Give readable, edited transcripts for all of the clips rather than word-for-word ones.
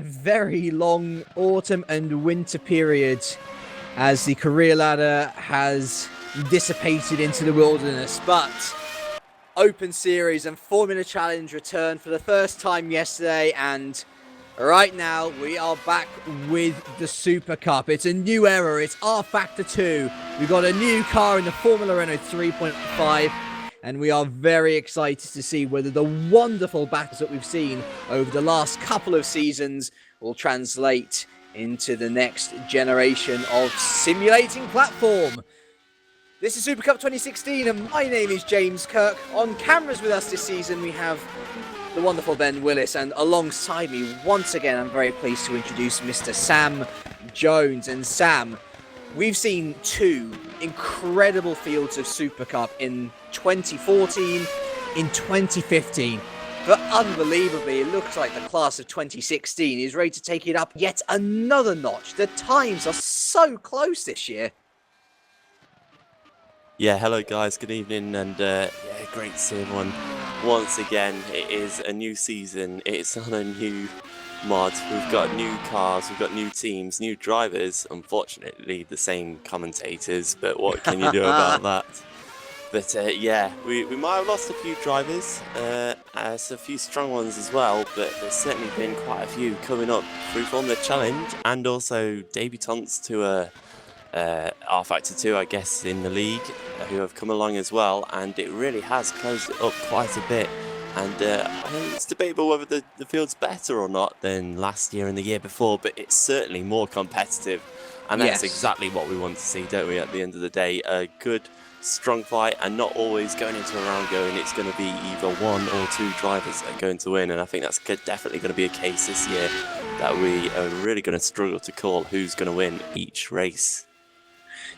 very long autumn and winter period as the career ladder has dissipated into the wilderness, but Open Series and Formula Challenge returned for the first time yesterday, and right now we are back with the Super Cup. It's a new era, it's R Factor 2. We've got a new car in the Formula Renault 3.5, and we are very excited to see whether the wonderful battles that we've seen over the last couple of seasons will translate into the next generation of simulating platform. This is Supercup 2016 and my name is James Kirk. On cameras with us this season we have the wonderful Ben Willis, and alongside me once again I'm very pleased to introduce Mr. Sam Jones. And Sam, we've seen two incredible fields of Supercup in 2014, in 2015. But unbelievably, it looks like the class of 2016 is ready to take it up yet another notch. The times are so close this year. Yeah, hello guys, good evening, and great to see everyone once again. It is a new season, it's on a new mod, we've got new cars, we've got new teams, new drivers, unfortunately the same commentators, but what can you do about that? But yeah, we might have lost a few drivers, a few strong ones as well, but there's certainly been quite a few coming up through Formula Challenge, and also debutants to R Factor 2, I guess, in the league, who have come along as well, and it really has closed it up quite a bit. And it's debatable whether the field's better or not than last year and the year before, but it's certainly more competitive, and that's exactly what we want to see, don't we, at the end of the day? A good, strong fight, and not always going into a round going, it's going to be either one or two drivers that are going to win, and I think that's definitely going to be a case this year, that we are really going to struggle to call who's going to win each race.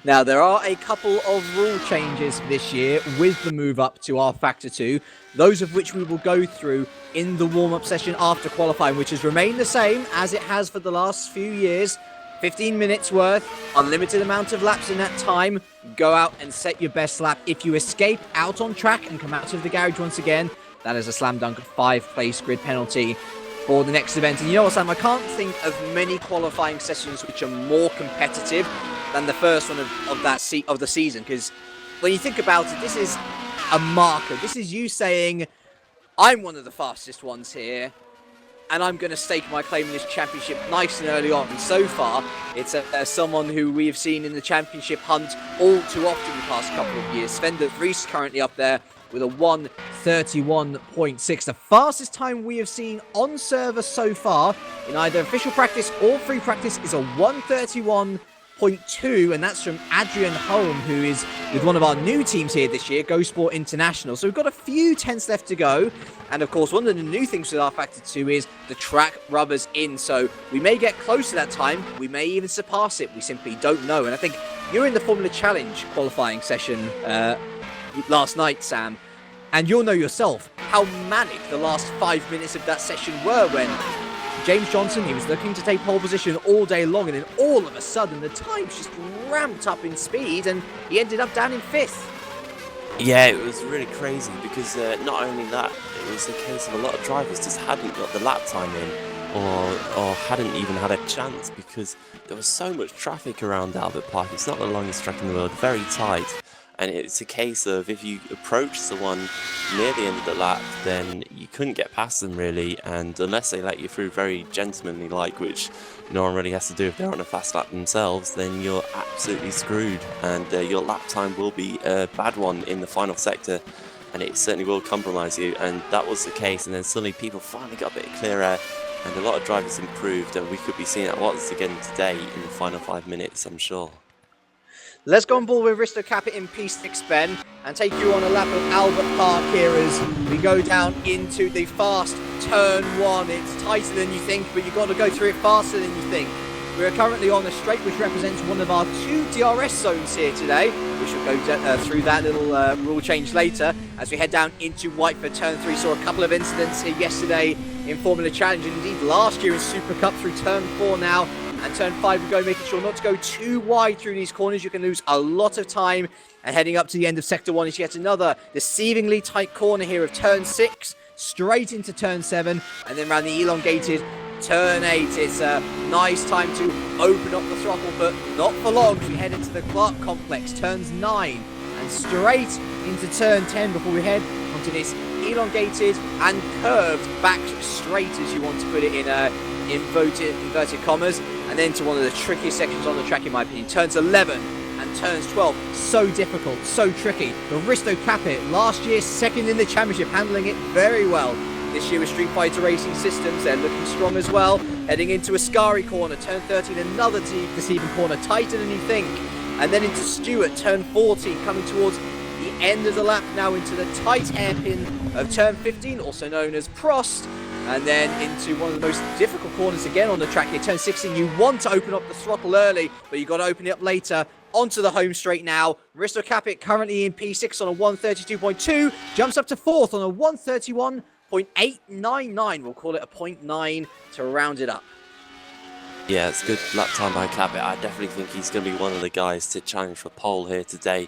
Now, there are a couple of rule changes this year with the move up to R Factor 2, those of which we will go through in the warm-up session after qualifying, which has remained the same as it has for the last few years. 15 minutes worth, unlimited amount of laps in that time. Go out and set your best lap. If you escape out on track and come out of the garage once again, that is a slam dunk 5-place grid penalty for the next event. And you know what, Sam, I can't think of many qualifying sessions which are more competitive than the first one of the season, because when you think about it, this is a marker. This is you saying, I'm one of the fastest ones here, and I'm going to stake my claim in this championship nice and early on. And so far, it's someone who we have seen in the championship hunt all too often the past couple of years. Sven de Vries currently up there with a 1:31.6. The fastest time we have seen on server so far in either official practice or free practice is a 1:31.2, and that's from Adrian Holm, who is with one of our new teams here this year, Go Sport International. So we've got a few tenths left to go, and of course one of the new things with our Factor 2 is the track rubber's in, so we may get close to that time, we may even surpass it, we simply don't know. And I think you're in the Formula Challenge qualifying session last night, Sam, and you'll know yourself how manic the last 5 minutes of that session were when James Johnson, he was looking to take pole position all day long, and then all of a sudden the times just ramped up in speed and he ended up down in 5th. Yeah, it was really crazy because not only that, it was a case of a lot of drivers just hadn't got the lap time in, or hadn't even had a chance because there was so much traffic around Albert Park. It's not the longest track in the world, very tight. And it's a case of if you approach someone near the end of the lap, then you couldn't get past them really, and unless they let you through very gentlemanly like, which no one really has to do if they're on a fast lap themselves, then you're absolutely screwed, and your lap time will be a bad one in the final sector, and it certainly will compromise you, and that was the case. And then suddenly people finally got a bit clearer, and a lot of drivers improved, and we could be seeing that once again today in the final 5 minutes, I'm sure. Let's go on board with Risto Capit in P6, Ben, and take you on a lap of Albert Park here as we go down into the fast turn 1. It's tighter than you think, but you've got to go through it faster than you think. We are currently on a straight which represents one of our 2 DRS zones here today. We shall go through that little rule change later as we head down into white for turn 3. Saw a couple of incidents here yesterday in Formula Challenge, and indeed last year in Super Cup through turn 4 now. And turn 5 we go, making sure not to go too wide through these corners. You can lose a lot of time. And heading up to the end of Sector 1 is yet another deceivingly tight corner here of turn 6. Straight into turn 7. And then around the elongated Turn 8, it's a nice time to open up the throttle, but not for long as we head into the Clark complex. Turns 9 and straight into turn 10 before we head onto this elongated and curved back straight, as you want to put it in inverted commas, and then to one of the trickiest sections on the track in my opinion. Turns 11 and turns 12, so difficult, so tricky. The Risto Capit, last year second in the championship, handling it very well. This year with Street Fighter Racing Systems, they're looking strong as well. Heading into Ascari corner, turn 13, another deceiving corner, tighter than you think. And then into Stewart, turn 14, coming towards the end of the lap now into the tight hairpin of turn 15, also known as Prost. And then into one of the most difficult corners again on the track here, turn 16. You want to open up the throttle early, but you've got to open it up later. Onto the home straight now. Risto Capit currently in P6 on a 132.2, jumps up to 4th on a 131.899. We'll call it a 0.9 to round it up. Yeah, it's good lap time by Capit. I definitely think he's going to be one of the guys to challenge for pole here today.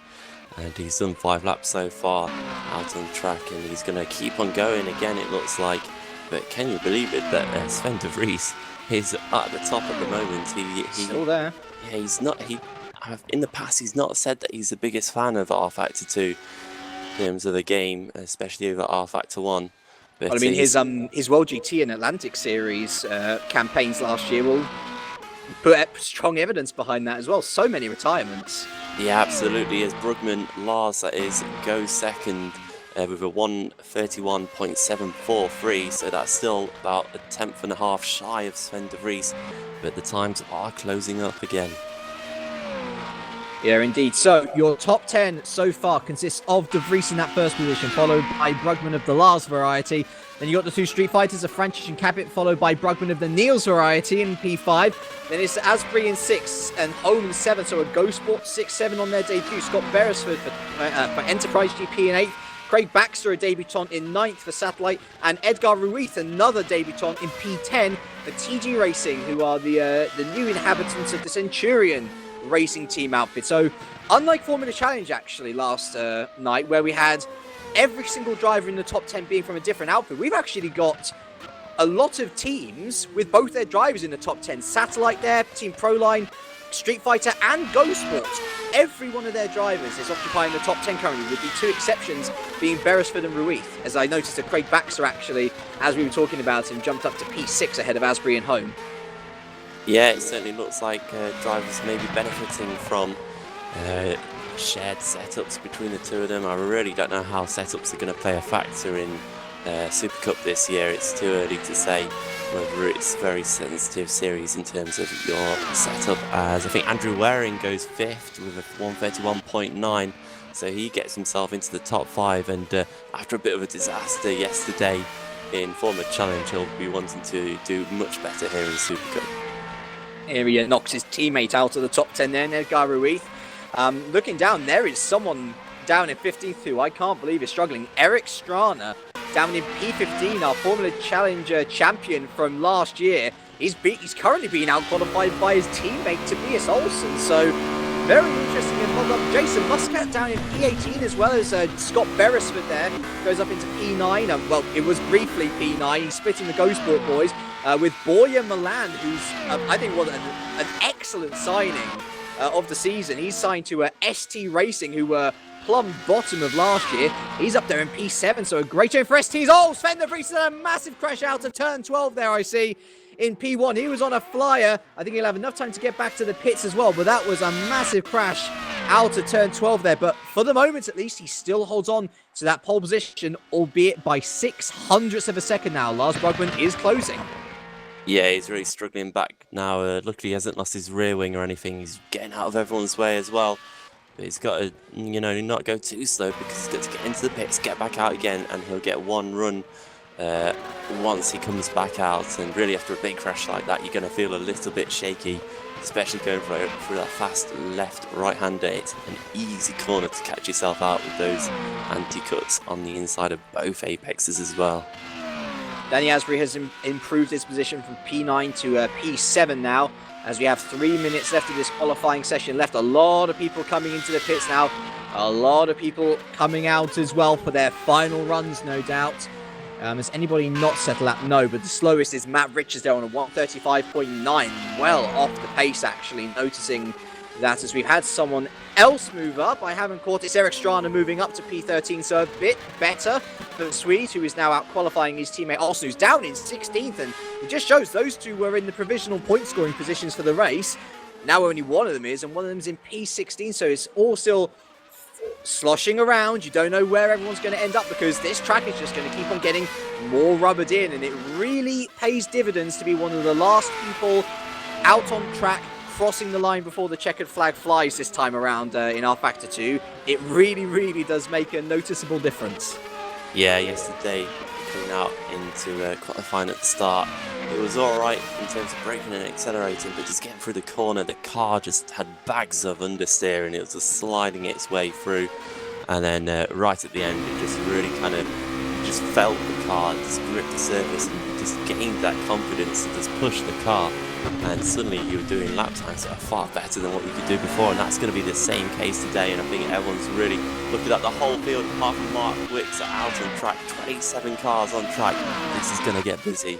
And he's done 5 laps so far out on the track, and he's going to keep on going again, it looks like. But can you believe it that Sven de Vries is at the top at the moment? He's still there. Yeah, he's not. In the past, he's not said that he's the biggest fan of R Factor 2 in terms of the game, especially over R Factor 1. But well, I mean, his World GT and Atlantic Series campaigns last year will put strong evidence behind that as well. So many retirements. Yeah, absolutely. As Brugman Lars, that is, goes second with a 131.743, so that's still about a tenth and a half shy of Sven de Vries, but the times are closing up again. Yeah, indeed. So your top 10 so far consists of De Vries in that first position, followed by Brugman of the Lars variety. Then you got the two Street Fighters of Francis and Capit, followed by Brugman of the Niels variety in P5. Then it's Asbury in 6 and Home in 7, so a Go Sport 6-7 on their debut. Scott Beresford for Enterprise GP in 8th. Craig Baxter, a debutant, in 9th for Satellite. And Edgar Ruiz, another debutant, in P10 for TG Racing, who are the new inhabitants of the Centurion Racing Team outfit. So unlike Formula Challenge actually last night, where we had every single driver in the top 10 being from a different outfit, we've actually got a lot of teams with both their drivers in the top 10. Satellite there, Team Proline, Street Fighter and Go Sport. Every one of their drivers is occupying the top 10 currently, with the 2 exceptions being Beresford and Ruiz. As I noticed that Craig Baxter actually, as we were talking about him, jumped up to P6 ahead of Asbury and Home. Yeah, it certainly looks like drivers may be benefiting from shared setups between the two of them. I really don't know how setups are going to play a factor in Supercup this year. It's too early to say whether it's a very sensitive series in terms of your setup, as I think Andrew Waring goes 5th with a 131.9, so he gets himself into the top 5, and after a bit of a disaster yesterday in Formula Challenge, he'll be wanting to do much better here in Supercup. Here he knocks his teammate out of the top 10 there, Edgar Ruiz. Looking down, there is someone down in 15th who I can't believe is struggling. Eric Strana down in P15, our Formula Challenger champion from last year. He's currently being out-qualified by his teammate Tobias Olsen, so very interesting involved. Jason Muscat down in P18 as well as Scott Beresford there, goes up into P9. Well, it was briefly P9. He's splitting the Go Sport boys with Boya Milan, who's I think was an excellent signing of the season. He's signed to ST Racing, who were plumb bottom of last year. He's up there in P7, so a great turn for STs. Oh, Sven de Vries, a massive crash out of turn 12 there, I see. In P1, he was on a flyer. I think he'll have enough time to get back to the pits as well, but that was a massive crash out of turn 12 there. But for the moment, at least, he still holds on to that pole position, albeit by 0.06 of a second now. Lars Brugman is closing. Yeah, he's really struggling back now. Luckily, he hasn't lost his rear wing or anything. He's getting out of everyone's way as well. But he's got to, not go too slow, because he's got to get into the pits, get back out again, and he'll get one run once he comes back out. And really, after a big crash like that, you're going to feel a little bit shaky, especially going through that fast left-right-hander. It's an easy corner to catch yourself out with those anti-cuts on the inside of both apexes as well. Danny Asbury has improved his position from P9 to P7 now, as we have 3 minutes left of this qualifying session left. A lot of people coming into the pits now. A lot of people coming out as well for their final runs, no doubt. Has anybody not set a lap? No, but the slowest is Matt Richardsdale on a 1:35.9. Well off the pace, actually, noticing that as we've had someone else move up. I haven't caught it's Eric Strana moving up to P13, so a bit better for the Swede, who is now out qualifying his teammate Austin, who's down in 16th, and it just shows those two were in the provisional point scoring positions for the race. Now only one of them is, and one of them is in P16, so it's all still sloshing around. You don't know where everyone's going to end up, because this track is just going to keep on getting more rubbered in, and it really pays dividends to be one of the last people out on track crossing the line before the checkered flag flies this time around in our Factor 2. It really does make a noticeable difference. Yeah, yesterday coming out into qualifying at the start, it was alright in terms of braking and accelerating, but just getting through the corner, the car just had bags of understeer and it was just sliding its way through. And then right at the end, it just really kind of just felt the car, just grip the surface and just gained that confidence to just push the car. And suddenly you were doing lap times that are far better than what you could do before, and that's going to be the same case today. And I think everyone's really looking at the whole field. Apart from Mark Wicks out on track, 27 cars on track. This is going to get busy.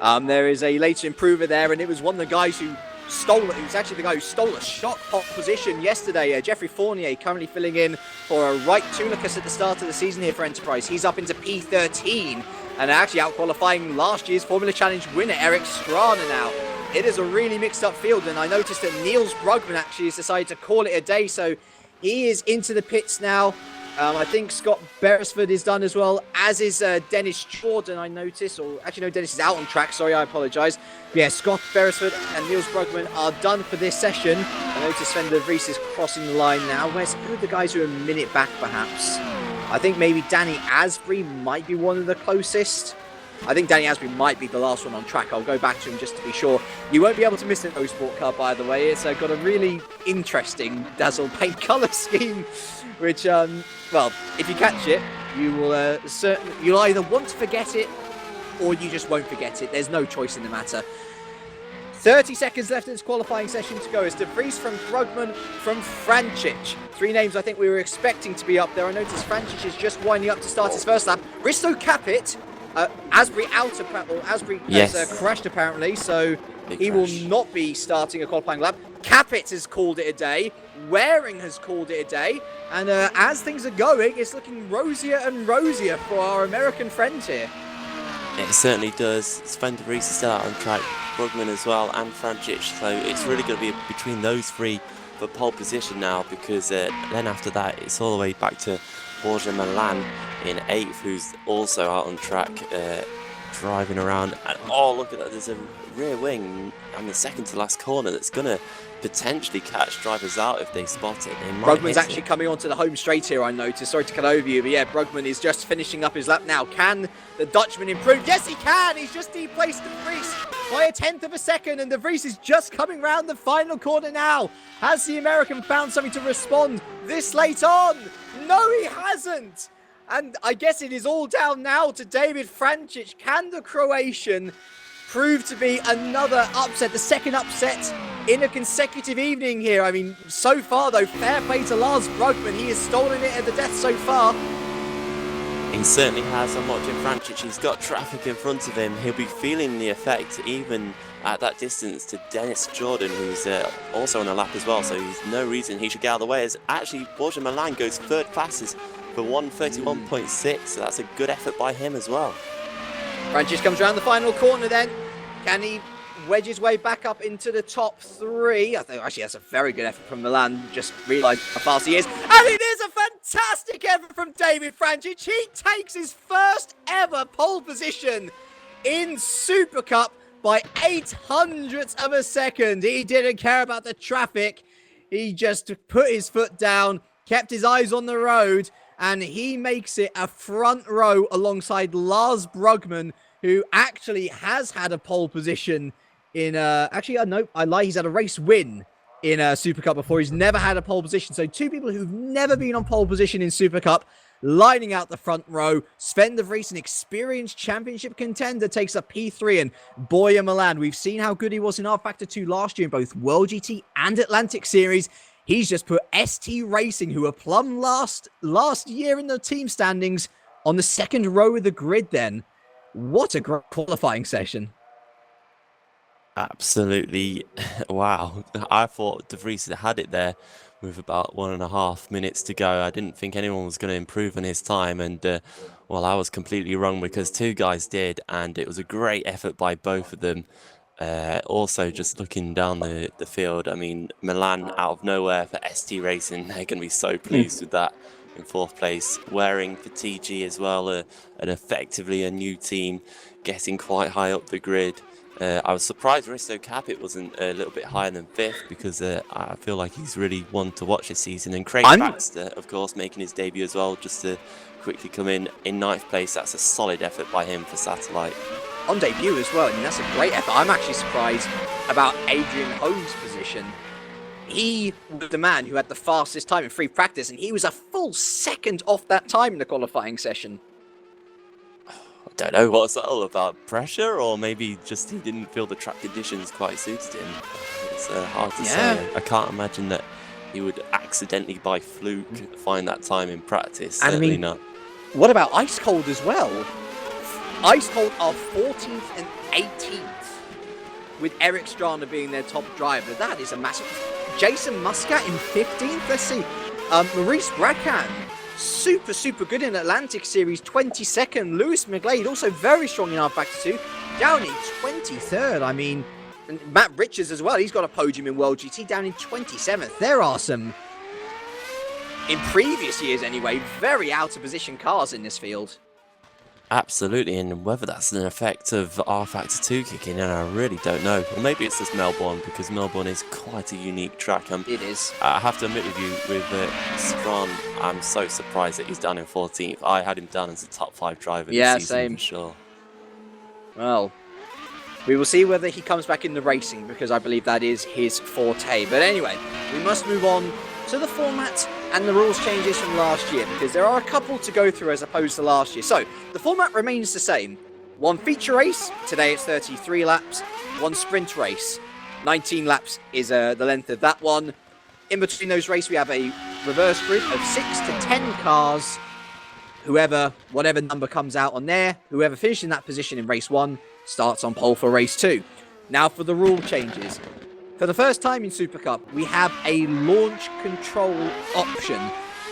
There is a later improver there, and it was one of the guys who stole it. It was actually the guy who stole a shot pole position yesterday. Jeffrey Fournier currently filling in for a Wright Tunicus at the start of the season here for Enterprise. He's up into P13 and actually out qualifying last year's Formula Challenge winner Eric Strana now. It is a really mixed up field, and I noticed that Niels Brugman actually has decided to call it a day, so he is into the pits now. I think Scott Beresford is done as well, as is Dennis Jordan, I noticed. Or actually, no, Dennis is out on track. Sorry, I apologise. Yeah, Scott Beresford and Niels Brugman are done for this session. I noticed Sven de Vries is crossing the line now. Who are the guys who are a minute back, perhaps? I think maybe Danny Asbury might be one of the closest. I think Danny Asbury might be the last one on track. I'll go back to him just to be sure. You won't be able to miss an O Sport car, by the way. It's got a really interesting dazzle paint colour scheme, which, well, if you catch it, you will you'll either want to forget it or you just won't forget it. There's no choice in the matter. 30 seconds left in this qualifying session to go. It's De Vries from Brugman from Francic. Three names I think we were expecting to be up there. I noticed Francic is just winding up to start his first lap. Risto Capit. Asbury Asbury has crashed apparently, so he will not be starting a qualifying lap. Capit has called it a day. Waring has called it a day. And as things are going, it's looking rosier and rosier for our American friends here. It certainly does. Sven de Vries is still out on track, Brugman as well, and Francic. So it's really going to be between those three for pole position now, because then after that, it's all the way back to Borja Milan in 8th, who's also out on track, driving around. And oh, look at that, there's a rear wing on the second to last corner that's going to potentially catch drivers out if they spot it. Brugman's actually coming onto the home straight here, I noticed. Sorry to cut over you, but yeah, Brugman is just finishing up his lap now. Can the Dutchman improve? Yes, he can! He's just deplaced De Vries by 1/10 of a second, and De Vries is just coming round the final corner now. Has the American found something to respond this late on? No, he hasn't! And I guess it is all down now to David Francic. Can the Croatian prove to be another upset, the second upset in a consecutive evening here? I mean, so far though, fair play to Lars Brugman. He has stolen it at the death so far. He certainly has. I'm watching Francic. He's got traffic in front of him. He'll be feeling the effect even at that distance to Dennis Jordan, who's also on a lap as well, so there's no reason he should get out of the way. As actually Borja Milan goes third fastest for 1:31.6, so that's a good effort by him as well. Francic comes around the final corner then. Can he wedge his way back up into the top three? I think actually that's a very good effort from Milan. Just realised how fast he is. And it is a fantastic effort from David Francic. He takes his first ever pole position in Supercup by 0.08 of a second. He didn't care about the traffic. He just put his foot down, kept his eyes on the road, and he makes it a front row alongside Lars Brugman, who actually has had a pole position in no, I lie, he's had a race win in Supercup before. He's never had a pole position. So two people who've never been on pole position in Supercup lining out the front row. Sven de Vries, an experienced championship contender, takes up P3, and Borja Milan, we've seen how good he was in our Factor 2 last year in both World GT and Atlantic Series. He's just put ST Racing, who were plumb last year in the team standings, on the second row of the grid then. What a great qualifying session. Absolutely, wow. I thought De Vries had it there with about 1.5 minutes to go. I didn't think anyone was going to improve on his time, and well, I was completely wrong because two guys did, and it was a great effort by both of them. Also, just looking down the field, I mean, Milan out of nowhere for ST Racing, they're going to be so pleased with that in 4th place. Waring for TG as well, and effectively a new team getting quite high up the grid. I was surprised Risto Capit wasn't a little bit higher than 5th because I feel like he's really one to watch this season. And Craig Baxter, of course, making his debut as well, just to quickly come in 9th place. That's a solid effort by him for Satellite. On debut as well, I mean, that's a great effort. I'm actually surprised about Adrian Holmes' position. He was the man who had the fastest time in free practice, and he was a full second off that time in the qualifying session. I don't know, what's that all about? Pressure, or maybe just he didn't feel the track conditions quite suited him? It's hard to say. I can't imagine that he would accidentally, by fluke, find that time in practice. Certainly not. What about Ice Cold as well? Ice Cold are 14th and 18th, with Eric Strana being their top driver. That is a massive... Jason Muscat in 15th. Let's see. Maurice Bracan, super good in Atlantic Series, 22nd. Lewis McGlade, also very strong in our Factor 2, down in 23rd. I mean, Matt Richards as well. He's got a podium in World GT, down in 27th. There are some, in previous years anyway, very out of position cars in this field. Absolutely, and whether that's an effect of R Factor 2 kicking in, I really don't know. Or maybe it's just Melbourne, because Melbourne is quite a unique track. It is. I have to admit with you, with Strawn, I'm so surprised that he's down in 14th. I had him down as a top 5 driver this season, same. for sure. Well, we will see whether he comes back in the racing, because I believe that is his forte. But anyway, we must move on to the format and the rules changes from last year, because there are a couple to go through as opposed to last year. So, the format remains the same. One feature race, today it's 33 laps. One sprint race, 19 laps is the length of that one. In between those races, we have a reverse grid of 6 to 10 cars. Whatever number comes out on there, whoever finishes in that position in race 1 starts on pole for race 2. Now for the rule changes. For the first time in Super Cup, we have a launch control option.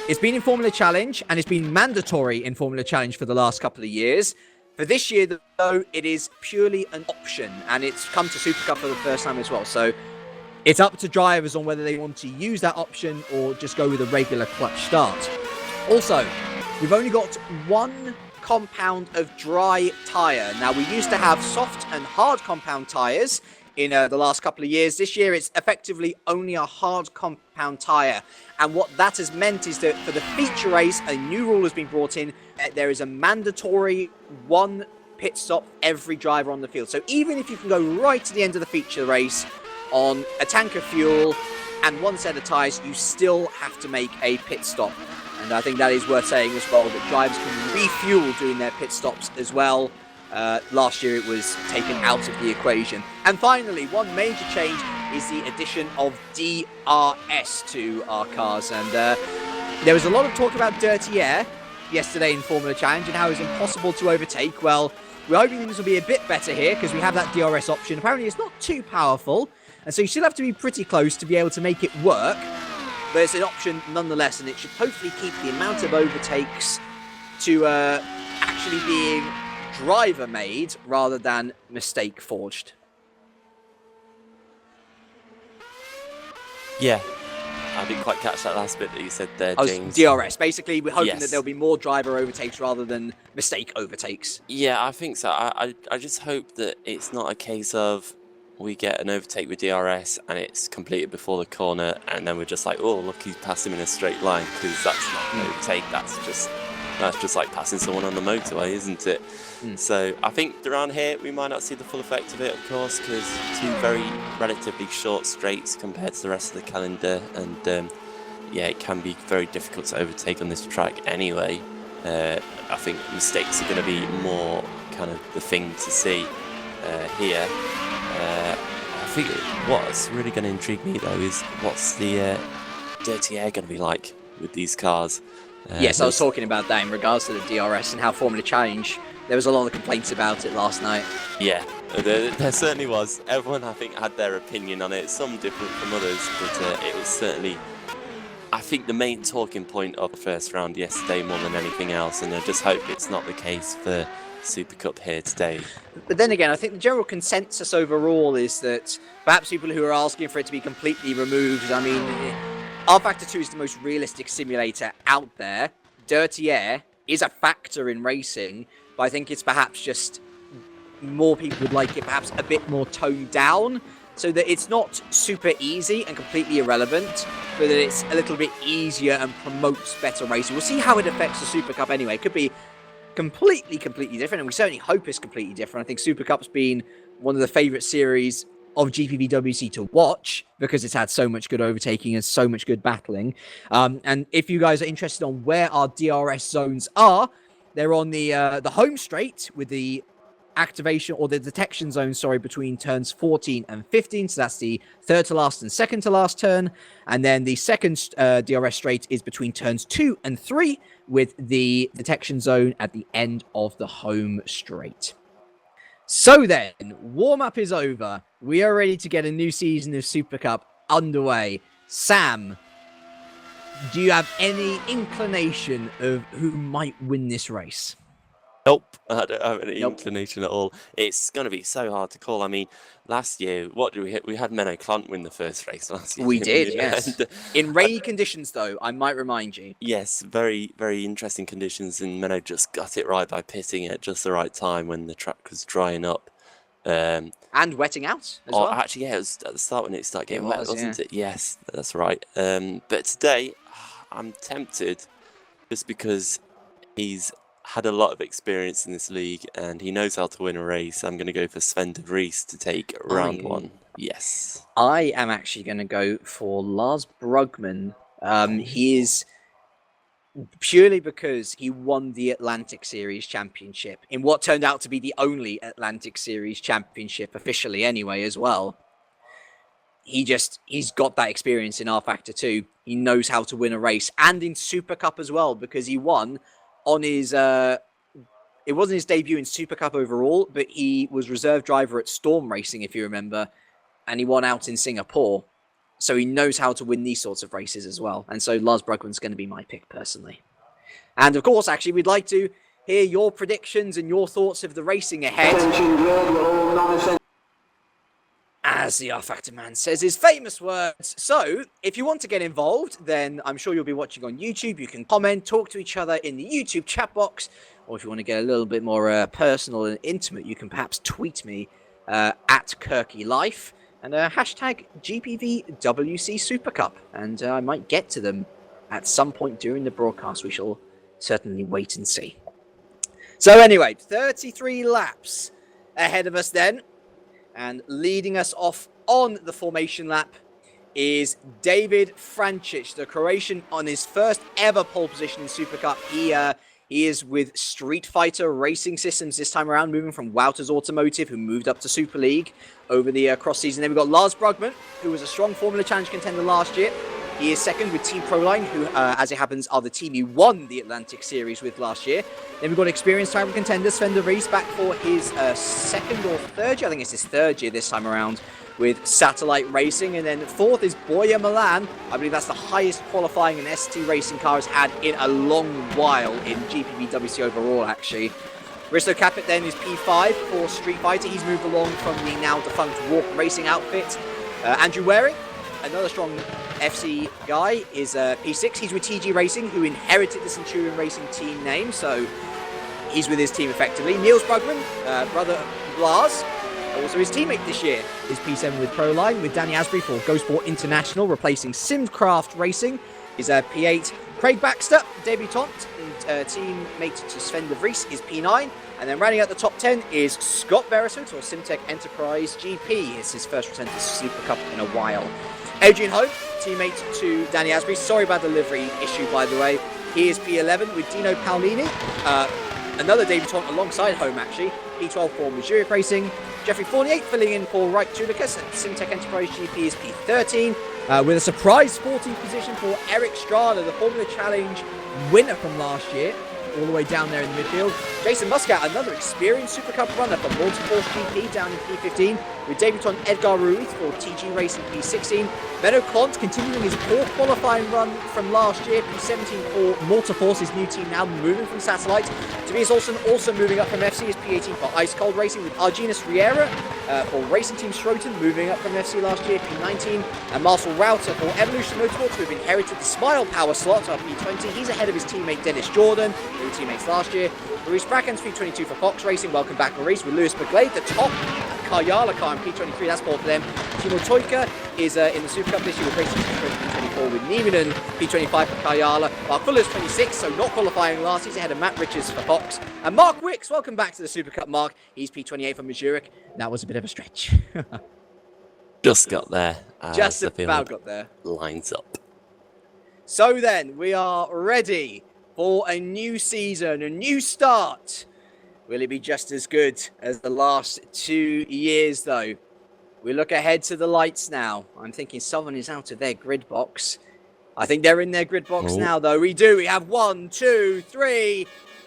It's been in Formula Challenge, and it's been mandatory in Formula Challenge for the last couple of years. For this year, though, it is purely an option, and it's come to Super Cup for the first time as well. So it's up to drivers on whether they want to use that option or just go with a regular clutch start. Also, we've only got one compound of dry tyre. Now, we used to have soft and hard compound tyres in the last couple of years. This year, it's effectively only a hard compound tyre. And what that has meant is that for the feature race, a new rule has been brought in. There is a mandatory 1 pit stop for every driver on the field. So even if you can go right to the end of the feature race on a tank of fuel and 1 set of tyres, you still have to make a pit stop. And I think that is worth saying as well, that drivers can refuel doing their pit stops as well. Last year it was taken out of the equation. And finally, one major change is the addition of DRS to our cars. And there was a lot of talk about dirty air yesterday in Formula Challenge and how it was impossible to overtake. Well, we're hoping things will be a bit better here because we have that DRS option. Apparently it's not too powerful, and so you still have to be pretty close to be able to make it work. But it's an option nonetheless, and it should hopefully keep the amount of overtakes to actually being driver made rather than mistake forged. Yeah, I didn't quite catch that last bit that you said there, James. DRS. Basically, we're hoping that there'll be more driver overtakes rather than mistake overtakes. Yeah, I think so. I just hope that it's not a case of we get an overtake with DRS and it's completed before the corner and then we're just like, oh, look, he's passed him in a straight line, because that's not an overtake. That's just like passing someone on the motorway, isn't it? So I think around here we might not see the full effect of it, of course, because 2 very relatively short straights compared to the rest of the calendar, and yeah, it can be very difficult to overtake on this track anyway. I think mistakes are going to be more kind of the thing to see here. I think what's really going to intrigue me though is what's the dirty air going to be like with these cars. Yes, I was talking about that in regards to the DRS and how Formula Challenge, there was a lot of complaints about it last night. Yeah, there certainly was. Everyone, I think, had their opinion on it, some different from others, but it was certainly, I think, the main talking point of the first round yesterday more than anything else, and I just hope it's not the case for Super Cup here today. But then again, I think the general consensus overall is that perhaps people who are asking for it to be completely removed, I mean, R-Factor 2 is the most realistic simulator out there. Dirty air is a factor in racing, but I think it's perhaps just more people would like it perhaps a bit more toned down, so that it's not super easy and completely irrelevant, but that it's a little bit easier and promotes better racing. We'll see how it affects the Super Cup anyway. It could be completely different, and we certainly hope it's completely different. I think Super Cup's been one of the favourite series of GPVWC to watch because it's had so much good overtaking and so much good battling. And if you guys are interested on where our DRS zones are, they're on the home straight with the activation or the detection zone, between turns 14 and 15. So that's the third to last and second to last turn. And then the second DRS straight is between turns 2 and 3 with the detection zone at the end of the home straight. So then, warm-up is over. We are ready to get a new season of Super Cup underway. Sam, do you have any inclination of who might win this race? Nope, I don't have any inclination at all. It's going to be so hard to call. I mean, last year, what did we hit? We had Menno Clant win the first race last year. We did, yes. In rainy conditions, though, I might remind you. Yes, very, very interesting conditions, and Menno just got it right by pitting at just the right time when the track was drying up. And wetting out as well. Actually, yeah, it was at the start when it started getting wet, wasn't it? Yes, that's right. But today, I'm tempted just because he's had a lot of experience in this league and he knows how to win a race. I'm going to go for Sven de Vries to take round one. Yes. I am actually going to go for Lars Brugman. He is purely because he won the Atlantic Series Championship in what turned out to be the only Atlantic Series Championship officially anyway as well. He's got that experience in R-Factor 2. He knows how to win a race, and in Super Cup as well, because he won on his it wasn't his debut in Super Cup overall, but he was reserve driver at Storm Racing, if you remember, and he won out in Singapore. So he knows how to win these sorts of races as well. And so Lars Brugman's going to be my pick personally. And of course, actually, we'd like to hear your predictions and your thoughts of the racing ahead. As the R-Factor man says his famous words. So, if you want to get involved, then I'm sure you'll be watching on YouTube. You can comment, talk to each other in the YouTube chat box. Or if you want to get a little bit more personal and intimate, you can perhaps tweet me at KirkyLife and hashtag GPVWC Supercup. And I might get to them at some point during the broadcast. We shall certainly wait and see. So anyway, 33 laps ahead of us then. And leading us off on the formation lap is David Francic, the Croatian, on his first ever pole position in Super Cup. He is with Street Fighter Racing Systems this time around, moving from Wouters Automotive, who moved up to Super League over the cross season. Then we've got Lars Brugman, who was a strong Formula Challenge contender last year. He is second with Team Proline, who, as it happens, are the team he won the Atlantic Series with last year. Then we've got experienced title contender Sven de Vries back for his second or third year. I think it's his third year this time around with Satellite Racing. And then fourth is Boya Milan. I believe that's the highest qualifying an ST Racing car has had in a long while in GPVWC overall, actually. Risto Capit then is P5 for Street Fighter. He's moved along from the now defunct Walk Racing outfit. Andrew Waring, another strong FC guy, is P6. He's with TG Racing, who inherited the Centurion Racing team name, so he's with his team effectively. Niels Brugman, brother Lars, also his teammate this year, is P7 with Proline, with Danny Asbury for Ghostport International, replacing Simcraft Racing, is P8. Craig Baxter, debutant and teammate to Sven de Vries, is P9. And then rounding out the top 10 is Scott Beresford, or Simtech Enterprise GP. It's his first return to Super Cup in a while. Adrian Home, teammate to Danny Asbury. Sorry about the livery issue, by the way. He is P11 with Dino Paolini. Another debutant alongside Home, actually. P12 for Mazuric Racing. Jeffrey Fournier filling in for Reich Tulicus at Simtech Enterprise GP is P13. with a surprise 14th position for Eric Strada, the Formula Challenge winner from last year, all the way down there in the midfield. Jason Muscat, another experienced Super Cup runner for Multiforce GP down in P15, with debutant Edgar Ruiz for TG Racing P16. Benno Clont continuing his poor qualifying run from last year, P17 for Multiforce, his new team now moving from Satellite. Tobias Olsen also moving up from FC, his P18 for Ice Cold Racing, with Arginus Riera for Racing Team Schroten moving up from FC last year, P19. And Marcel Router for Evolution Motorsports, who have inherited the Smile Power slot of P20. He's ahead of his teammate Dennis Jordan, who were teammates last year. Luis Brackens, P22 for Fox Racing. Welcome back to race with Lewis McGlade, the top Karyala car in P23. That's ball for them. Timo Toika is in the Super Cup this year with Racing Team P24 with Nieminen, P25 for Karyala. Mark Fuller's 26, so not qualifying last. He's ahead of Matt Richards for Fox. And Mark Wicks, welcome back to the Super Cup, Mark. He's P28 for Mazurek. That was a bit of a stretch. Just got there. Just about got there. Lines up. So then, we are ready for a new season, a new start. Will it be just as good as the last 2 years, though? We look ahead to the lights now. I'm thinking someone is out of their grid box. I think they're in their grid box now, though. We do. We have 1, 2, 3,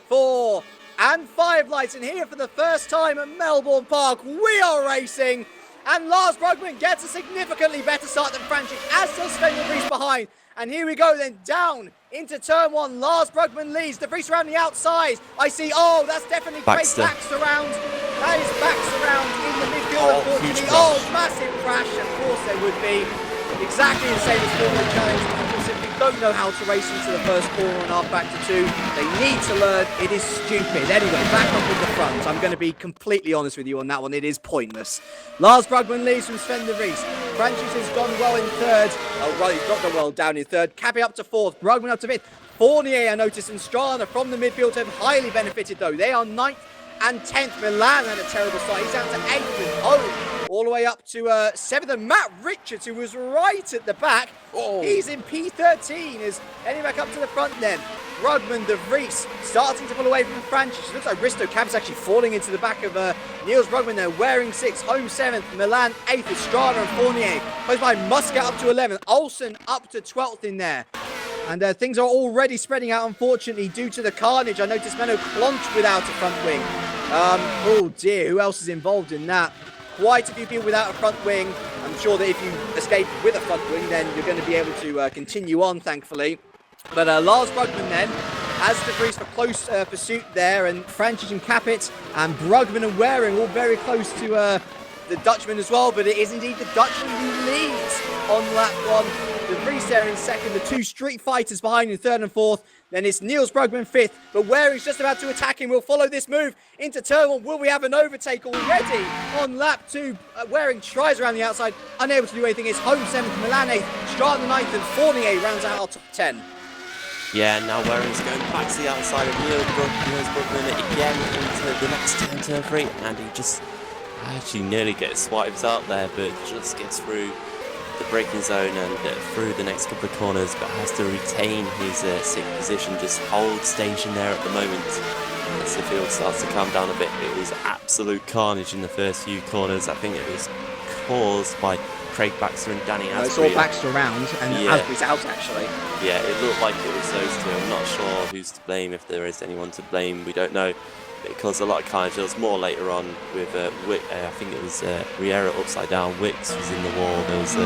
4, and 5 lights. And here for the first time at Melbourne Park, we are racing. And Lars Brugman gets a significantly better start than Franchik, as does Sven de Vries behind. And here we go then, down into turn 1. Lars Brugman leads. De Vries around the outside. I see, that's definitely Craig Baxter around. That is Baxter around in the midfield, unfortunately. Massive crash. Of course there would be. Exactly the same as Formula Challenge. People simply don't know how to race into the first corner and half back to 2. They need to learn. It is stupid. Anyway, back up with the front. I'm going to be completely honest with you on that one. It is pointless. Lars Brugman leads from Sven de Vries. Franchis has gone well in third. Oh, right, he's not gone well down in third. Cappy up to fourth. Brugman up to fifth. Fournier, I noticed, and Strana from the midfield have highly benefited, though. They are 9th and 10th. Milan had a terrible start. He's down to 8th with home. All the way up to 7th. And Matt Richards, who was right at the back, he's in P13, is heading back up to the front then. Brugman, De Vries starting to pull away from Franchis. Looks like Risto Cab's actually falling into the back of Niels Brugman there. Wearing 6th, home 7th, Milan 8th with Strada and Fournier. Close by Muscat up to 11th, Olsen up to 12th in there. And things are already spreading out, unfortunately, due to the carnage. I noticed Menno Klont without a front wing. Oh dear, who else is involved in that? Quite a few people without a front wing. I'm sure that if you escape with a front wing, then you're going to be able to continue on, thankfully. But Lars Brugman then has De Vries for close pursuit there, and Franchis and Capit and Brugman and Waring all very close to the Dutchman as well. But it is indeed the Dutchman who leads on lap 1. De Vries there in second, the 2 street fighters behind in third and fourth. Then it's Niels Brugman 5th, but Waring's just about to attack him. We'll follow this move into turn 1. Will we have an overtake already on lap 2? Waring tries around the outside, unable to do anything. It's home 7th, Milan 8th, Strada 9th, and Fournier rounds out our top 10. Yeah, now Waring's going back to the outside of Niels Brugman again into the next turn 3, and he just actually nearly gets swipes out there, but just gets through the braking zone and through the next couple of corners, but has to retain his 6th position, just hold station there at the moment. As the field starts to calm down a bit, it was absolute carnage in the first few corners. I think it was caused by Craig Baxter and Danny Asprey. I saw Baxter around and Asprey's out, actually. Yeah, it looked like it was those two. I'm not sure who's to blame, if there is anyone to blame, we don't know. It caused a lot of carnage. There was more later on with I think it was Riera upside down. Wicks was in the wall. There was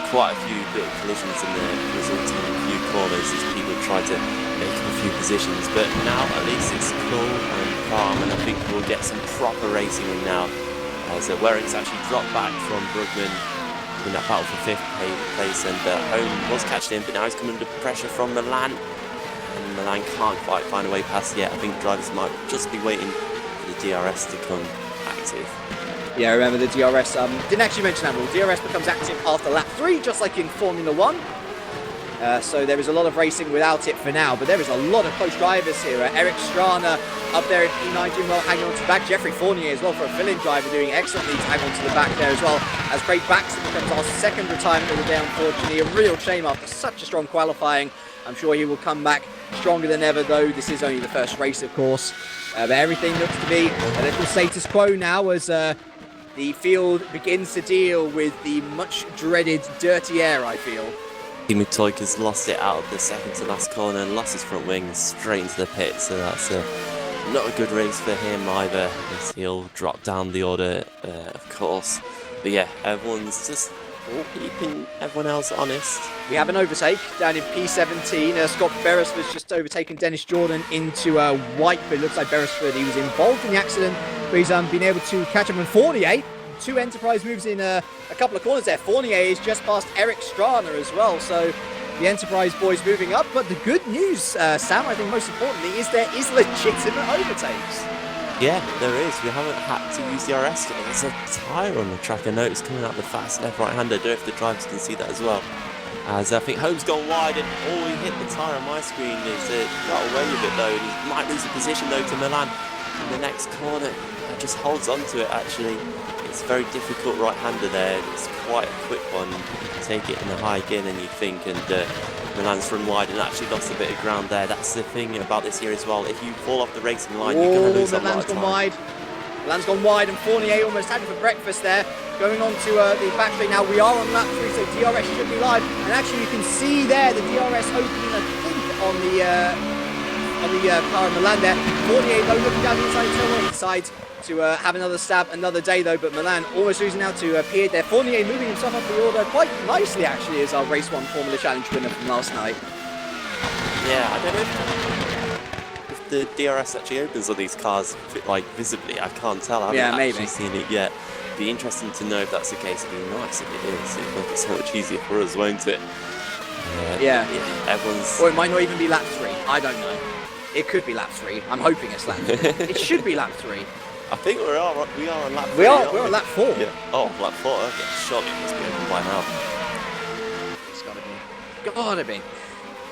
quite a few little collisions in the resulting few corners as people tried to make up a few positions. But now at least it's cool and calm, and I think we'll get some proper racing in now. As Waring's actually dropped back from Brugman in that battle for 5th place, and Home was catching him, but now he's coming under pressure from Milan. And Milan can't quite find a way past yet. I think drivers might just be waiting for the DRS to come active. Yeah, remember the DRS, didn't actually mention that rule. DRS becomes active after lap 3, just like in Formula 1. So there is a lot of racing without it for now, but there is a lot of close drivers here. Eric Strana up there in P9 doing well, hanging on to the back. Jeffrey Fournier as well for a fill-in driver doing excellently to hang on to the back there as well. As Craig Baxter becomes our 2nd retirement of the day, unfortunately. A real shame after such a strong qualifying. I'm sure he will come back stronger than ever, though. This is only the first race, of course. But everything looks to be a little status quo now as the field begins to deal with the much dreaded dirty air, I feel. Timo Toika's lost it out of the second to last corner and lost his front wing straight into the pit, so that's not a good race for him either, as he'll drop down the order, of course. But yeah, everyone's just keeping everyone else honest. We have an overtake down in P17. Scott Beresford's just overtaken Dennis Jordan into white, but it looks like Beresford, he was involved in the accident, but he's been able to catch him. And Fournier, 2 Enterprise moves in a couple of corners there. Fournier is just past Eric Strana as well, so the Enterprise boys moving up. But the good news, Sam, I think most importantly, is there is legitimate overtakes. Yeah, there is. We haven't had to use the RS today. There's a tyre on the track. I noticed coming out the fast left right-hander. I don't know if the drivers can see that as well. As I think Holmes gone wide and he hit the tyre on my screen. He's got away with it though, and he might lose a position though to Milan in the next corner. Just holds on to it actually. It's a very difficult right-hander there. It's quite a quick one. You can take it in a high gear than you think, and Milan's run wide and actually lost a bit of ground there. That's the thing about this year as well. If you fall off the racing line, you're going to lose a lot of time. Milan's gone wide, and Fournier almost had it for breakfast there. Going on to the back straight now. We are on lap 3, so DRS should be live. And actually, you can see there the DRS opening, I think, on the car of Milan there. Fournier, though, looking down the inside turn, he decides to have another stab another day, though. But Milan almost losing out to Pied there. Fournier moving himself up the order quite nicely, actually, as our Race 1 Formula Challenge winner from last night. Yeah, I don't know if the DRS actually opens on these cars, like, visibly. I can't tell. I haven't actually seen it yet. Be interesting to know if that's the case. It'd be nice if it is. It'd make it so much easier for us, won't it? Yeah. Everyone's... Or it might not even be lap 3. I don't know. It could be lap 3. I'm hoping it's lap 3. It should be lap 3. I think we are on lap 3. We're on lap 4. Yeah. Oh, lap 4. Okay. Surely it must be open by now. It's gotta be.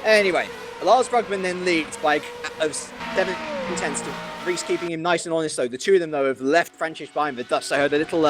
Anyway, Lars Brugman then leads by of 7 tenths to Reese, keeping him nice and honest though. The two of them though have left Francis behind the dust. I heard a little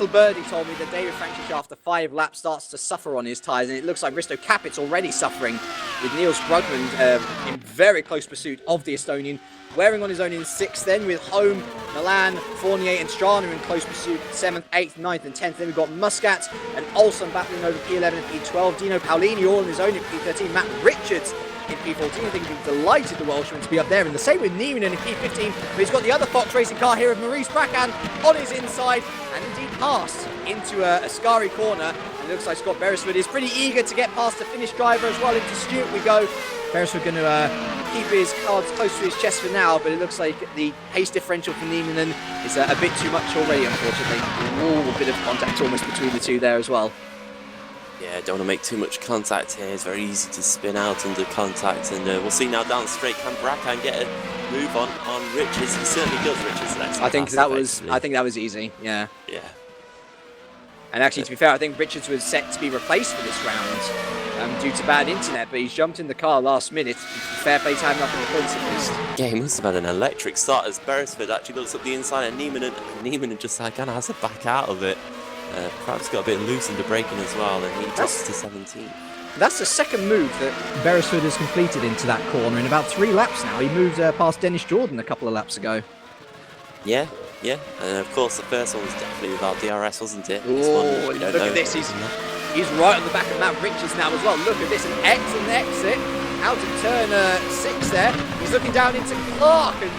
birdie told me that David Francis after 5 laps starts to suffer on his tyres, and it looks like Risto Capit's already suffering, with Niels Brugman in very close pursuit of the Estonian, wearing on his own in 6th, then with Home, Milan, Fournier and Strana in close pursuit, 7th, 8th, 9th and 10th. Then we've got Muscat and Olsen battling over P11 and P12, Dino Paolini all on his own in P13, Matt Richards in P14. I think he'd be delighted the Welshman to be up there, and the same with Neiman in P15, but he's got the other Fox Racing car here of Maurice Bracan on his inside, and indeed passed into a Ascari corner, and it looks like Scott Beresford is pretty eager to get past the Finnish driver as well. Into Stewart we go. Beresford going to keep his cards close to his chest for now, but it looks like the pace differential for Neiman is a bit too much already, unfortunately. A bit of contact almost between the two there as well. Yeah, don't want to make too much contact here. It's very easy to spin out under contact, and we'll see now down straight. Can Bracan get a move on Richards? He certainly does. Richards next. I think that was easy. Yeah. Yeah. And actually, to be fair, I think Richards was set to be replaced for this round due to bad internet, but he's jumped in the car last minute. Fair play to him up in the points at least. Yeah, he must have had an electric start as Beresford actually looks up the inside, and Neiman just kind of has to back out of it. Perhaps got a bit loose in the braking as well, and he drops to 17. That's the second move that Beresford has completed into that corner in about 3 laps now. He moved past Dennis Jordan a couple of laps ago. Yeah, and of course the first one was definitely without DRS, wasn't it? Oh, look at this. He's right on the back of Matt Richards now as well. Look at this, an excellent exit out of turn 6 there. He's looking down into Clark, and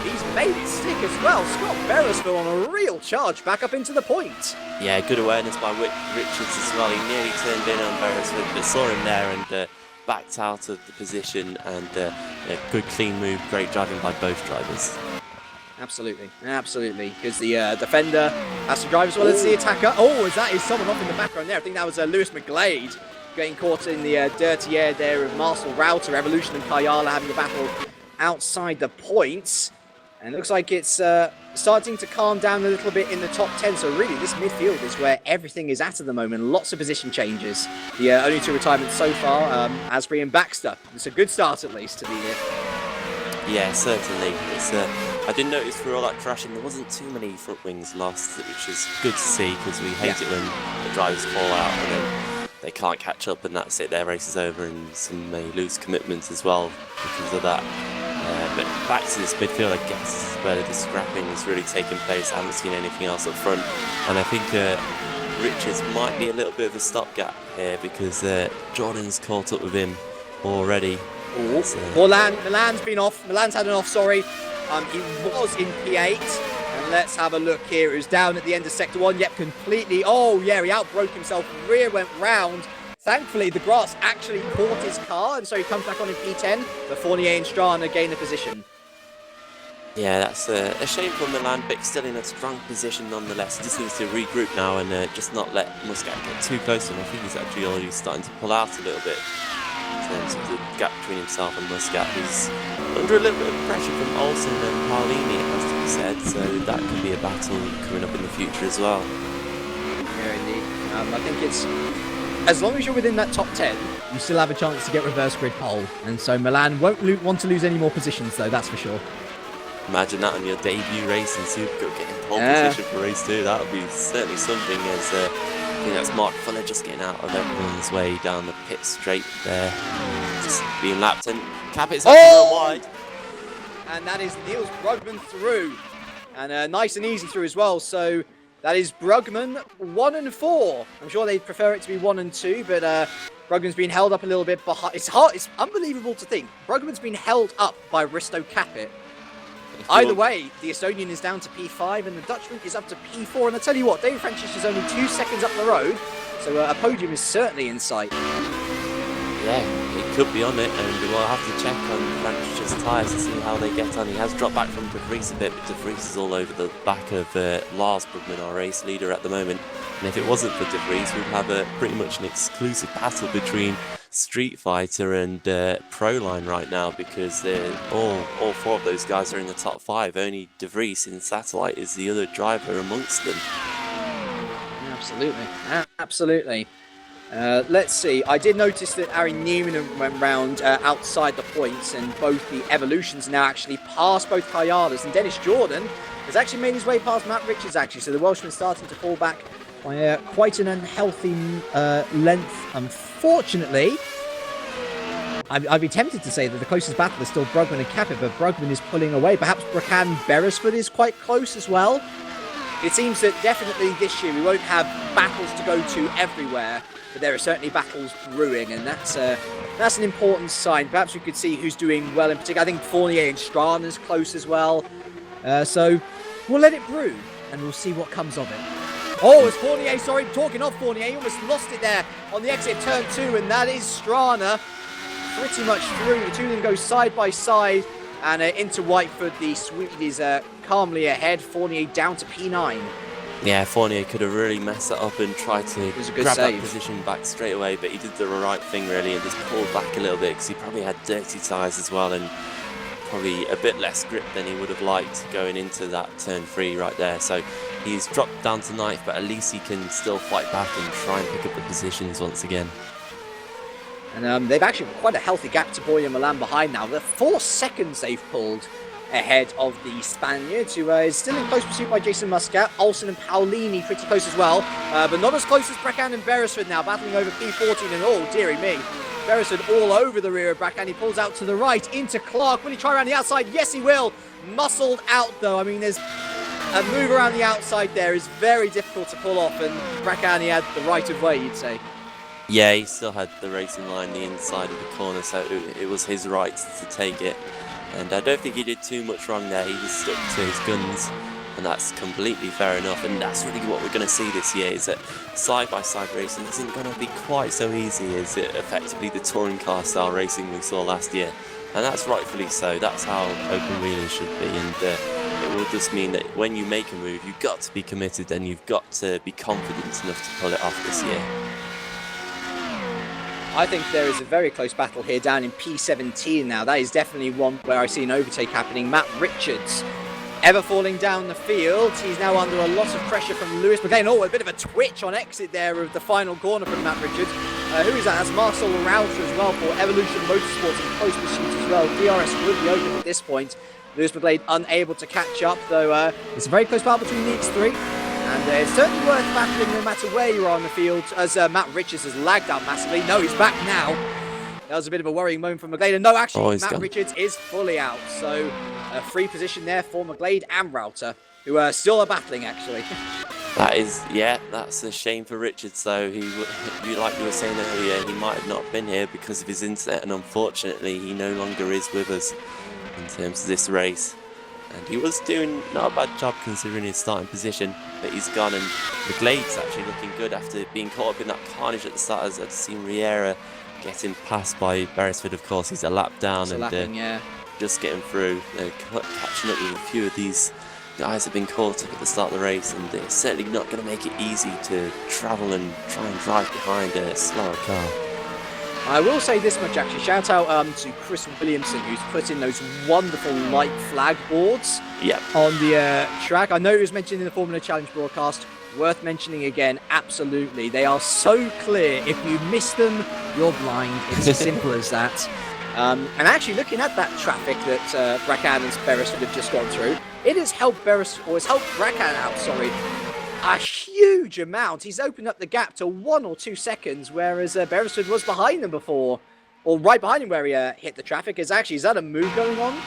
he's made it stick as well. Scott Beresford on a real charge back up into the point. Yeah, good awareness by Richards as well. He nearly turned in on Beresford, but saw him there and backed out of the position. And good clean move, great driving by both drivers. Absolutely. Because the defender has to drive as well as the attacker. Oh, is someone off in the background there? I think that was Lewis McGlade getting caught in the dirty air there of Marcel Router. Evolution and Kayala having a battle outside the points. And it looks like it's starting to calm down a little bit in the top 10. So really, this midfield is where everything is at the moment. Lots of position changes. The only 2 retirements so far, Asprey and Baxter. It's a good start, at least, to be here. Yeah, certainly. I did notice through all that crashing, there wasn't too many front wings lost, which is good to see, because we hate it when the drivers fall out and then they can't catch up, and that's it. Their race is over, and some may lose commitment as well because of that. But back to this midfield, I guess this is where the scrapping is really taking place. I haven't seen anything else up front, and I think Richards might be a little bit of a stopgap here because Jordan's caught up with him already. Milan's been off. Milan's had an off, sorry. He was in P8. And let's have a look here. It was down at the end of Sector 1. Yep, completely. Oh, yeah, he outbroke himself. Rear went round. Thankfully, the grass actually caught his car, and so he comes back on in P10. But Fournier and Strana gain the position. Yeah, that's a shame for Milan, but still in a strong position nonetheless. He just needs to regroup now and just not let Muscat get too close to him. I think he's actually already starting to pull out a little bit in terms of the gap between himself and Muscat, who's under a little bit of pressure from Olsen and Paolini, it has to be said. So that could be a battle coming up in the future as well. Yeah, indeed. I think it's... As long as you're within that top 10, you still have a chance to get reverse grid pole. And so Milan won't want to lose any more positions, though, that's for sure. Imagine that on your debut race in Supercup, getting pole position for race 2. That would be certainly something. As I think that's Mark Fuller just getting out of everyone's way down the pit straight there. Just being lapped, and Capit's wide. And that is Niels Brugman through. And nice and easy through as well. So that is Brugman 1 and 4. I'm sure they'd prefer it to be 1 and 2, but Brugman's been held up a little bit behind. It's unbelievable to think. Brugman's been held up by Risto Capit. Either way, the Estonian is down to P5 and the Dutchman is up to P4. And I tell you what, David Frenchich is only 2 seconds up the road, so a podium is certainly in sight. Yeah, it could be on it, and we'll have to check on Frenchich's tyres to see how they get on. He has dropped back from De Vries a bit, but De Vries is all over the back of Lars Brugman, our race leader at the moment. And if it wasn't for De Vries, we'd have pretty much an exclusive battle between Street Fighter and Proline right now, because all 4 of those guys are in the top 5. Only De Vries in Satellite is the other driver amongst them. Absolutely. Let's see. I did notice that Ari Neiman went round outside the points, and both the Evolutions now actually passed both Kayadas, and Dennis Jordan has actually made his way past Matt Richards actually. So the Welshman's starting to fall back by quite an unhealthy length, unfortunately. I'd be tempted to say that the closest battle is still Brugman and Capit, but Brugman is pulling away. Perhaps Bracan Beresford is quite close as well. It seems that definitely this year we won't have battles to go to everywhere, but there are certainly battles brewing, and that's an important sign. Perhaps we could see who's doing well in particular. I think Fournier and Strana's close as well. So we'll let it brew, and we'll see what comes of it. Oh, it's Fournier, sorry, talking of Fournier, he almost lost it there on the exit of turn 2, and that is Strana pretty much through. The two of them go side by side, and into Whiteford, the Swede is calmly ahead. Fournier down to P9. Yeah, Fournier could have really messed it up and tried to grab that position back straight away, but he did the right thing really and just pulled back a little bit because he probably had dirty tyres as well and probably a bit less grip than he would have liked going into that turn 3 right there. So he's dropped down to 9th, but at least he can still fight back and try and pick up the positions once again. And they've actually got quite a healthy gap to Boya Milan behind now. The 4 seconds they've pulled ahead of the Spaniards, who is still in close pursuit by Jason Muscat. Olsen and Paolini pretty close as well, but not as close as Bracan and Beresford now, battling over P14, and oh, dearie me. Beresford all over the rear of Bracan. He pulls out to the right into Clark. Will he try around the outside? Yes, he will. Muscled out, though. I mean, there's a move around the outside there is very difficult to pull off, and Bracan, he had the right of way, you'd say. Yeah, he still had the racing line the inside of the corner, so it was his right to take it. And I don't think he did too much wrong there. He just stuck to his guns, and that's completely fair enough. And that's really what we're going to see this year, is that side-by-side racing isn't going to be quite so easy as effectively the touring car style racing we saw last year. And that's rightfully so. That's how open wheeling should be. And it will just mean that when you make a move, you've got to be committed and you've got to be confident enough to pull it off this year. I think there is a very close battle here down in P17 now. That is definitely one where I see an overtake happening. Matt Richards ever falling down the field. He's now under a lot of pressure from Lewis McLean. Oh, a bit of a twitch on exit there of the final corner from Matt Richards. Who is that? That's Marcel Rauter as well for Evolution Motorsports in close pursuit as well. DRS would be open at this point. Lewis McLean unable to catch up, though it's a very close battle between these three. And it's certainly worth battling no matter where you are on the field, as Matt Richards has lagged out massively. No, he's back now. That was a bit of a worrying moment for McGlade. And no, actually, Matt gone. Richards is fully out. So a free position there for McGlade and Router, who still are battling, actually. That is, yeah, that's a shame for Richards, though. Like you were saying earlier, he might have not been here because of his internet, and unfortunately, he no longer is with us in terms of this race. And he was doing not a bad job considering his starting position, but he's gone, and McGlade's actually looking good after being caught up in that carnage at the start. As I'd seen Riera getting passed by Beresford, of course. He's a lap down and just getting through, catching up with a few of these guys have been caught up at the start of the race, and it's certainly not going to make it easy to travel and try and drive behind a slower car. I will say this much, actually. Shout out to Chris Williamson, who's put in those wonderful light flag boards on the track. I know it was mentioned in the Formula Challenge broadcast. Worth mentioning again, absolutely. They are so clear. If you miss them, you're blind. It's as simple as that. And actually, looking at that traffic that Bracan and Beresford have just gone through, it has helped Bracan out, a huge amount. He's opened up the gap to 1 or 2 seconds, whereas Beresford was behind them before, or right behind him where he hit the traffic. Is that a move going on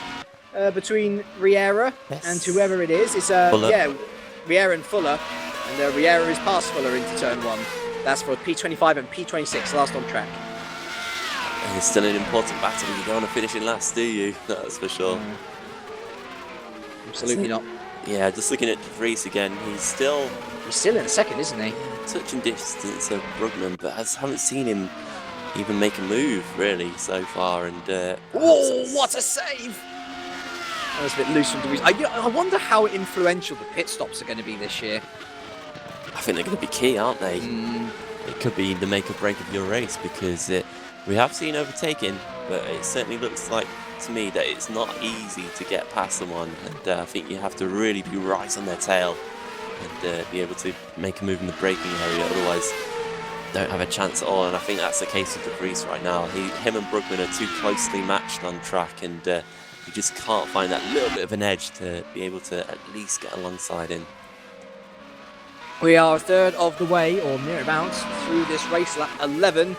between Riera and whoever it is? It's Riera and Fuller, and Riera is past Fuller into turn 1. That's for P25 and P26, last on track. And it's still an important battle. You don't want to finish in last, do you? That's for sure. Absolutely not. Yeah, just looking at De Vries again, he's still in second, isn't he? Touching distance of Brugman, but I haven't seen him even make a move really so far. And what a save! That was a bit loose from De Vries. I wonder how influential the pit stops are going to be this year. I think they're going to be key, aren't they? It could be the make or break of your race, because we have seen overtaking, but it certainly looks like to me that it's not easy to get past someone, and I think you have to really be right on their tail and be able to make a move in the braking area, otherwise don't have a chance at all. And I think that's the case with De Vries right now. Him and Brugman are too closely matched on track, and you just can't find that little bit of an edge to be able to at least get alongside him. We are a third of the way, or nearabouts, through this race, lap 11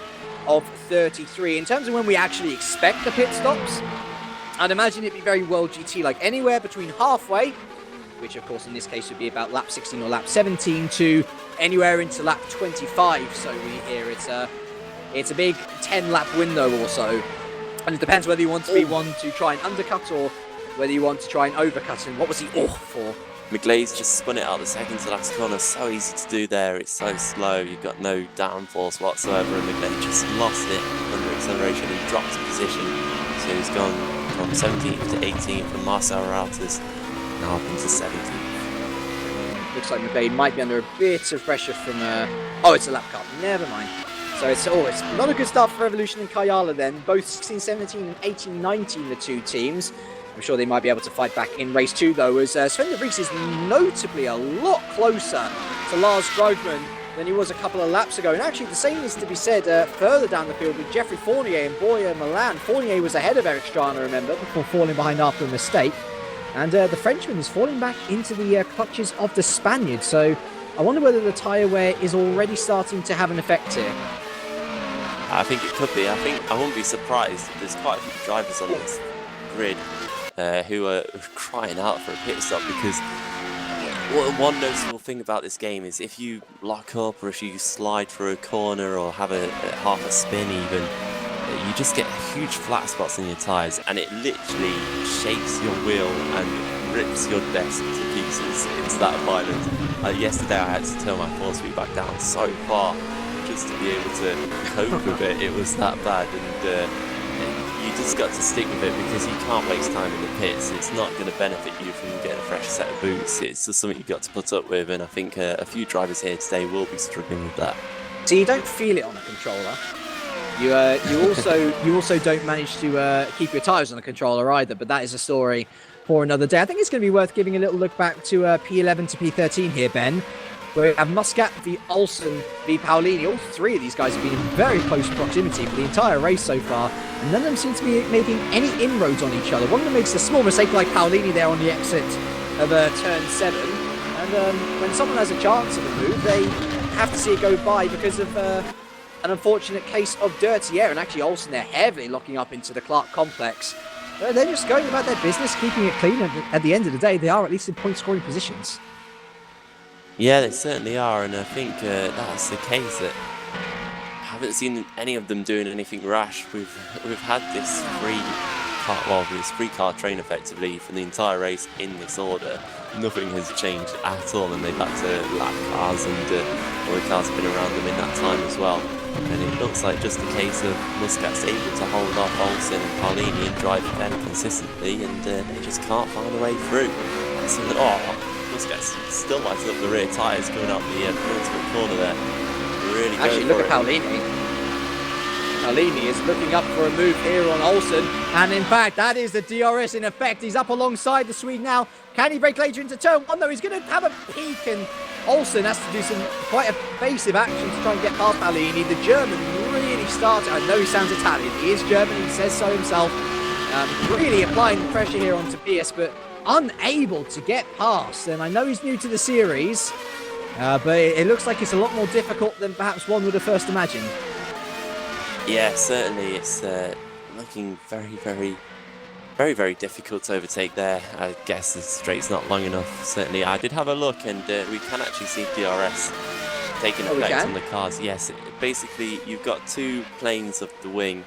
of 33. In terms of when we actually expect the pit stops, I'd imagine it'd be very World GT, like anywhere between halfway, which of course in this case would be about lap 16 or lap 17, to anywhere into lap 25. So we hear it's a big 10-lap window or so, and it depends whether you want to be one to try and undercut or whether you want to try and overcut. And what was he for? McGlade's just spun it out the second to last corner. So easy to do there. It's so slow. You've got no downforce whatsoever, and McGlade just lost it under acceleration and dropped a position. So he's gone from 17th to 18th, from Marcel Routers now up into 17th. Looks like McGlade might be under a bit of pressure from it's a lap cut. Never mind. So it's not a good start for Revolution and Kayala then. Both 16-17 and 18-19, the two teams. I'm sure they might be able to fight back in race 2, though, as Sven De Vries is notably a lot closer to Lars Grogman than he was a couple of laps ago. And actually, the same is to be said further down the field with Jeffrey Fournier and Boyer Milan. Fournier was ahead of Eric Strana, remember, before falling behind after a mistake. And the Frenchman is falling back into the clutches of the Spaniard. So I wonder whether the tyre wear is already starting to have an effect here. I think it could be. I wouldn't be surprised. There's quite a few drivers on this grid who are crying out for a pit stop, because one noticeable thing about this game is if you lock up or if you slide through a corner or have a half a spin even, you just get huge flat spots in your tyres, and it literally shakes your wheel and rips your desk to pieces. It's that violent. Yesterday I had to turn my force feedback down so far just to be able to cope with it. It was that bad, and you just got to stick with it because you can't waste time in the pits. It's not going to benefit you from getting a fresh set of boots. It's just something you've got to put up with, and I think a few drivers here today will be struggling with that. So you don't feel it on the controller. You also don't manage to keep your tyres on the controller either, but that is a story for another day. I think it's going to be worth giving a little look back to P11 to P13 here, Ben, where we have Muscat v Olsen v Paolini. All three of these guys have been in very close proximity for the entire race so far, and none of them seem to be making any inroads on each other. One of them makes a small mistake like Paolini there on the exit of turn 7, and when someone has a chance of a move, they have to see it go by because of an unfortunate case of dirty air, and actually Olsen, they're heavily locking up into the Clark complex. They're just going about their business, keeping it clean, and at the end of the day, they are at least in point-scoring positions. Yeah, they certainly are, and I think that's the case. That I haven't seen any of them doing anything rash. We've had this free car train effectively for the entire race in this order. Nothing has changed at all, and they've had to lap cars, and all the cars have been around them in that time as well. And it looks like just a case of Muscat's able to hold off Olsen and Paolini and drive them consistently, and they just can't find a way through. So, Muscat's still lighting up the rear tyres going up the penultimate corner there. Really actually, look at Paolini. Paolini is looking up for a move here on Olsen, and in fact, that is the DRS in effect. He's up alongside the Swede now. Can he break later into turn one? Though he's going to have a peek, and Olsen has to do some quite evasive action to try and get past Paolini. The German really started. I know he sounds Italian. He is German. He says so himself. Really applying the pressure here on Tobias, but unable to get past. And I know he's new to the series, but it looks like it's a lot more difficult than perhaps one would have first imagined. Yeah, certainly it's looking very difficult to overtake there. I guess the straight's not long enough. Certainly, I did have a look, and we can actually see DRS taking effect on the cars. Yes, basically you've got two planes of the wing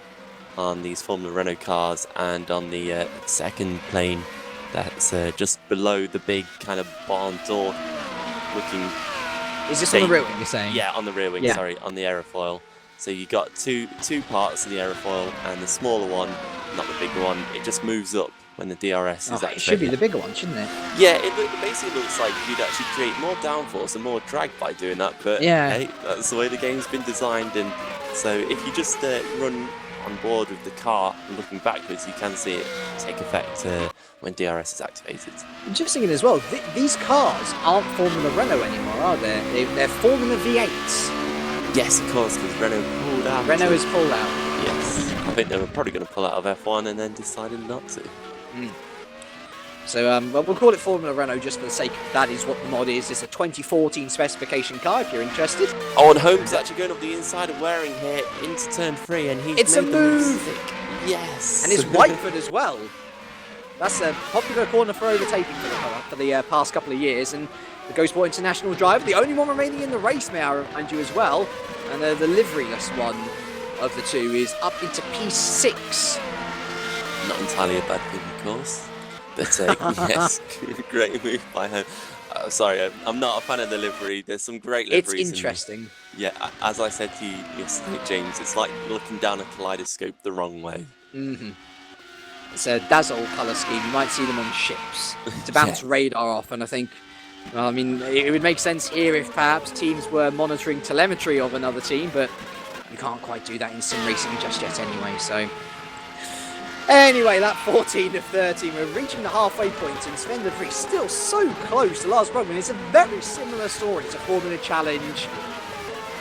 on these Formula Renault cars, and on the second plane that's just below the big kind of barn door looking. Is this on the rear wing, you're saying? Yeah, on the rear wing, sorry, on the aerofoil. So you got two parts of the aerofoil, and the smaller one, not the bigger one, it just moves up when the DRS is activated. It should be the bigger one, shouldn't it? Yeah, it basically looks like you'd actually create more downforce and more drag by doing that, but hey, that's the way the game's been designed. And so if you just run on board with the car and looking backwards, you can see it take effect when DRS is activated. Just thinking as well, these cars aren't Formula Renault anymore, are they? They're Formula V8s. Yes, of course, because Renault pulled out. Renault has pulled out. Yes, I think they were probably going to pull out of F1 and then decided not to. So well, we'll call it Formula Renault just for the sake of that is what the mod is. It's a 2014 specification car if you're interested. Oh, and Holmes actually going up the inside of Waring here into turn 3, and he's made a move. Yes. And it's Whiteford as well. That's a popular corner for overtaking for the past couple of years, and the Go Sport International driver, the only one remaining in the race, may I remind you as well, and the liveryless one of the two is up into P6. Not entirely a bad thing, of course, but yes, great move by him. Sorry, I'm not a fan of the livery. There's some great liveries. It's interesting. Yeah, as I said to you yesterday, James, it's like looking down a kaleidoscope the wrong way. It's a dazzle colour scheme. You might see them on ships to bounce radar off, and I think, well, I mean, it would make sense here if perhaps teams were monitoring telemetry of another team, but you can't quite do that in Simracing just yet anyway, so. Anyway, that 14 of 13, we're reaching the halfway point, and Sven de Vries still so close to Lars Brugman. It's a very similar story to Formula Challenge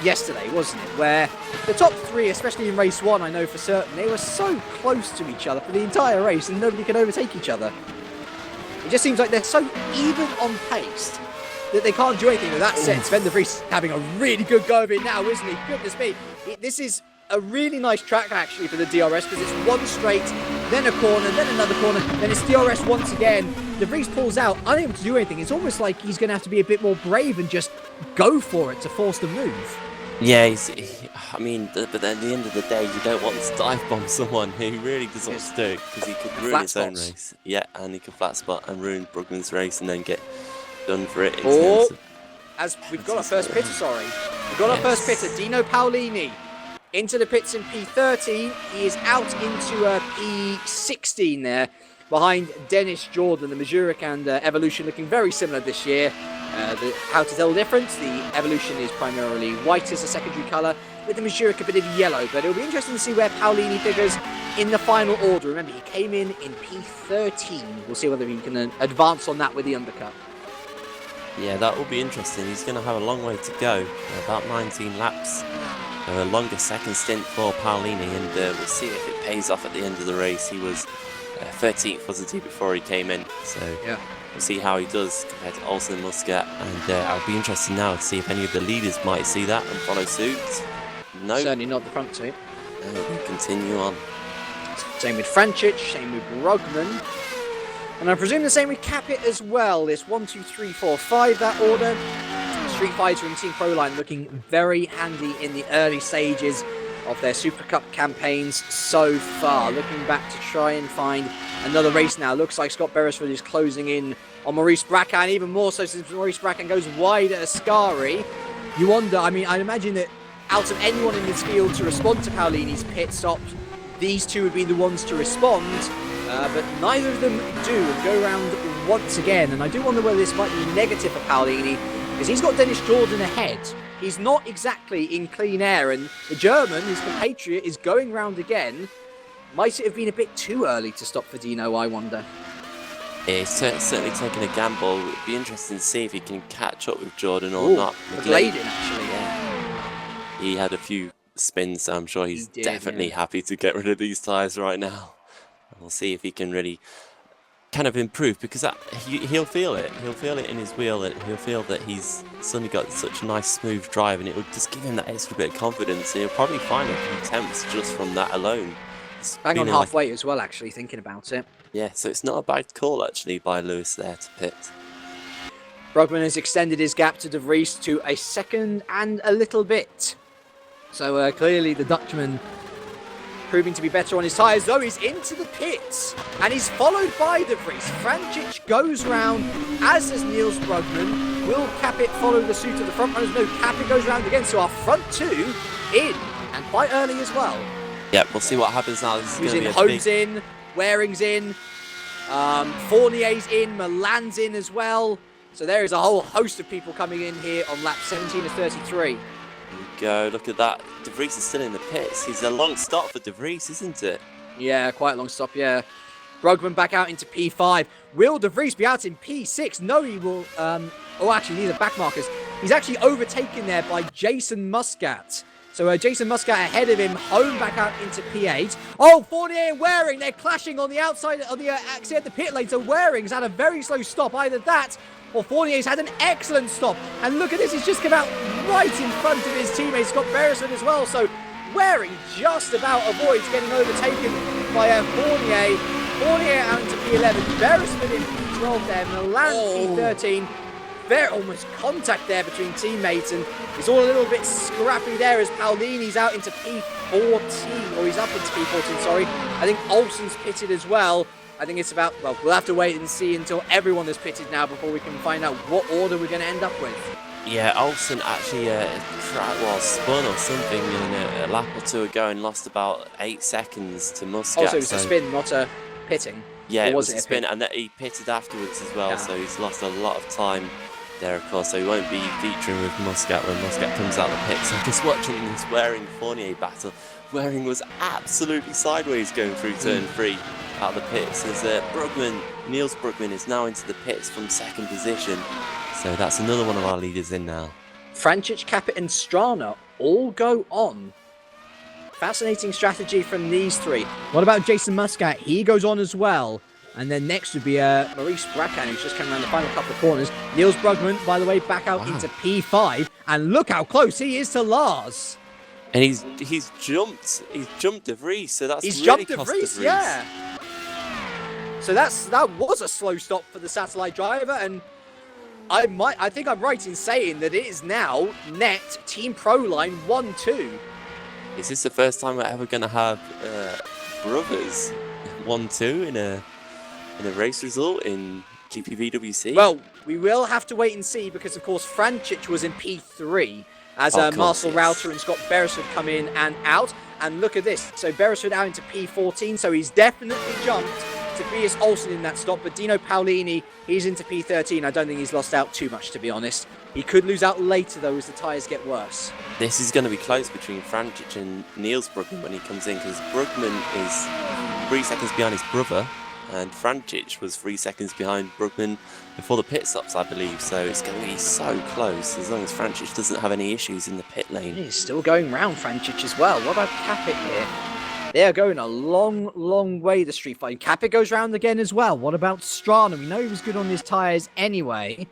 yesterday, wasn't it? Where the top three, especially in race one, I know for certain, they were so close to each other for the entire race, and nobody could overtake each other. It just seems like they're so even on pace that they can't do anything. With that said, Sven de Vries having a really good go of it now, isn't he? Goodness me. This is a really nice track, actually, for the DRS, because it's one straight, then a corner, then another corner, then it's DRS once again. De Vries pulls out, unable to do anything. It's almost like he's going to have to be a bit more brave and just go for it to force the move. Yeah, I mean, but then at the end of the day, you don't want to dive bomb someone who really does want to do it, because he could ruin his own race. Yeah, and he could flat spot and ruin Brugman's race and then get done for it. As we've got our first pitter, We've got our first pitter, Dino Paolini, into the pits in P13. He is out into P16 there, behind Dennis Jordan. The Mazurek and Evolution looking very similar this year. How to tell the difference? The Evolution is primarily white as a secondary colour, with the Mazurek a bit of yellow, but it'll be interesting to see where Paolini figures in the final order. Remember, he came in P13. We'll see whether he can advance on that with the undercut. Yeah, that will be interesting. He's going to have a long way to go, about 19 laps. A longer second stint for Paolini, and we'll see if it pays off at the end of the race. He was 13th, wasn't he, before he came in? So yeah, we'll see how he does compared to Olsen and Muscat, and I'll be interested now to see if any of the leaders might see that and follow suit. No. Certainly not the front two. No, we continue on. Same with Francic, same with Brugman. And I presume the same with Capit as well. It's 1, 2, 3, 4, 5, that order. Street Fighter and Team Proline looking very handy in the early stages of their Super Cup campaigns so far. Looking back to try and find another race now. Looks like Scott Beresford is closing in on Maurice Bracan, even more so since Maurice Bracan goes wide at Ascari. You wonder, I mean, I'd imagine that out of anyone in this field to respond to Paolini's pit stop, these two would be the ones to respond, but neither of them do and go around once again. And I do wonder whether this might be negative for Paolini, because he's got Dennis Jordan ahead. He's not exactly in clean air, and the German, his compatriot, is going round again. Might it have been a bit too early to stop for Dino, I wonder? Yeah, he's certainly taking a gamble. It'd be interesting to see if he can catch up with Jordan or not. McGladen, actually, yeah. He had a few spins, so I'm sure he's definitely yeah. happy to get rid of these tyres right now. We'll see if he can really kind of improve, because he'll feel it. He'll feel it in his wheel, and he'll feel that he's suddenly got such a nice smooth drive, and it will just give him that extra bit of confidence. And he'll probably find a few attempts just from that alone. Bang on halfway as well, actually, thinking about it. Yeah, so it's not a bad call, actually, by Lewis there to pit. Brugman has extended his gap to De Vries to a second and a little bit. So clearly the Dutchman proving to be better on his tyres, though he's into the pits. And he's followed by De Vries. Francic goes round, as does Niels Brugman. Will Capit follow the suit of the front runners? No, Capit goes round again. So our front two in, and quite early as well. Yeah, we'll see what happens now. This is going to be a Holmes in, Waring's in, Fournier's in, Milan's in as well. So there is a whole host of people coming in here on lap 17 of 33. Go, look at that. De Vries is still in the pits. He's a long stop for De Vries, isn't it? Yeah, quite a long stop, yeah. Brugman back out into P5. Will De Vries be out in P6? No, he will. Oh, actually, these are back markers. He's actually overtaken there by Jason Muscat. So Jason Muscat ahead of him, home back out into P8. Oh, Fournier and Waring, they're clashing on the outside, actually at the pit lane. So Waring's had a very slow stop. Either that, or Fournier's had an excellent stop. And look at this, he's just come out right in front of his teammate, Scott Beresford, as well. So Waring just about avoids getting overtaken by Fournier. Fournier out into P11, Beresford in P12 there, Milan P13. Very almost contact there between teammates, and it's all a little bit scrappy there as Paolini's out into P14, or he's up into P14, sorry. I think Olsen's pitted as well. I think it's about, well, we'll have to wait and see until everyone is pitted now before we can find out what order we're going to end up with. Yeah, Olsen actually spun or something in a lap or two ago and lost about 8 seconds to Muscat. Also, it was a spin, not a pitting. Yeah, it was a spin, and he pitted afterwards as well, so he's lost a lot of time there, of course, so he won't be featuring with Muscat when Muscat comes out of the pits. I'm just watching this Waring-Fournier battle. Waring was absolutely sideways going through turn 3 out of the pits, as Niels Brugman is now into the pits from second position. So that's another one of our leaders in now. Francic, Capit and Strana all go on. Fascinating strategy from these three. What about Jason Muscat? He goes on as well. And then next would be Maurice Bracan, who's just coming around the final couple of corners. Niels Brugman, by the way, back out into P5. And look how close he is to Lars. And he's jumped De Vries, so that's he's really jumped cost De Vries, yeah. So that was a slow stop for the satellite driver, and I think I'm right in saying that it is now net Team Proline 1-2. Is this the first time we're ever going to have brothers 1-2 in a race result in GPVWC? Well, we will have to wait and see, because of course Francic was in P3 as Marcel Rauter and Scott Beresford come in and out. And look at this, so Beresford out into P14, so he's definitely jumped Tobias Olsen in that stop, but Dino Paolini, he's into P13. I don't think he's lost out too much, to be honest. He could lose out later, though, as the tyres get worse. This is going to be close between Francic and Niels Brugman when he comes in, because Brugman is 3 seconds behind his brother, and Francic was 3 seconds behind Brugman before the pit stops, I believe. So it's going to be so close, as long as Francic doesn't have any issues in the pit lane. He's still going round Francic as well. What about Capit here? They are going a long, long way, the street fight. Capit goes round again as well. What about Strana? We know he was good on his tyres anyway.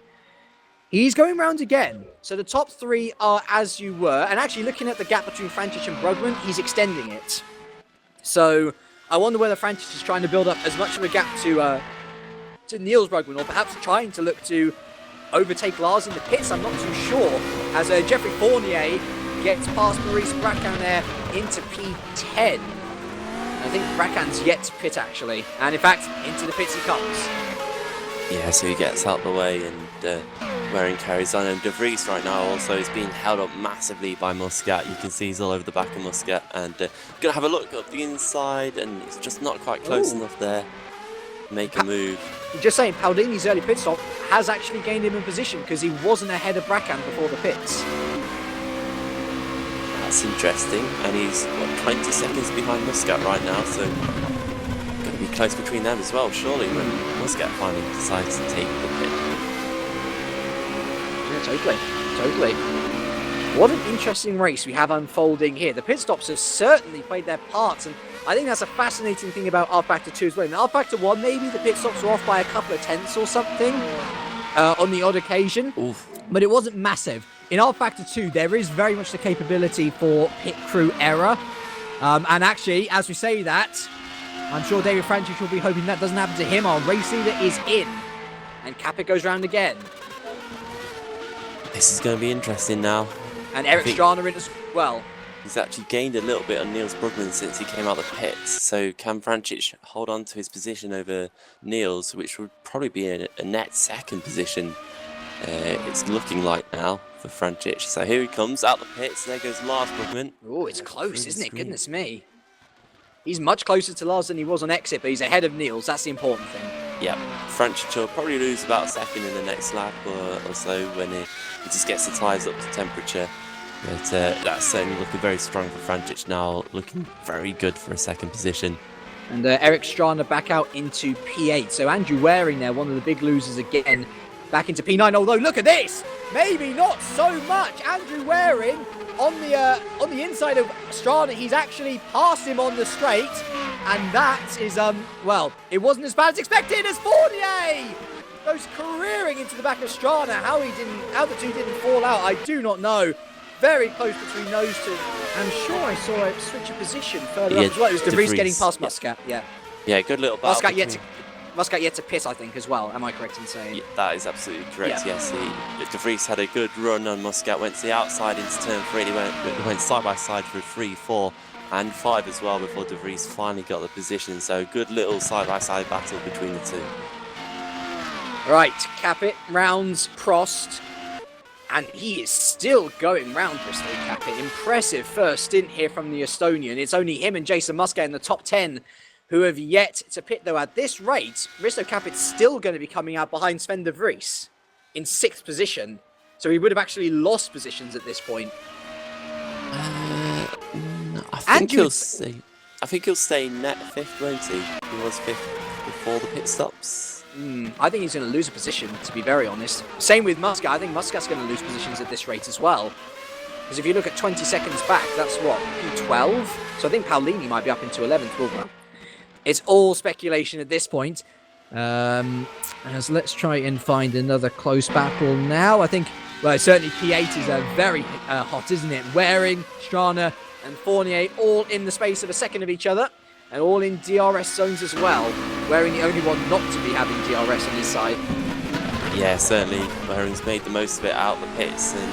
He's going round again. So the top three are as you were. And actually looking at the gap between Frantic and Brugman, he's extending it. So I wonder whether Frantic is trying to build up as much of a gap to Niels Brugman, or perhaps trying to look to overtake Lars in the pits. I'm not too sure. As Jeffrey Fournier gets past Maurice Bracan there into P10. I think Bracan's yet to pit actually. And in fact, into the pits he comes. Yeah, so he gets out the way and Waring carries on. And De Vries right now also is being held up massively by Muscat. You can see he's all over the back of Muscat. And going to have a look up the inside, and it's just not quite close enough there. Make a move. Just saying, Paldini's early pit stop has actually gained him in position because he wasn't ahead of Bracan before the pits. That's interesting. And he's, 20 seconds behind Muscat right now, so going to be close between them as well, surely, when Muscat finally decides to take the pit. Yeah, totally. What an interesting race we have unfolding here. The pit stops have certainly played their parts, and I think that's a fascinating thing about R-Factor 2 as well. In R-Factor 1, maybe the pit stops were off by a couple of tenths or something on the odd occasion, but it wasn't massive. In R-Factor 2, there is very much the capability for pit crew error, and actually, as we say that, I'm sure David Frantic will be hoping that doesn't happen to him. Our race leader is in, and Capit goes round again. This is going to be interesting now. And Eric Strana in as well. He's actually gained a little bit on Niels Brugman since he came out of the pits. So can Frantic hold on to his position over Niels, which would probably be a net second position. It's looking like now for Frantic. So here he comes out the pits. There goes Lars Brugman. Oh, it's close, isn't it? Goodness me. He's much closer to Lars than he was on exit, but he's ahead of Niels. That's the important thing. Yep. Frantic will probably lose about a second in the next lap or so when he just gets the tyres up to temperature. But that's certainly looking very strong for Frantic now, looking very good for a second position. And Eric Strana back out into P8. So Andrew Waring there, one of the big losers again, back into P9. Although, look at this! Maybe not so much. Andrew Waring on the inside of Strana. He's actually passed him on the straight. And that is, well, it wasn't as bad as expected as Fournier! Goes careering into the back of Strana. How the two didn't fall out, I do not know. Very close between those two. I'm sure I saw a switch of position further up as well. It was De Vries getting past Muscat, yeah. Yeah, good little battle. Muscat yet to pit, I think, as well. Am I correct in saying? Yeah, that is absolutely correct, yes. De Vries had a good run on Muscat, went to the outside into turn 3. He went side by side for 3, 4 and 5 as well before De Vries finally got the position. So good little side-by-side battle between the two. Right, Capit rounds Prost. And he is still going round Bristol Capit. Impressive first stint here from the Estonian. It's only him and Jason Muscat in the top 10 who have yet to pit, though. At this rate, Bristol Capit's still going to be coming out behind Sven de Vries in 6th position. So he would have actually lost positions at this point. I think he'll stay net 5th, won't he? He was 5th before the pit stops. I think he's going to lose a position, to be very honest. Same with Muscat. I think Muscat's going to lose positions at this rate as well. Because if you look at 20 seconds back, that's what, P12? So I think Paolini might be up into 11th. Well, it's all speculation at this point. As let's try and find another close battle now. I think, well, certainly P8 is very hot, isn't it? Waring, Strana and Fournier all in the space of a second of each other. And all in DRS zones as well. Waring the only one not to be having DRS on his side. Yeah, certainly. Waring's made the most of it out the pits in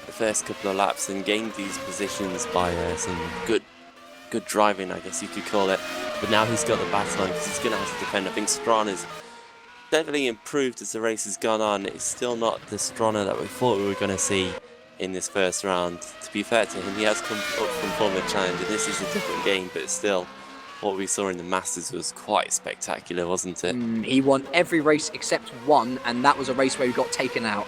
the first couple of laps and gained these positions by some good driving, I guess you could call it. But now he's got the battle on because he's going to have to defend. I think Strana's definitely improved as the race has gone on. It's still not the Strana that we thought we were going to see in this first round. To be fair to him, he has come up from Formula Challenge, and this is a different game, but still, what we saw in the Masters was quite spectacular, wasn't it? He won every race except one, and that was a race where he got taken out.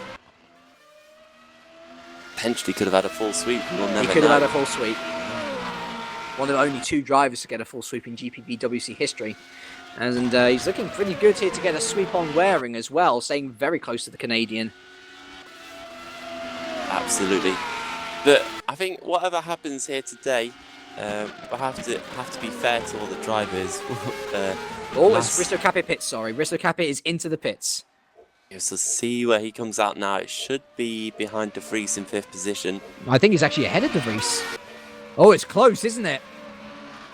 Potentially could have had a full sweep. He could have had a full sweep. One of only 2 drivers to get a full sweep in GPVWC history. And he's looking pretty good here to get a sweep on Waring as well, staying very close to the Canadian. Absolutely. But I think whatever happens here today, we'll have to be fair to all the drivers. It's Risto Capit pits, sorry. Risto Capit is into the pits. So see where he comes out now. It should be behind De Vries in 5th position. I think he's actually ahead of De Vries. Oh, it's close, isn't it?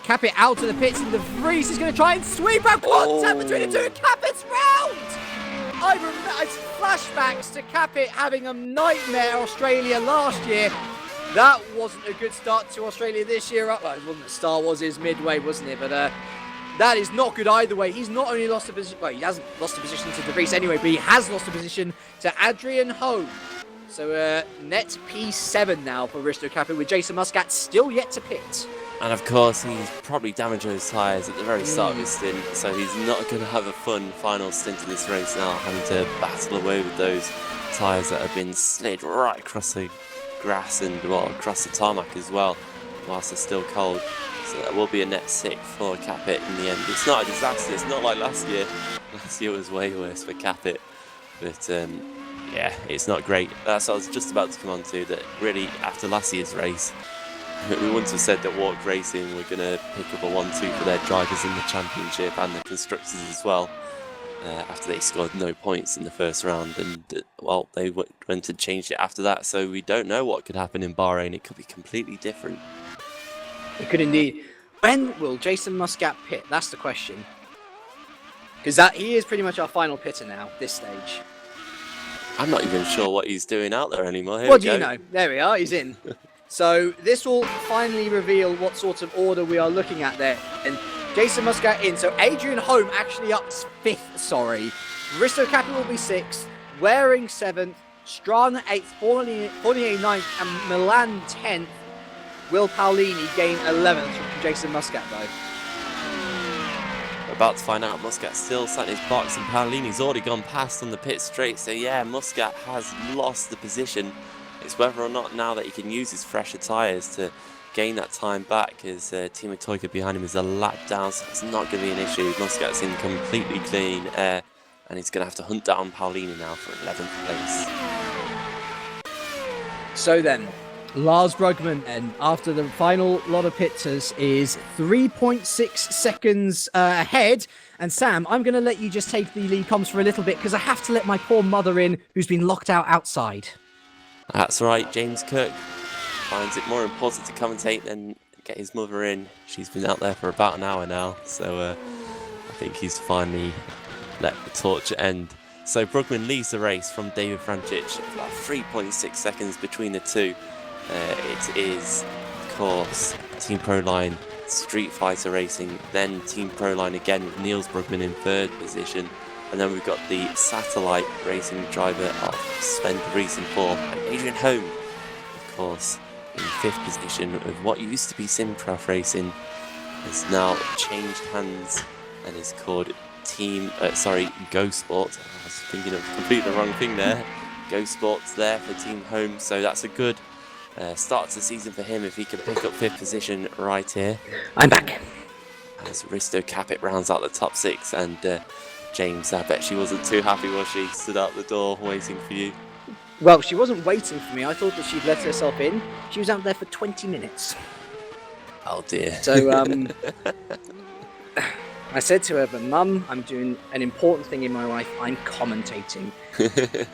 Capit out to the pits, and De Vries is going to try and sweep out contact between the two. Capit's round! I remember it's flashbacks to Capit having a nightmare Australia last year. That wasn't a good start to Australia this year. Well, it wasn't the start, was his midway, wasn't it? But that is not good either way. He's not only lost a position, well, he hasn't lost a position to De Vries anyway, but he has lost a position to Adrian Ho. So net P7 now for Risto Capit, with Jason Muscat still yet to pit. And of course, he's probably damaged those tyres at the very start of his stint, so he's not going to have a fun final stint of this race now, having to battle away with those tyres that have been slid right across the grass and, well, across the tarmac as well, whilst they're still cold. So that will be a net 6 for Capit in the end. It's not a disaster, it's not like last year. Last year was way worse for Capit, but yeah, it's not great. That's what I was just about to come on to, that really after last year's race, we once have said that Walk Racing were going to pick up a 1-2 for their drivers in the championship and the constructors as well, after they scored no points in the first round, and well, they went and changed it after that, so we don't know what could happen in Bahrain. It could be completely different. It could indeed. When will Jason Muscat pit? That's the question. Because he is pretty much our final pitter now, this stage. I'm not even sure what he's doing out there anymore. What do you know? There we are, he's in. So this will finally reveal what sort of order we are looking at there. And Jason Muscat in. So Adrian Home actually up 5th, sorry. Risto Capit will be 6th. Waring 7th. Strana 8th. Fournier 9th. And Milan 10th. Will Paolini gain 11th from Jason Muscat, though? We're about to find out. Muscat still sat in his box, and Paolini's already gone past on the pit straight. So yeah, Muscat has lost the position. It's whether or not now that he can use his fresher tyres to gain that time back, as Timo Toika behind him is a lap down, so it's not going to be an issue. Muscat's in completely clean air, and he's going to have to hunt down Paolini now for 11th place. So then, Lars Brugman, and after the final lot of pitters, is 3.6 seconds ahead. And Sam, I'm going to let you just take the lead comms for a little bit, because I have to let my poor mother in, who's been locked out outside. That's right, James Kirk finds it more important to commentate than get his mother in. She's been out there for about an hour now, so I think he's finally let the torch end. So Brugman leads the race from David Vrancic, about 3.6 seconds between the two. It is, of course, Team Proline, Street Fighter Racing, then Team Proline again with Niels Brugman in 3rd position. And then we've got the Satellite Racing driver of Sven de Vries in 4th, and Adrian Home, of course, in 5th position of what used to be Simcraft Racing, has now changed hands and is called Go Sport. I was thinking of completely the wrong thing there. Go Sport's there for Team Home, so that's a good start to the season for him if he can pick up 5th position right here. I'm back. As Risto Capit rounds out the top 6, and James, I bet she wasn't too happy, was she? Stood out the door waiting for you. Well, she wasn't waiting for me. I thought that she'd let herself in. She was out there for 20 minutes. Oh dear. So, I said to her, but Mum, I'm doing an important thing in my life. I'm commentating.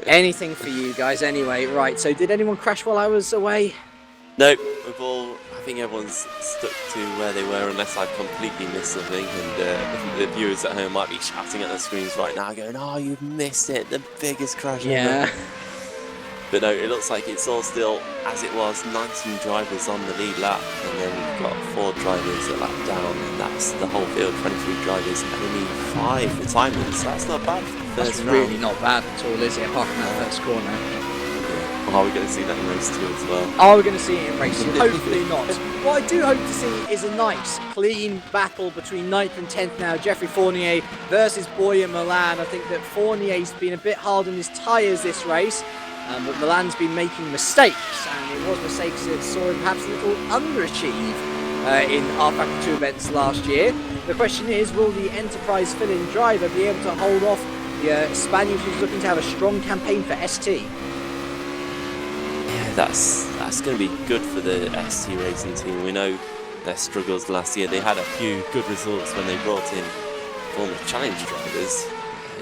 Anything for you guys anyway. Right, so did anyone crash while I was away? Nope, I think everyone's stuck to where they were, unless I've completely missed something, and the viewers at home might be shouting at their screens right now going, oh, you've missed it, the biggest crash ever. But no, it looks like it's all still as it was, 19 drivers on the lead lap, and then we've got 4 drivers a lap down, and that's the whole field, 23 drivers, and only 5 retirements. That's not bad for the first round. Really not bad at all, is it, apart from that first corner? Are we going to see that in race 2 as well? Are we going to see it in race 2? Hopefully not. What I do hope to see is a nice, clean battle between 9th and 10th now. Jeffrey Fournier versus Boyer Milan. I think that Fournier's been a bit hard on his tyres this race, but Milan's been making mistakes, and it was mistakes that saw him perhaps a little underachieve in our Factor 2 events last year. The question is, will the Enterprise fill-in driver be able to hold off the Spaniard who's looking to have a strong campaign for ST? Yeah, that's going to be good for the ST Racing team. We know their struggles last year. They had a few good results when they brought in former challenge drivers.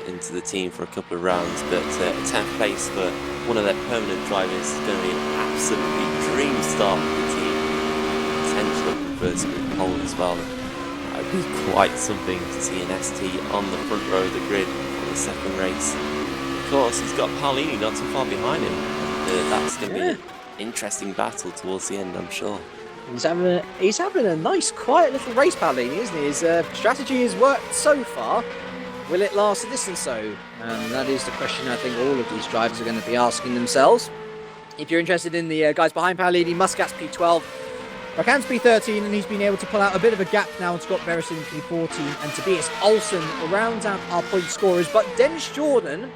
into the team for a couple of rounds, but 10th place for one of their permanent drivers is going to be an absolutely dream start for the team. Potential of the first group pole as well. That would be quite something to see an ST on the front row of the grid for the second race. Of course, he's got Paolini not too far behind him. That's going to be an interesting battle towards the end, I'm sure. He's having a nice, quiet little race, Paolini, isn't he? His strategy has worked so far. Will it last the distance, though? That is the question I think all of these drivers are going to be asking themselves. If you're interested in the guys behind Paolini, Muscat's P12, Rakan's P13, and he's been able to pull out a bit of a gap now on Scott Beresin P14, and Tobias Olsen rounds out our point scorers. But Dennis Jordan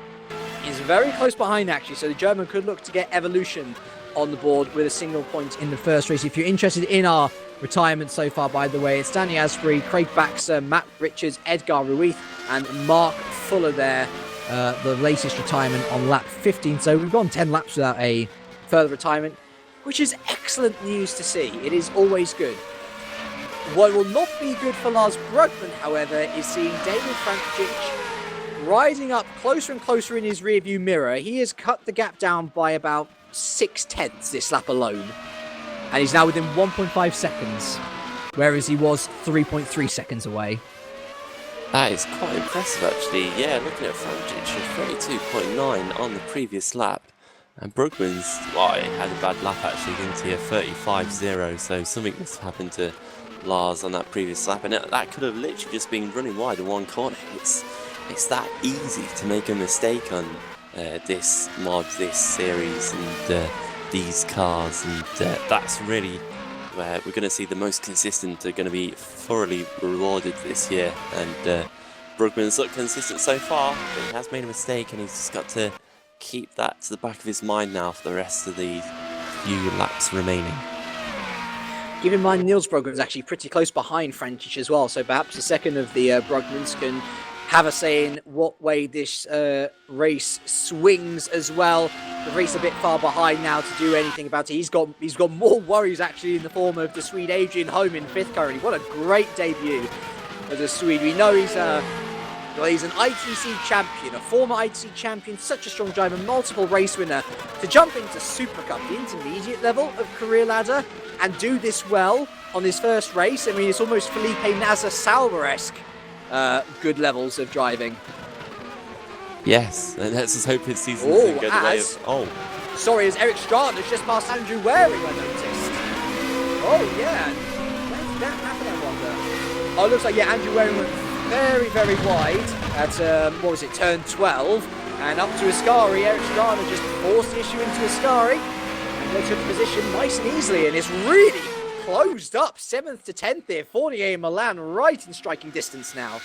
is very close behind, actually, so the German could look to get Evolution on the board with a single point in the first race. If you're interested in our retirement so far, by the way, it's Danny Asprey, Craig Baxter, Matt Richards, Edgar Ruiz, and Mark Fuller there, the latest retirement on lap 15. So we've gone 10 laps without a further retirement, which is excellent news to see. It is always good. What will not be good for Lars Brugman, however, is seeing David Frankic rising up closer and closer in his rearview mirror. He has cut the gap down by about 0.6 this lap alone, and he's now within 1.5 seconds, whereas he was 3.3 seconds away. That is quite impressive, actually. Yeah, looking at Frankic, 32.9 on the previous lap, and Brugman's, well, he had a bad lap actually, didn't he? A 35.0, so something must have happened to Lars on that previous lap, and that could have literally just been running wide in one corner. It's that easy to make a mistake on this mod, this series, and these cars, and that's really where we're going to see the most consistent are going to be thoroughly rewarded this year. And Brugman's looked consistent so far, but he has made a mistake, and he's just got to keep that to the back of his mind now for the rest of the few laps remaining. Keep in mind, Niels Brugman is actually pretty close behind Frankic as well, so perhaps the second of the Brugmans can have a say in what way this race swings as well. The race a bit far behind now to do anything about it. He's got more worries actually in the form of the Swede Adrian Holm in 5th currently. What a great debut for the Swede. We know he's an ITC champion, a former ITC champion, such a strong driver, multiple race winner. To jump into Supercup, the intermediate level of career ladder, and do this well on his first race. I mean, it's almost Felipe Nasser-Sauber-esque. Good levels of driving. Yes, and let's just hope his season doesn't go the way of... Sorry, as Eric Strada's just passed Andrew Waring, I noticed. Oh, yeah. When did that happen, I wonder? Oh, it looks like, yeah, Andrew Waring went very, very wide at, turn 12. And up to Ascari, Eric Strada just forced the issue into Ascari. And they took the position nice and easily, and it's really closed up, 7th to 10th here. Fournier and Milan right in striking distance now.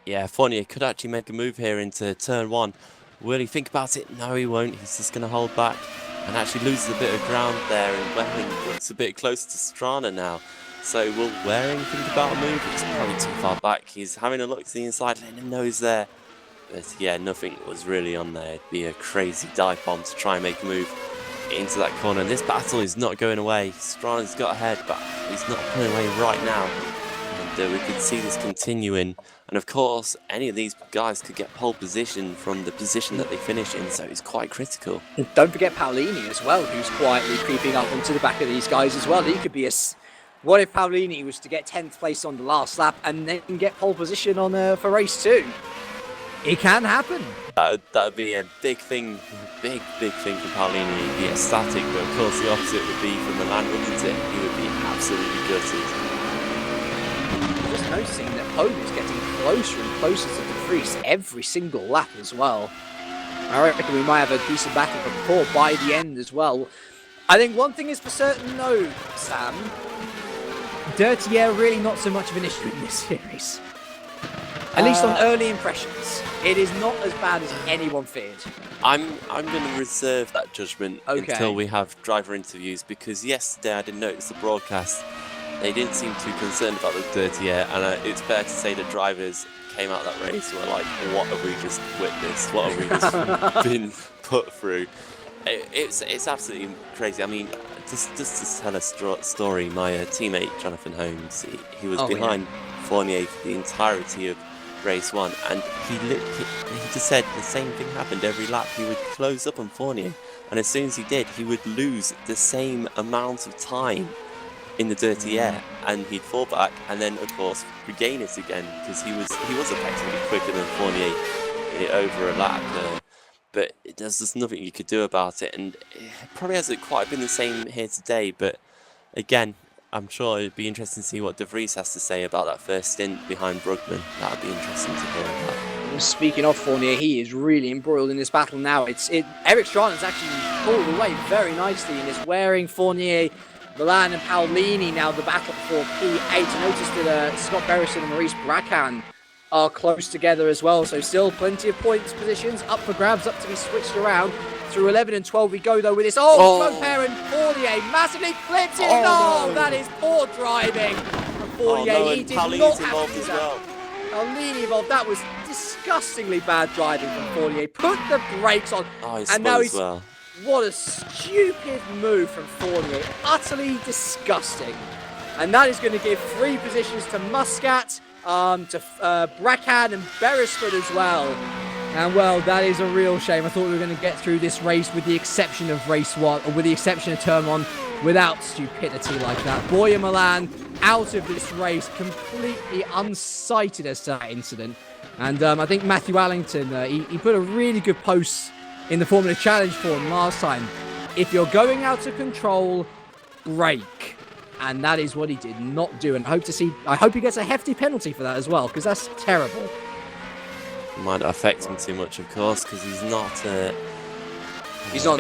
Yeah, Fournier could actually make a move here into turn 1. Will he think about it? No, he won't. He's just going to hold back and actually loses a bit of ground there, and Waring looks a bit closer to Strana now. So will Waring think about a move? It's probably too far back. He's having a look to the inside, letting him know he's there. But yeah, nothing was really on there. It'd be a crazy dive bomb to try and make a move into that corner. This battle is not going away. Strana's got ahead, but he's not pulling away right now. And we could see this continuing. And of course, any of these guys could get pole position from the position that they finish in, so it's quite critical. And don't forget Paolini as well, who's quietly creeping up onto the back of these guys as well. He could be a... What if Paolini was to get 10th place on the last lap and then get pole position on for race 2? It can happen. That would be a big thing, big thing for Paolini. He'd be ecstatic, but of course the opposite would be for Milan, wouldn't it? He would be absolutely gutted. Just noticing that Holm is getting closer and closer to the crease every single lap as well. I reckon we might have a decent battle for the core by the end as well. I think one thing is for certain though, Sam. Dirty air really not so much of an issue in this series. At least on early impressions. It is not as bad as anyone feared. I'm going to reserve that judgment until we have driver interviews, because yesterday I didn't notice the broadcast. They didn't seem too concerned about the dirty air, and it's fair to say the drivers came out that race and were like, what have we just witnessed? What have we just been put through? It's absolutely crazy. I mean, just to tell a story, my teammate Jonathan Holmes, he was behind Fournier for the entirety of race 1, and he just said the same thing happened every lap. He would close up on Fournier, and as soon as he did, he would lose the same amount of time in the dirty air, and he'd fall back and then of course regain it again, because he was effectively quicker than Fournier over a lap, but there's just nothing you could do about it, and it probably hasn't quite been the same here today. But again, I'm sure it'd be interesting to see what De Vries has to say about that first stint behind Brugman. That would be interesting to hear about. Speaking of Fournier, he is really embroiled in this battle now. Eric Strana's actually pulled away very nicely and is wearing Fournier, Milan and Paolini now the battle for P8. Notice that Scott Beresford and Maurice Bracan are close together as well, so still plenty of points positions up for grabs, up to be switched around. Through 11 and 12 we go though with this. Smoke Pair and Fournier massively clips it. No, that is poor driving from Fournier. He did not have to do that. Paolini involved. That was disgustingly bad driving from Fournier. Put the brakes on. And now he's what a stupid move from Fournier. Utterly disgusting. And that is going to give 3 positions to Muscat, to Bracan and Beresford as well. And well, that is a real shame. I thought we were going to get through this race with the exception of race 1, or with the exception of turn 1, without stupidity like that. Boyer Milan out of this race, completely unsighted as to that incident. And I think Matthew Allington, he put a really good post in the Formula Challenge forum last time. If you're going out of control, brake. And that is what he did not do. And I hope he gets a hefty penalty for that as well, because that's terrible. Might not affect him too much, of course, because he's not. He's not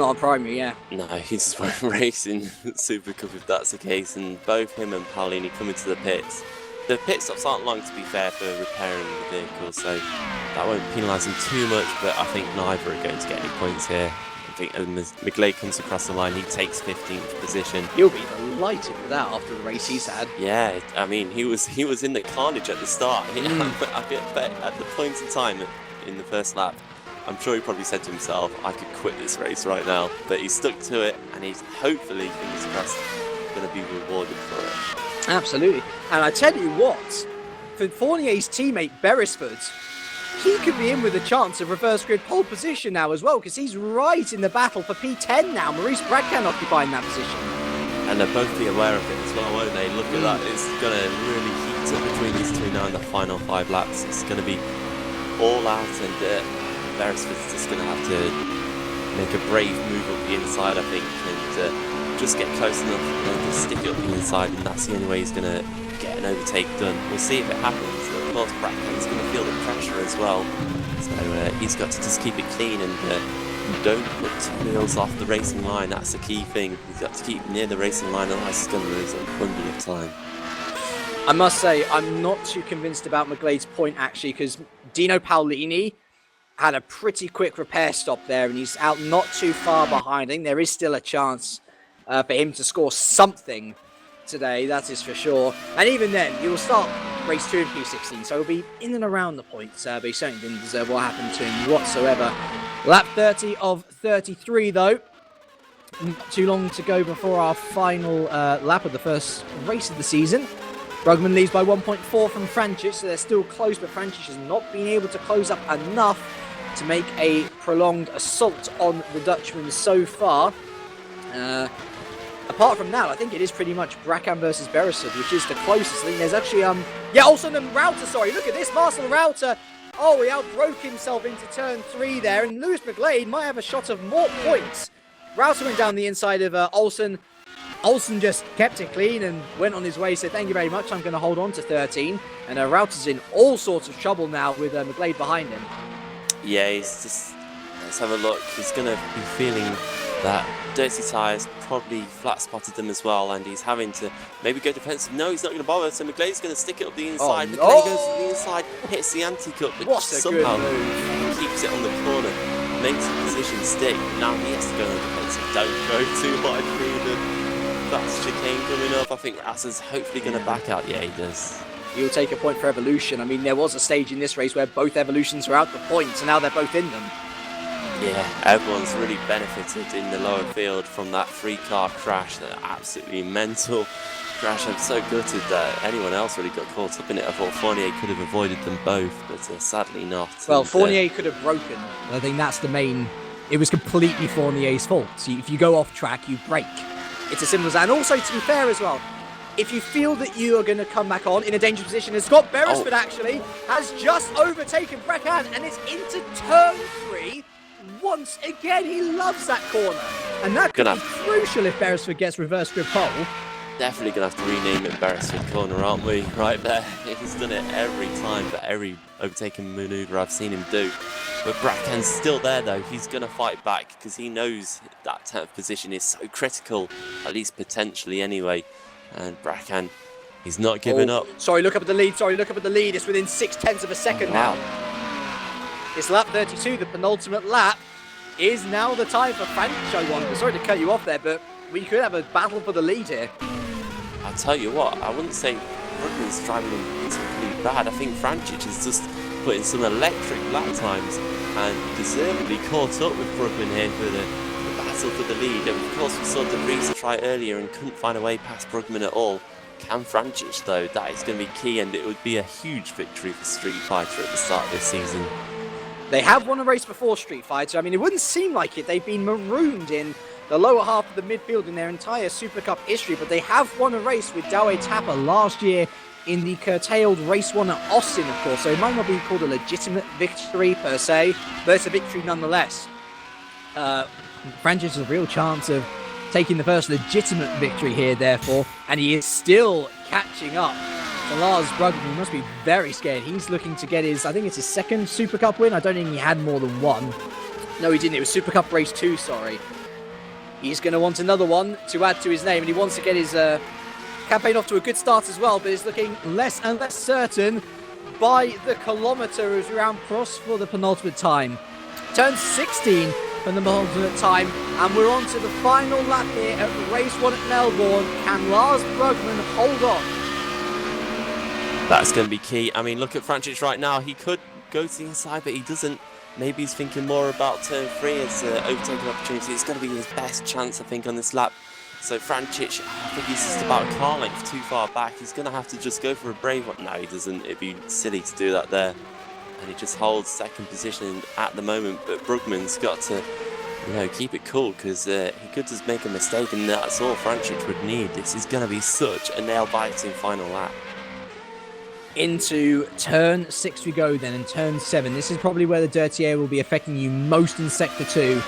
on primary. Yeah. No, he's just racing Supercup if that's the case. And both him and Paolini come into the pits. The pit stops aren't long, to be fair, for repairing the vehicle, so that won't penalise him too much. But I think neither are going to get any points here. I think as McGlade comes across the line, he takes 15th position. He'll be delighted with that after the race he's had. Yeah, I mean, he was in the carnage at the start. I bet at the point in time in the first lap, I'm sure he probably said to himself, I could quit this race right now. But he stuck to it, and he's hopefully, fingers crossed, going to be rewarded for it. Absolutely. And I tell you what, for Fournier's teammate Beresford, he could be in with a chance of reverse grid pole position now as well, because he's right in the battle for P10 now. Maurice Bracan occupying that position. And they'll both be aware of it as well, won't they? Look at that. It's going to really heat up between these two now in the final 5 laps. It's going to be all out, and Beresford's just going to have to make a brave move up the inside, I think, and just get close enough and just stick it up the inside, and that's the only way he's going to get an overtake done. We'll see if it happens. Of course, Bracan's going to feel the pressure as well, so he's got to just keep it clean and don't put wheels off the racing line. That's the key thing. He's got to keep near the racing line, otherwise he's going to lose a bundle of time. I must say, I'm not too convinced about McGlade's point, actually, because Dino Paolini had a pretty quick repair stop there, and he's out not too far behind. I think there is still a chance for him to score something today, that is for sure. And even then, he will start race 2 in P16, so he'll be in and around the points, but he certainly didn't deserve what happened to him whatsoever. Lap 30 of 33, though. Not too long to go before our final lap of the first race of the season. Brugman leads by 1.4 from Francis, so they're still close, but Francis has not been able to close up enough to make a prolonged assault on the Dutchman so far. Apart from that, I think it is pretty much Bracan versus Beresford, which is the closest. I think there's actually, Olsen and Rauter, sorry. Look at this, Marcel Rauter. Oh, he outbroke himself into turn 3 there, and Lewis McGlade might have a shot of more points. Rauter went down the inside of Olsen. Olsen just kept it clean and went on his way, said, thank you very much, I'm going to hold on to 13. And Rauter's in all sorts of trouble now with McGlade behind him. Yeah, he's just, let's have a look. He's going to be feeling that dirty tyres probably flat spotted them as well, and he's having to maybe go defensive. No, he's not going to bother, so McGlade's going to stick it up the inside. Oh, McGlade goes to the inside, hits the anti-cut, but what somehow keeps it on the corner, makes the position stick. Now he has to go on defensive. Don't go too hard through the fast chicane coming up. I think Asser's hopefully going to back out. Yeah, he does. He'll take a point for Evolution. I mean, there was a stage in this race where both Evolutions were out the points, and now they're both in them. Yeah, everyone's really benefited in the lower field from that 3-car crash, that absolutely mental crash crash. I'm so gutted that anyone else really got caught up in it. I thought Fournier could have avoided them both, but sadly not. Well, And, Fournier could have broken. I think that's the main... It was completely Fournier's fault. So if you go off track, you break. It's as simple as that. And also, to be fair as well, if you feel that you are going to come back on in a dangerous position, as Scott Beresford actually has just overtaken Breckan, and it's into turn 3 once again. He loves that corner. And that could be crucial if Beresford gets reverse grip pole. Definitely going to have to rename it Beresford Corner, aren't we? Right there. He's done it every time for every overtaking manoeuvre I've seen him do. But Breckan's still there, though. He's going to fight back because he knows that 10th position is so critical, at least potentially anyway. And Breckan, he's not giving up. Sorry, look up at the lead. It's within 0.6 of a second now. It's lap 32, the penultimate lap. Is now the time for Francho. Sorry to cut you off there, but we could have a battle for the lead here. I'll tell you what, I wouldn't say Brugman's driving him particularly bad. I think Frančić is just putting some electric lap times and deservedly caught up with Brugman here for the battle for the lead. And of course, we saw De Vries try earlier and couldn't find a way past Brugman at all. Can Frančić, though, that is going to be key, and it would be a huge victory for Street Fighter at the start of this season. They have won a race before Street Fighter. I mean, it wouldn't seem like it. They've been marooned in the lower half of the midfield in their entire Super Cup history, but they have won a race with Dawe Tapper last year in the curtailed race 1 at Austin, of course, so it might not be called a legitimate victory per se, but it's a victory nonetheless. Frančić has a real chance of taking the first legitimate victory here, therefore, and he is still catching up to Lars Brugman. He must be very scared. He's looking to get his, I think it's his second Super Cup win. I don't think he had more than one. No, he didn't. It was Super Cup race 2, sorry. He's going to want another one to add to his name, and he wants to get his campaign off to a good start as well, but it's looking less and less certain by the kilometre as we round cross for the penultimate time. Turn 16 for the penultimate time, and we're on to the final lap here at race 1 at Melbourne. Can Lars Brugman hold on? That's going to be key. I mean, look at Frančić right now. He could go to the inside, but he doesn't. Maybe he's thinking more about turn 3 as an overtaking opportunity. It's going to be his best chance, I think, on this lap. So Frančić, I think he's just about a car length too far back. He's going to have to just go for a brave one. No, he doesn't. It'd be silly to do that there. And he just holds second position at the moment. But Brugman's got to, keep it cool, because he could just make a mistake, and that's all Frančić would need. This is going to be such a nail-biting final lap. Into turn 6 we go then, and turn 7. This is probably where the dirty air will be affecting you most in Sector 2.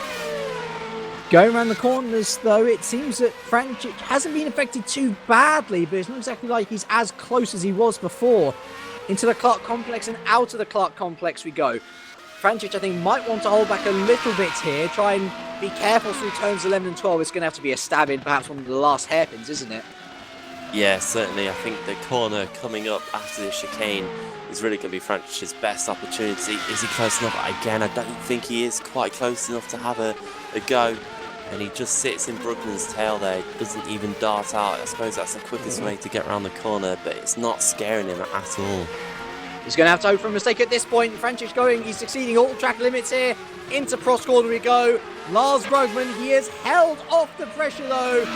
Going around the corners, though, it seems that Frančić hasn't been affected too badly, but it's not exactly like he's as close as he was before. Into the Clark Complex and out of the Clark Complex we go. Frančić, I think, might want to hold back a little bit here, try and be careful through turns 11 and 12. It's going to have to be a stab in, perhaps one of the last hairpins, isn't it? Yeah, certainly. I think the corner coming up after the chicane is really going to be Frančić's best opportunity. Is he close enough? Again, I don't think he is quite close enough to have a go. And he just sits in Brugman's tail there. He doesn't even dart out. I suppose that's the quickest way to get around the corner, but it's not scaring him at all. He's going to have to hope for a mistake at this point. Frančić going, he's succeeding all track limits here. Into cross corner we go. Lars Brugman, he is held off the pressure though.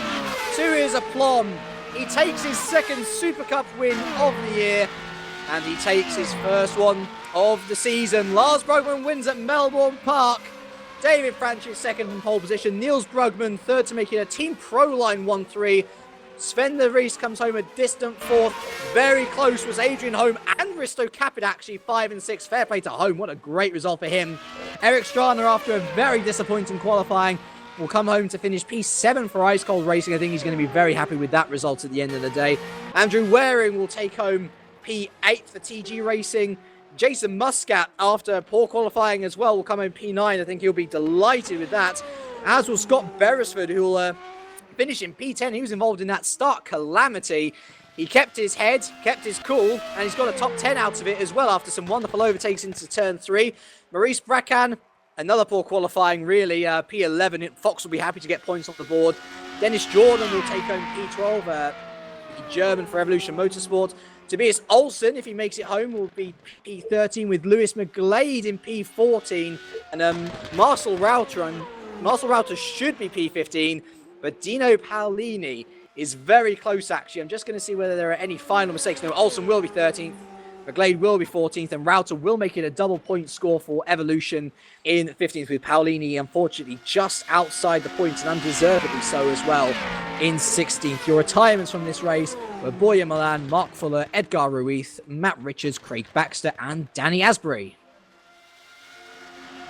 To his aplomb. He takes his second Super Cup win of the year, and he takes his first one of the season. Lars Brugman wins at Melbourne Park. David Frančić second from pole position. Niels Brugman third to make it a Team Proline 1-3. Sven de Vries comes home a distant fourth. Very close was Adrian Holm and Risto Capit actually 5 and 6. Fair play to Holm. What a great result for him. Eric Strana, after a very disappointing qualifying, will come home to finish P7 for Ice Cold Racing. I think he's going to be very happy with that result at the end of the day. Andrew Waring will take home P8 for TG Racing. Jason Muscat, after poor qualifying as well, will come home P9. I think he'll be delighted with that. As will Scott Beresford, who will finish in P10. He was involved in that start calamity. He kept his head, kept his cool, and he's got a top 10 out of it as well after some wonderful overtakes into turn 3. Maurice Breckan, another poor qualifying, really. P11. Fox will be happy to get points off the board. Dennis Jordan will take home P12. German for Evolution Motorsport. Tobias Olsen, if he makes it home, will be P13 with Lewis McGlade in P14. And Marcel Rauter should be P15. But Dino Paolini is very close, actually. I'm just going to see whether there are any final mistakes. No, Olsen will be 13th. McGlade will be 14th, and Router will make it a double point score for Evolution in 15th, with Paolini unfortunately just outside the points, and undeservedly so as well, in 16th. Your retirements from this race were Boya Milan, Mark Fuller, Edgar Ruiz, Matt Richards, Craig Baxter, and Danny Asbury.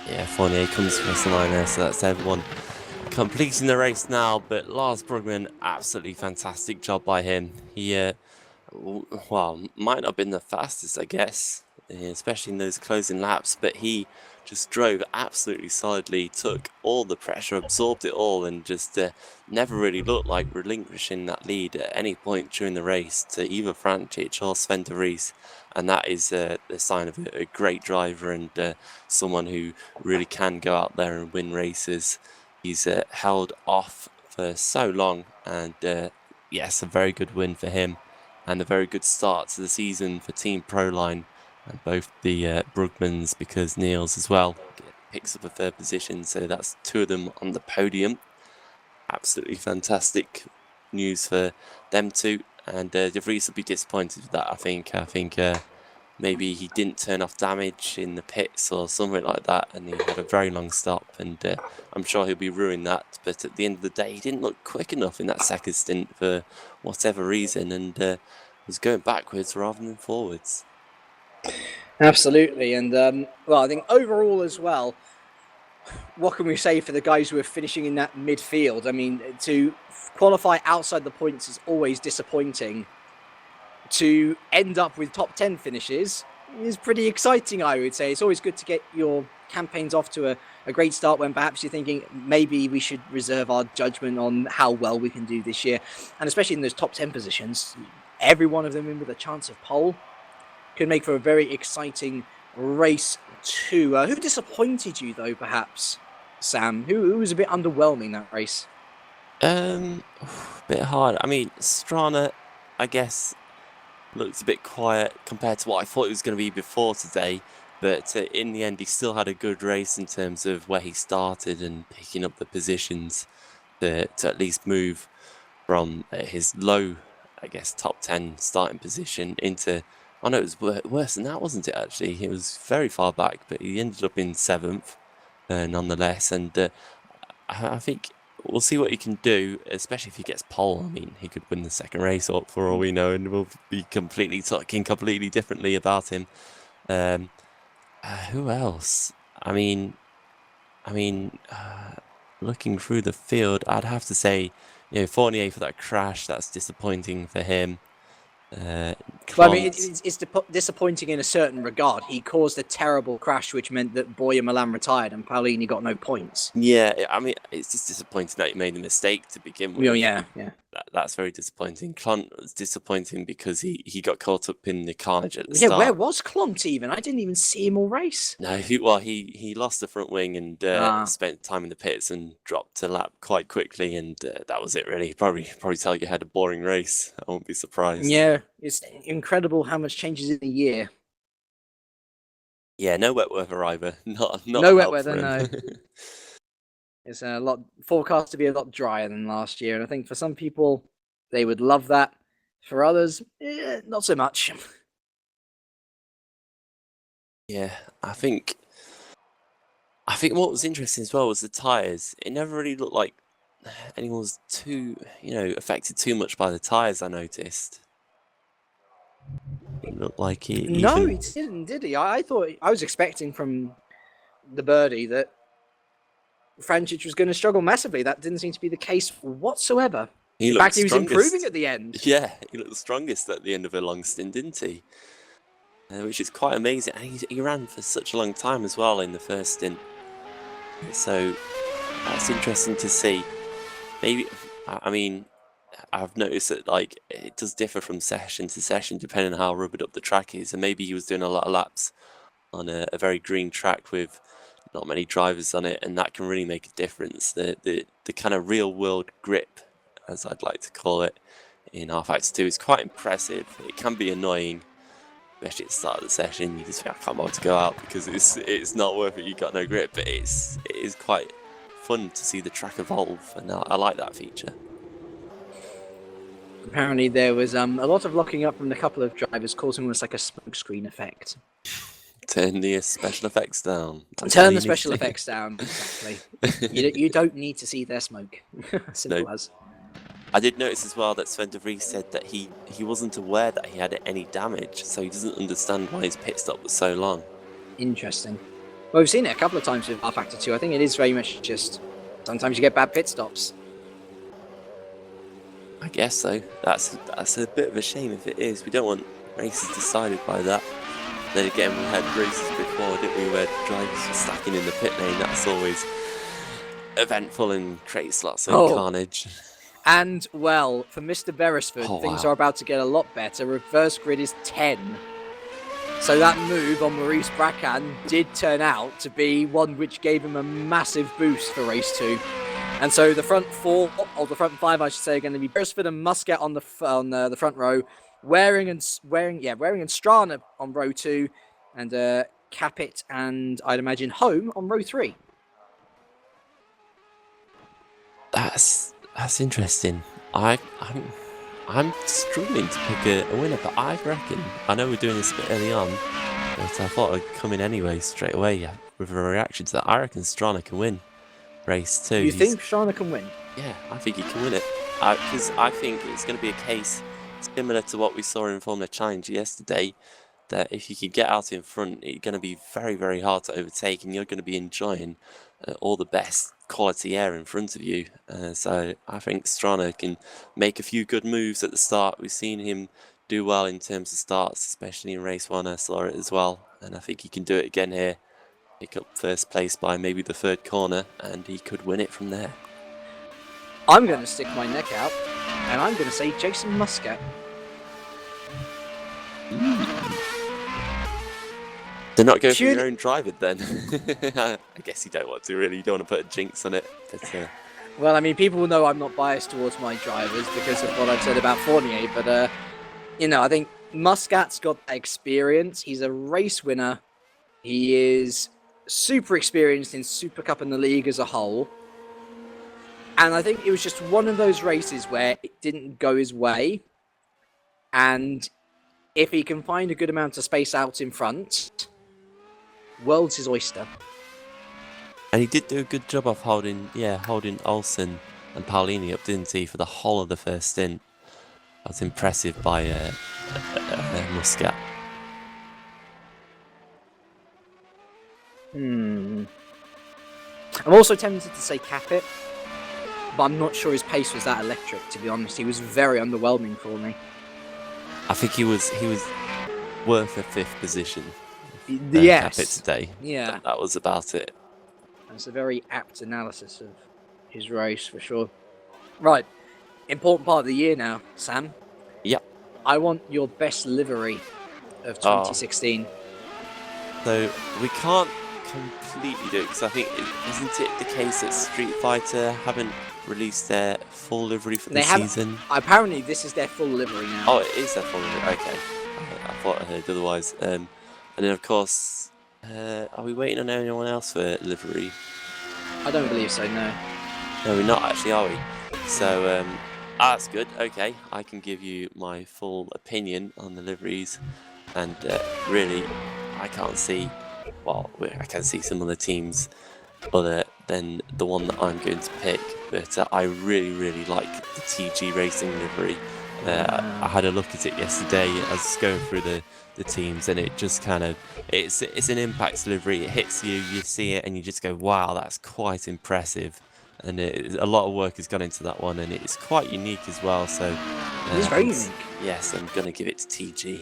Yeah, Fournier comes across the line there, so that's everyone completing the race now. But Lars Brugman, absolutely fantastic job by him. He, well, might not have been the fastest, I guess, especially in those closing laps, but he just drove absolutely solidly, took all the pressure, absorbed it all, and just never really looked like relinquishing that lead at any point during the race to either Frantic or Sven de Vries. And that is the sign of a great driver and someone who really can go out there and win races. He's held off for so long, and yes, a very good win for him, and a very good start to the season for Team Proline, and both the Brugmans, because Niels as well picks up a third position, so that's two of them on the podium. Absolutely fantastic news for them two, and De Vries will be disappointed with that, I think. Maybe he didn't turn off damage in the pits or something like that, and he had a very long stop, and I'm sure he'll be ruining that. But at the end of the day, he didn't look quick enough in that second stint for whatever reason, and was going backwards rather than forwards. Absolutely, and well, I think overall as well, what can we say for the guys who are finishing in that midfield? I mean, to qualify outside the points is always disappointing. To end up with top 10 finishes is pretty exciting, I would say. It's always good to get your campaigns off to a great start when perhaps you're thinking maybe we should reserve our judgment on how well we can do this year. And especially in those top 10 positions, every one of them in with a chance of pole could make for a very exciting race too. Who disappointed you though, perhaps, Sam? Who was a bit underwhelming that race? A bit hard. I mean, Strana, I guess, looked a bit quiet compared to what I thought it was going to be before today, but in the end he still had a good race in terms of where he started and picking up the positions to at least move from his low, I guess, top 10 starting position into, I know it was worse than that, wasn't it, actually? He was very far back, but he ended up in 7th nonetheless, and I think we'll see what he can do, especially if he gets pole. I mean, he could win the second race up for all we know, and we'll be completely talking completely differently about him. Who else? I mean, looking through the field, I'd have to say, Fournier for that crash. That's disappointing for him. Well, I mean, it's disappointing in a certain regard. He caused a terrible crash, which meant that Boya Milan retired and Paolini got no points. Yeah, I mean, it's just disappointing that he made a mistake to begin with. Well, yeah. That's very disappointing. Clont was disappointing because he got caught up in the carnage at the start. Yeah, where was Clont even? I didn't even see him all race. No, he lost the front wing and spent time in the pits and dropped a lap quite quickly, and that was it really. Probably tell you had a boring race. I won't be surprised. Yeah, it's incredible how much changes in a year. Yeah, no wet weather either. Not no wet weather, no. It's a lot forecast to be a lot drier than last year, and I think for some people they would love that. For others, not so much. Yeah, I think what was interesting as well was the tyres. It never really looked like anyone was too, affected too much by the tyres, I noticed. It looked like he didn't, did he? I was expecting from the birdie that Frantic was going to struggle massively. That didn't seem to be the case whatsoever. In fact, he was improving at the end. Yeah, he looked the strongest at the end of a long stint, didn't he? Which is quite amazing. And he ran for such a long time as well in the first stint. So that's interesting to see. Maybe, I mean, I've noticed that it does differ from session to session depending on how rubbered up the track is. And maybe he was doing a lot of laps on a very green track with not many drivers on it, and that can really make a difference. The kind of real world grip, as I'd like to call it, in R-Factor 2 is quite impressive. It can be annoying, especially at the start of the session. You just think, I can't bother to go out because it's not worth it. You got no grip, but it is quite fun to see the track evolve, and I like that feature. Apparently there was a lot of locking up from a couple of drivers, causing almost like a smokescreen effect. Turn the special effects down. That's all Turn you the need to special do. effects down, exactly. You don't need to see their smoke. Simple No. as. I did notice as well that Sven de Vries said that he wasn't aware that he had any damage, so he doesn't understand why his pit stop was so long. Interesting. Well, we've seen it a couple of times with R-Factor 2. I think it is very much just sometimes you get bad pit stops. I guess so. That's a bit of a shame if it is. We don't want races decided by that. Then again, we had races before, didn't we, where drivers were stacking in the pit lane. That's always eventful and creates lots of carnage. And, well, for Mr. Beresford, things are about to get a lot better. Reverse grid is 10. So that move on Maurice Bracan did turn out to be one which gave him a massive boost for race 2. And so the front 4, or the front 5, I should say, are going to be Beresford and Muscat on the front row, Waring and Strana on row 2, and Capit and I'd imagine Home on row 3. That's interesting. I'm struggling to pick a winner, but I reckon, I know we're doing this a bit early on, but I thought I'd come in anyway straight away with a reaction to that. I reckon Strana can win race 2. You think Strana can win? Yeah, I think he can win it. Because I think it's going to be a case similar to what we saw in Formula Challenge yesterday, that if you could get out in front, it's going to be very, very hard to overtake, and you're going to be enjoying all the best quality air in front of you. So I think Strana can make a few good moves at the start. We've seen him do well in terms of starts, especially in race 1. I saw it as well, and I think he can do it again here. Pick up first place by maybe the 3rd corner, and he could win it from there. I'm going to stick my neck out, and I'm going to say Jason Muscat. They're not going for your own driver then. I guess you don't want to really. You don't want to put a jinx on it. But, well, I mean, people will know I'm not biased towards my drivers because of what I've said about Fournier, but, I think Muscat's got that experience. He's a race winner. He is super experienced in Supercup and the league as a whole. And I think it was just one of those races where it didn't go his way. And if he can find a good amount of space out in front, world's his oyster. And he did do a good job of holding Olsen and Paolini up, didn't he, for the whole of the first stint. That's impressive by Muscat. I'm also tempted to say Capit, but I'm not sure his pace was that electric, to be honest. He was very underwhelming for me. I think he was worth a 5th position. Yes. Capit today. Yeah. That was about it. That's a very apt analysis of his race, for sure. Right. Important part of the year now, Sam. Yep. I want your best livery of 2016. So we can't completely do it, because I think, isn't it the case that Street Fighter haven't released their full livery for the season? Apparently this is their full livery now. Oh, it is their full livery. Okay. I thought I heard otherwise. And then, of course, are we waiting on anyone else for livery? I don't believe so, no. No, we're not actually, are we? So, that's good. Okay, I can give you my full opinion on the liveries. And really, I can't see... Well, I can see some of the teams other than the one that I'm going to pick. But I really, really like the TG Racing livery. I had a look at it yesterday. I was going through the teams, and it just kind of... It's an impact livery. It hits you, you see it, and you just go, wow, that's quite impressive. And a lot of work has gone into that one, and it's quite unique as well. So it's very unique. Yes, I'm going to give it to TG.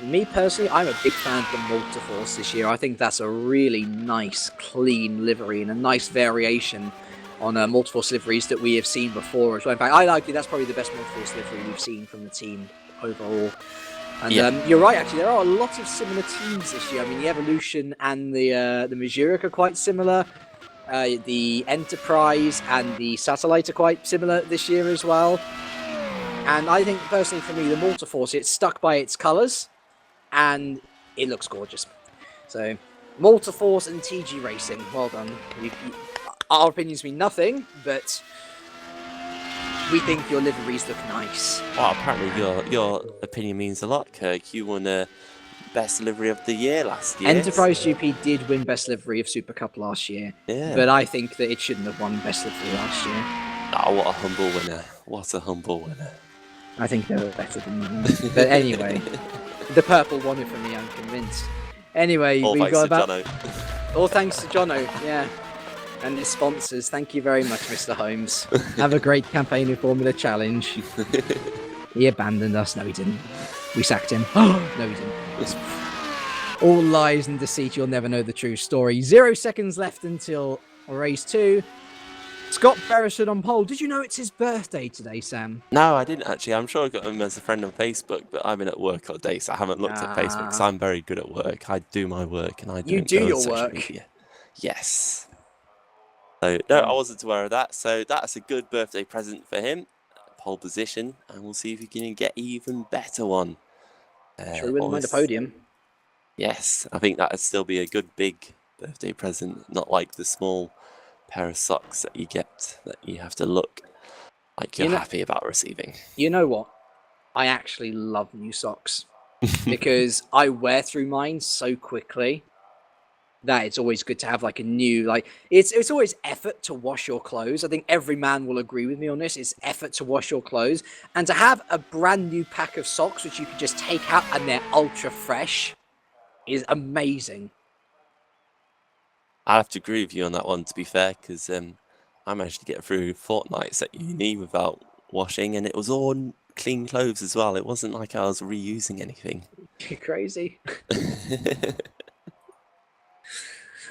Me personally, I'm a big fan of the Multiforce this year. I think that's a really nice, clean livery and a nice variation on Multiforce liveries that we have seen before as well. In fact, I'd argue that's probably the best Multiforce livery we've seen from the team overall. And you're right, actually, there are a lot of similar teams this year. I mean, the Evolution and the Mazurek are quite similar. The Enterprise and the Satellite are quite similar this year as well. And I think, personally, for me, the Multiforce, it's stuck by its colours. And it looks gorgeous. So, Multiforce and TG Racing, well done. Our opinions mean nothing, but we think your liveries look nice. Well, apparently your opinion means a lot, Kirk. You won best livery of the year last year. Enterprise GP did win best livery of Super Cup last year, Yeah. but I think that it shouldn't have won best livery last year. Oh, what a humble winner. What a humble winner. I think they were better than that. But anyway, the purple won it for me, I'm convinced. Anyway, All we've thanks got to about... Jono. All thanks to Jono, yeah. And his sponsors. Thank you very much, Mr. Holmes. Have a great campaign in Formula Challenge. He abandoned us. No, he didn't. We sacked him. No, he didn't. All lies and deceit. You'll never know the true story. 0 seconds left until race 2. Scott Beresford on pole. Did you know it's his birthday today, Sam? No, I didn't actually. I'm sure I got him as a friend on Facebook, but I've been at work all day, so I haven't looked at Facebook because I'm very good at work. I do my work and I don't do go your on social work. media. Yes. So, no, I wasn't aware of that. So that's a good birthday present for him. Pole position, and we'll see if he can get even better one. Sure, he wouldn't mind a podium. Yes, I think that would still be a good big birthday present, not like the small pair of socks that you get that you have to look like you're happy about receiving. You know what? I actually love new socks because I wear through mine so quickly that it's always good to have like a new, like it's always effort to wash your clothes. I think every man will agree with me on this. It's effort to wash your clothes, and to have a brand new pack of socks which you can just take out and they're ultra fresh is amazing. I have to agree with you on that one, to be fair, because I managed to get through fortnights at uni without washing, and it was all clean clothes as well. It wasn't like I was reusing anything. You're crazy.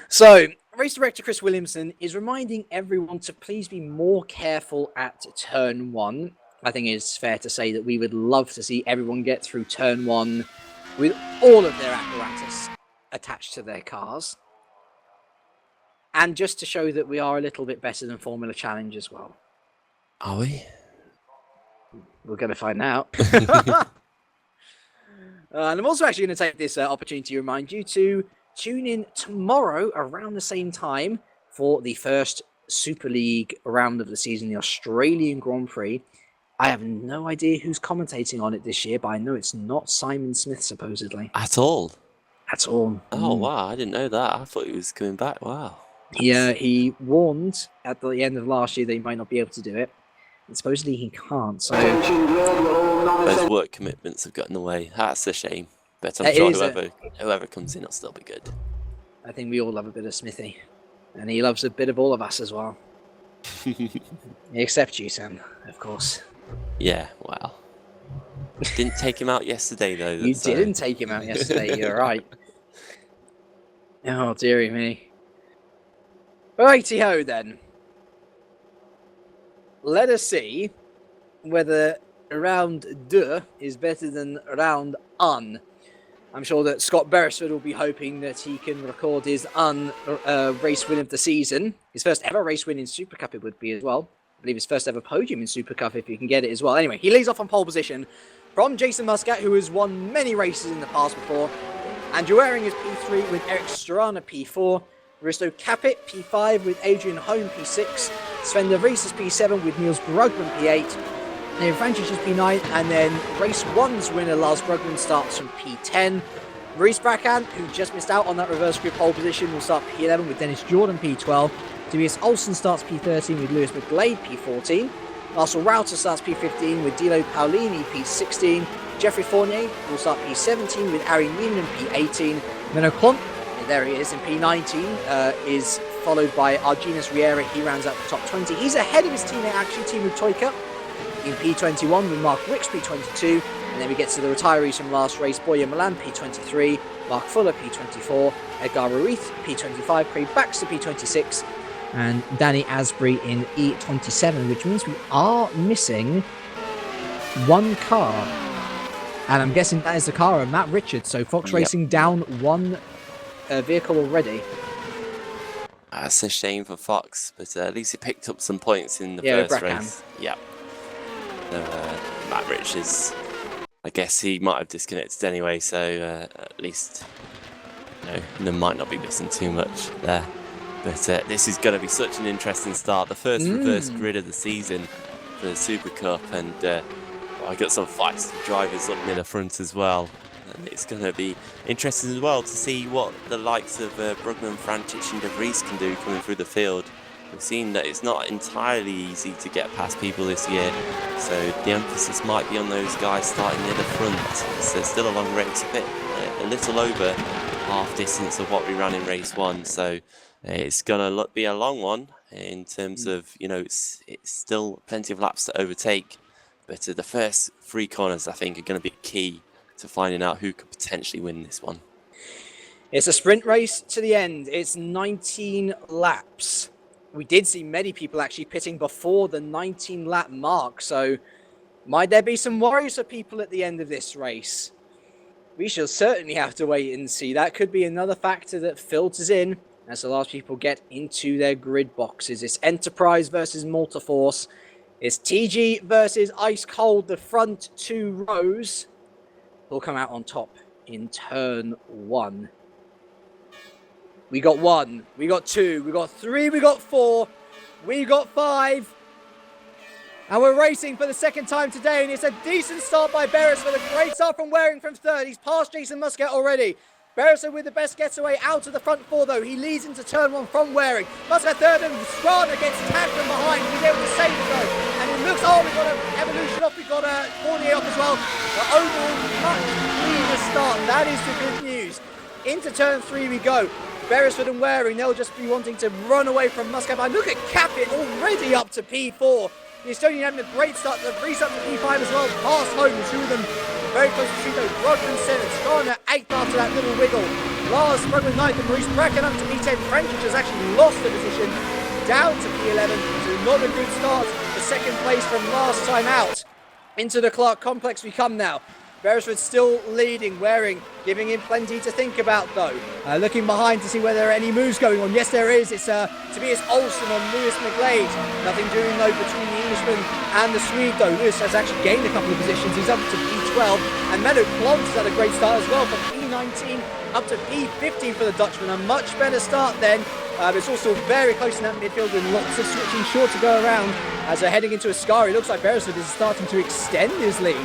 So, race director Chris Williamson is reminding everyone to please be more careful at turn 1. I think it's fair to say that we would love to see everyone get through turn 1 with all of their apparatus attached to their cars. And just to show that we are a little bit better than Formula Challenge as well. Are we? We're going to find out. And I'm also actually going to take this opportunity to remind you to tune in tomorrow around the same time for the first Super League round of the season, the Australian Grand Prix. I have no idea who's commentating on it this year, but I know it's not Simon Smith, supposedly. At all? At all. Oh, wow, I didn't know that. I thought he was coming back. Wow. Yeah, he warned at the end of last year that he might not be able to do it. And supposedly he can't, so... Those work commitments have gotten in the way. That's a shame. But I'm sure whoever comes in will still be good. I think we all love a bit of Smithy. And he loves a bit of all of us as well. Except you, Sam, of course. Yeah, well. Didn't take him out yesterday, though. You didn't take him out yesterday, you're right. Oh, dearie me. Righty-ho, then. Let us see whether round 2 is better than round 1. I'm sure that Scott Beresford will be hoping that he can record his race win of the season. His first ever race win in Super Cup it would be as well. I believe his first ever podium in Super Cup if he can get it as well. Anyway, he leads off on pole position from Jason Muscat, who has won many races in the past before. Andrew Waring is P3 with Eric Strana P4. Risto Capit P5 with Adrian Home P6. Sven de Vries is P7 with Niels Brugman P8. Then Francis is P9, and then race 1's winner Lars Brugman starts from P10. Maurice Brackham, who just missed out on that reverse grid pole position, will start P11 with Dennis Jordan P12. Tobias Olsen starts P13 with Lewis McGlade P14. Marcel Rauter starts P15 with Dilo Paolini P16. Jeffrey Fournier will start P17 with Ari Neiman P18. Menno Klont, there he is in P19, is followed by Arginus Riera. He rounds out the top 20. He's ahead of his teammate, actually, Teemu Toika, in P21 with Mark Ricks P22. And then we get to the retirees from last race. Boya Milan P23, Mark Fuller P24, Edgar Ruiz P25, Craig Baxter P26, and Danny Asbury in E27, which means we are missing one car. And I'm guessing that is the car of Matt Richards. So Fox Racing down one vehicle already. That's a shame for Fox, but at least he picked up some points in the first race. Yep. Matt Richards, I guess he might have disconnected anyway, so at least they might not be missing too much there. But this is going to be such an interesting start. The first reverse grid of the season for the Super Cup, and I got some feisty drivers up near the front as well. And it's going to be interesting as well to see what the likes of Brugman, Frantic and De Vries can do coming through the field. We've seen that it's not entirely easy to get past people this year, so the emphasis might be on those guys starting near the front. It's still a long race, a little over half distance of what we ran in race 1, so it's going to be a long one in terms of, it's still plenty of laps to overtake, but the first 3 corners I think are going to be key to finding out who could potentially win this one. It's a sprint race to the end. It's 19 laps. We did see many people actually pitting before the 19 lap mark, so might there be some worries for people at the end of this race? We shall certainly have to wait and see. That could be another factor that filters in as the last people get into their grid boxes. It's Enterprise versus Multiforce. It's TG versus Ice Cold, the front 2 rows. They'll come out on top in turn 1. We got 1, we got 2, we got 3, we got 4, we got 5. And we're racing for the second time today, and it's a decent start by Beresford. A great start from Waring from third. He's passed Jason Muscat already. Beresford with the best getaway out of the front 4, though. He leads into turn 1 from Waring. Muscat third, and Strana gets tagged from behind. He's able to save it, though. And it looks, we've got an Evolution off, we've got a Fournier off as well. But overall, much cleaner start. That is the good news. Into turn 3 we go. Beresford and Waring, they'll just be wanting to run away from Muscat. But look at Capit already up to P4. The Estonian having a great start. The Vries up to P5 as well. Past home, 2 of them very close to Trito. Brugman 7th. Strana 8th after that little wiggle. Lars Brugman 9th. And Maurice Bracken up to P10. French has actually lost the position down to P11. So not a good start. The second place from last time out. Into the Clark Complex we come now. Beresford still leading, Waring giving him plenty to think about though. Looking behind to see whether there are any moves going on. Yes, there is. It's Tobias Olsen on Lewis McGlade. Nothing doing though between the Englishman and the Swede though. Lewis has actually gained a couple of positions. He's up to P12. And Meadow Klons has had a great start as well from P19 up to P15 for the Dutchman. A much better start then. It's also very close in that midfield with lots of switching short to go around. As they're heading into Ascari, it looks like Beresford is starting to extend his lead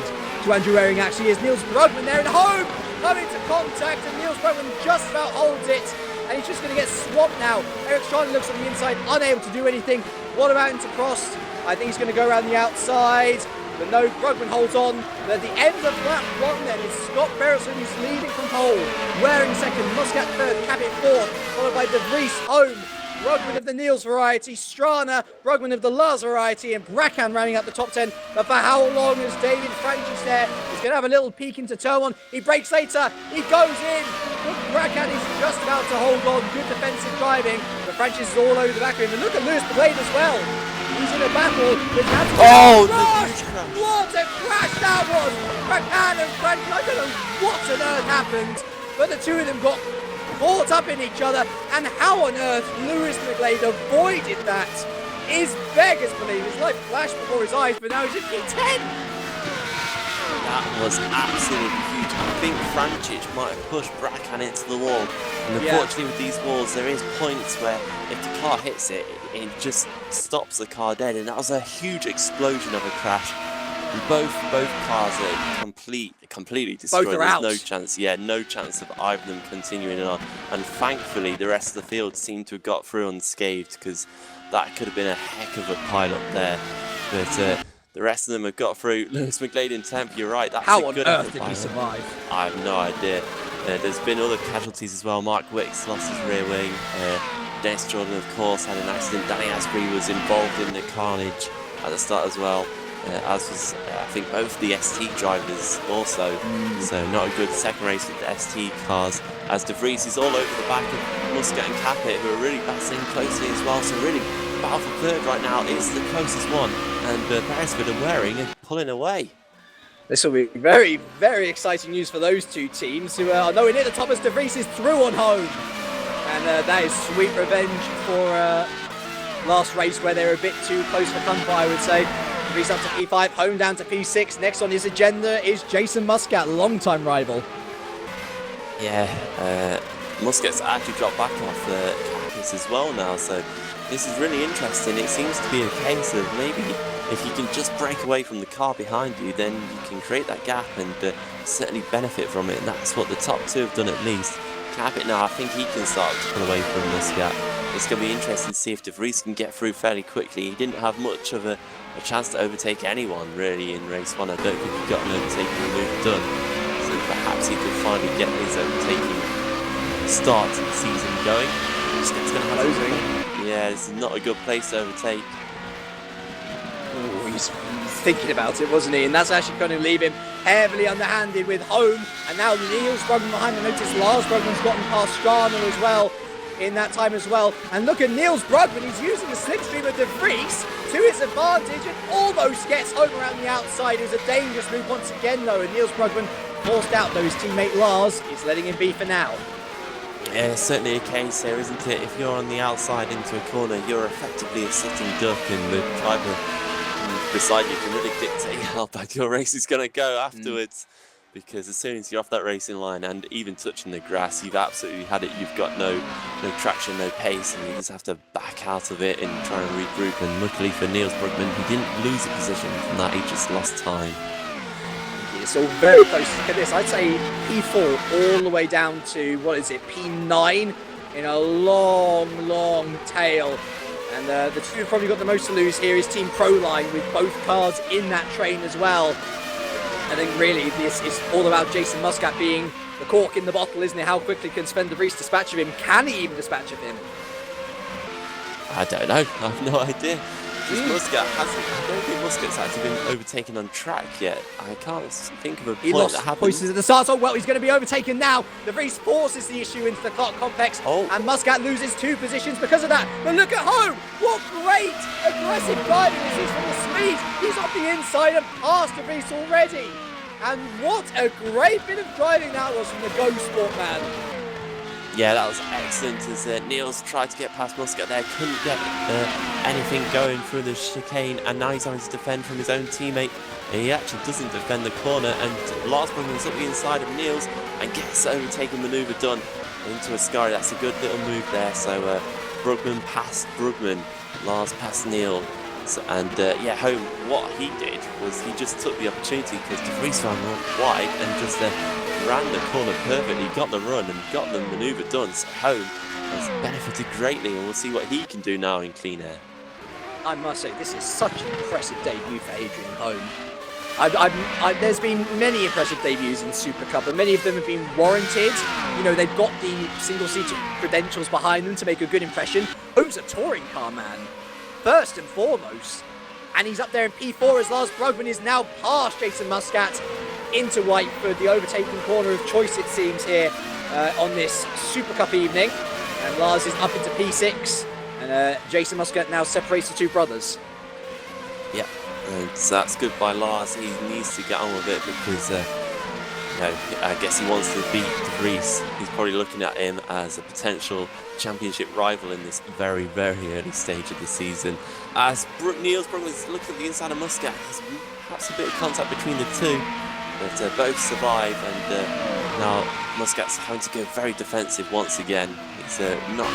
to Andrew Waring actually is Niels Brugman there in home, coming to contact, and Niels Brugman just about holds it, and he's just going to get swamped now. Eric Strana looks on the inside, unable to do anything. What about into Prost? I think he's going to go around the outside, but no, Brugman holds on. But at the end of lap 1 then, it's Scott Beresford who's leading from pole. Waring second, Muscat third, Cabot fourth, followed by De Vries home. Brugman of the Niels variety, Strana, Brugman of the Lars variety, and Bracan rounding up the top 10. But for how long is David Francis there? He's going to have a little peek into turn 1. He breaks later. He goes in. But Bracan is just about to hold on. Good defensive driving. But Francis is all over the back of him. And look at Lewis McGlade as well. He's in a battle with Hansen. Oh, gosh! What a crash that was! Bracan and Francis, I don't know what on earth happened. But the two of them got caught up in each other, and how on earth Lewis McGlade avoided that is beggars belief. His life flashed before his eyes, but now he's at P10. That was absolutely huge. I think Frantic might have pushed Bracan into the wall. And unfortunately with these walls, there is points where if the car hits it, it just stops the car dead. And that was a huge explosion of a crash. And both cars are completely destroyed. Both are There's out. no chance, no chance of either of them continuing on. And thankfully, the rest of the field seemed to have got through unscathed, because that could have been a heck of a pile-up there. But the rest of them have got through. Lewis McGlade in 10th, you're right. That's How a on good earth effort did by he him. survive? I have no idea. There's been other casualties as well. Mark Wicks lost his rear wing. Dennis Jordan, of course, had an accident. Danny Asprey was involved in the carnage at the start as well. As was, I think, both the ST drivers also. So not a good second race with the ST cars. As De Vries is all over the back of Muscat and Capit, who are really battling closely as well. So really, battle for third right now is the closest one. And Beresford and Waring are pulling away. This will be very, very exciting news for those two teams who are nowhere near the top as De Vries is through on home. And that is sweet revenge for last race where they were a bit too close for comfort, I would say. De Vries up to P5, home down to P6. Next on his agenda is Jason Muscat, long-time rival. Yeah, Muscat's actually dropped back off the campus as well now, so this is really interesting. It seems to be a case of maybe if you can just break away from the car behind you, then you can create that gap and certainly benefit from it. And that's what the top two have done at least. Cabot now, I think he can start to pull away from Muscat. It's going to be interesting to see if De Vries can get through fairly quickly. He didn't have much of a chance to overtake anyone really in race 1. I don't think he got an overtaking move done. So perhaps he could finally get his overtaking start to the season going. Muscat's going to have losing. Yeah, this is not a good place to overtake. Ooh, he's thinking about it, wasn't he? And that's actually going to leave him heavily underhanded with home. And now Niels Brugman behind. I notice Lars Brugman's gotten past Strana as well in that time as well. And look at Niels Brugman, he's using the slipstream of De Vries to his advantage and almost gets home around the outside. It was a dangerous move once again though, and Niels Brugman forced out though his teammate Lars is letting him be for now. Yeah, it's certainly a case here, isn't it? If you're on the outside into a corner, you're effectively a sitting duck, and the driver beside you can really dictate how bad your race is going to go afterwards. Because as soon as you're off that racing line and even touching the grass, you've absolutely had it. You've got no traction, no pace, and you just have to back out of it and try and regroup. And luckily for Niels Brugman, he didn't lose a position from that, he just lost time. It's all very close. Look at this. I'd say P4 all the way down to, what is it, P9 in a long, long tail. And the two who've probably got the most to lose here is Team Proline with both cars in that train as well. I think really this is all about Jason Muscat being the cork in the bottle, isn't it? How quickly can Sven De Vries dispatch of him? Can he even dispatch of him? I don't know. I have no idea. Muscat hasn't. I don't think Muscat's actually been overtaken on track yet. I can't think of a point he lost that happened. points at the start. Oh well, he's going to be overtaken now. De Vries forces the issue into the Clark complex, and Muscat loses 2 positions because of that. But look at home! What great aggressive driving this is from the Swede. He's off the inside and past De Vries already. And what a great bit of driving that was from the Go Sport man. Yeah, that was excellent as Niels tried to get past Muscat there, couldn't get anything going through the chicane, and now he's having to defend from his own teammate. And he actually doesn't defend the corner, and Lars Brugman's up the inside of Niels and gets the overtaking manoeuvre done into a Ascari. That's a good little move there. So Brugman past Brugman, Lars past Niels. And yeah, home, what he did was he just took the opportunity because De Vries ran wide and just ran the corner perfectly, got the run and got the manoeuvre done. So home has benefited greatly, and we'll see what he can do now in clean air. I must say, this is such an impressive debut for Adrian Home. There's been many impressive debuts in Super Cup, and many of them have been warranted. You know, they've got the single-seat credentials behind them to make a good impression. Home's a touring car man, first and foremost. And he's up there in P4 as Lars Brugman is now past Jason Muscat into white for the overtaking corner of choice, it seems, here on this Super Cup evening. And Lars is up into P6, and Jason Muscat now separates the two brothers. Yeah, and so that's good by Lars. He needs to get on with it because, you know, I guess he wants to beat De Vries. He's probably looking at him as a potential championship rival in this very, very early stage of the season. As Niels Brugman's looking at the inside of Muscat, there's perhaps a bit of contact between the two, but both survive, and now Muscat's having to go very defensive once again. It's not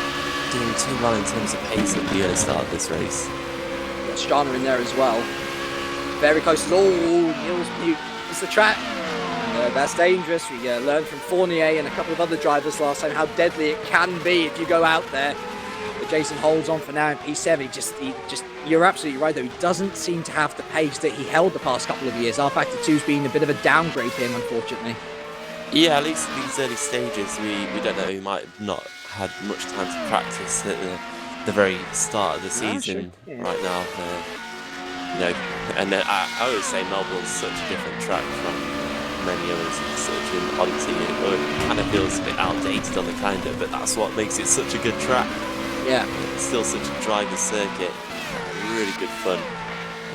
doing too well in terms of pace at the early start of this race. Got Strana in there as well. Very close. Niels it's the track. That's dangerous. We learned from Fournier and a couple of other drivers last time how deadly it can be if you go out there. But Jason holds on for now in P7. You're absolutely right though. He doesn't seem to have the pace that he held the past couple of years. R Factor 2's been a bit of a downgrade for him, unfortunately. Yeah, at least in these early stages, we don't know. He might have not had much time to practice at the very start of the season. Right now. You know, and I always say Melbourne's such a different track from many others. It's such an oddity. It kind of feels a bit outdated on the calendar, but that's what makes it such a good track. Yeah, it's still such a driving circuit. Really good fun,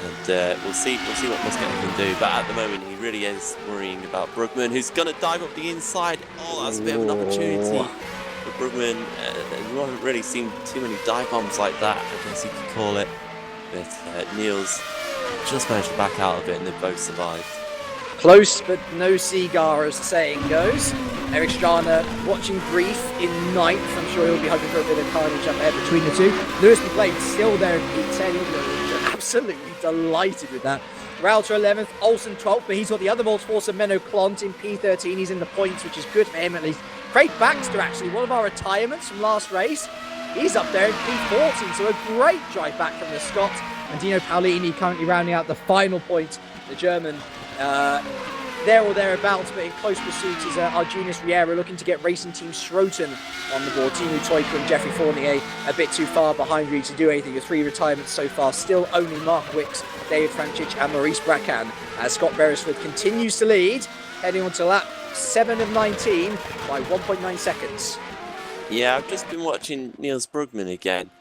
and we'll see what Muscat can do. But at the moment, he really is worrying about Brugman, who's going to dive up the inside. Oh, that's a bit of an opportunity for Brugman. We haven't really seen too many dive bombs like that, I guess you could call it. But Niels just managed to back out of it, and they both survived. Close but no cigar, as the saying goes. Eric Strana watching brief in ninth. I'm sure he'll be hoping for a bit of carnage up there between the two. Lewis McLean still there in P10. absolutely delighted with that. Rauter 11th, Olsen 12th, but he's got the other Multiforce of Menno Clont in P13. He's in the points, which is good for him at least. Craig Baxter, actually, one of our retirements from last race. He's up there in P14, so a great drive back from the Scot. And Dino Paolini currently rounding out the final point. The German there or thereabouts, but in close pursuit is Arjunis Riera looking to get Racing Team Stroton on the board. Timu Toika and Jeffrey Fournier a bit too far behind really to do anything. The 3 retirements so far, still only Mark Wicks, David Francic and Maurice Bracan, as Scott Beresford continues to lead, heading on to lap 7 of 19 by 1.9 seconds. Yeah, I've just been watching Niels Brugman again,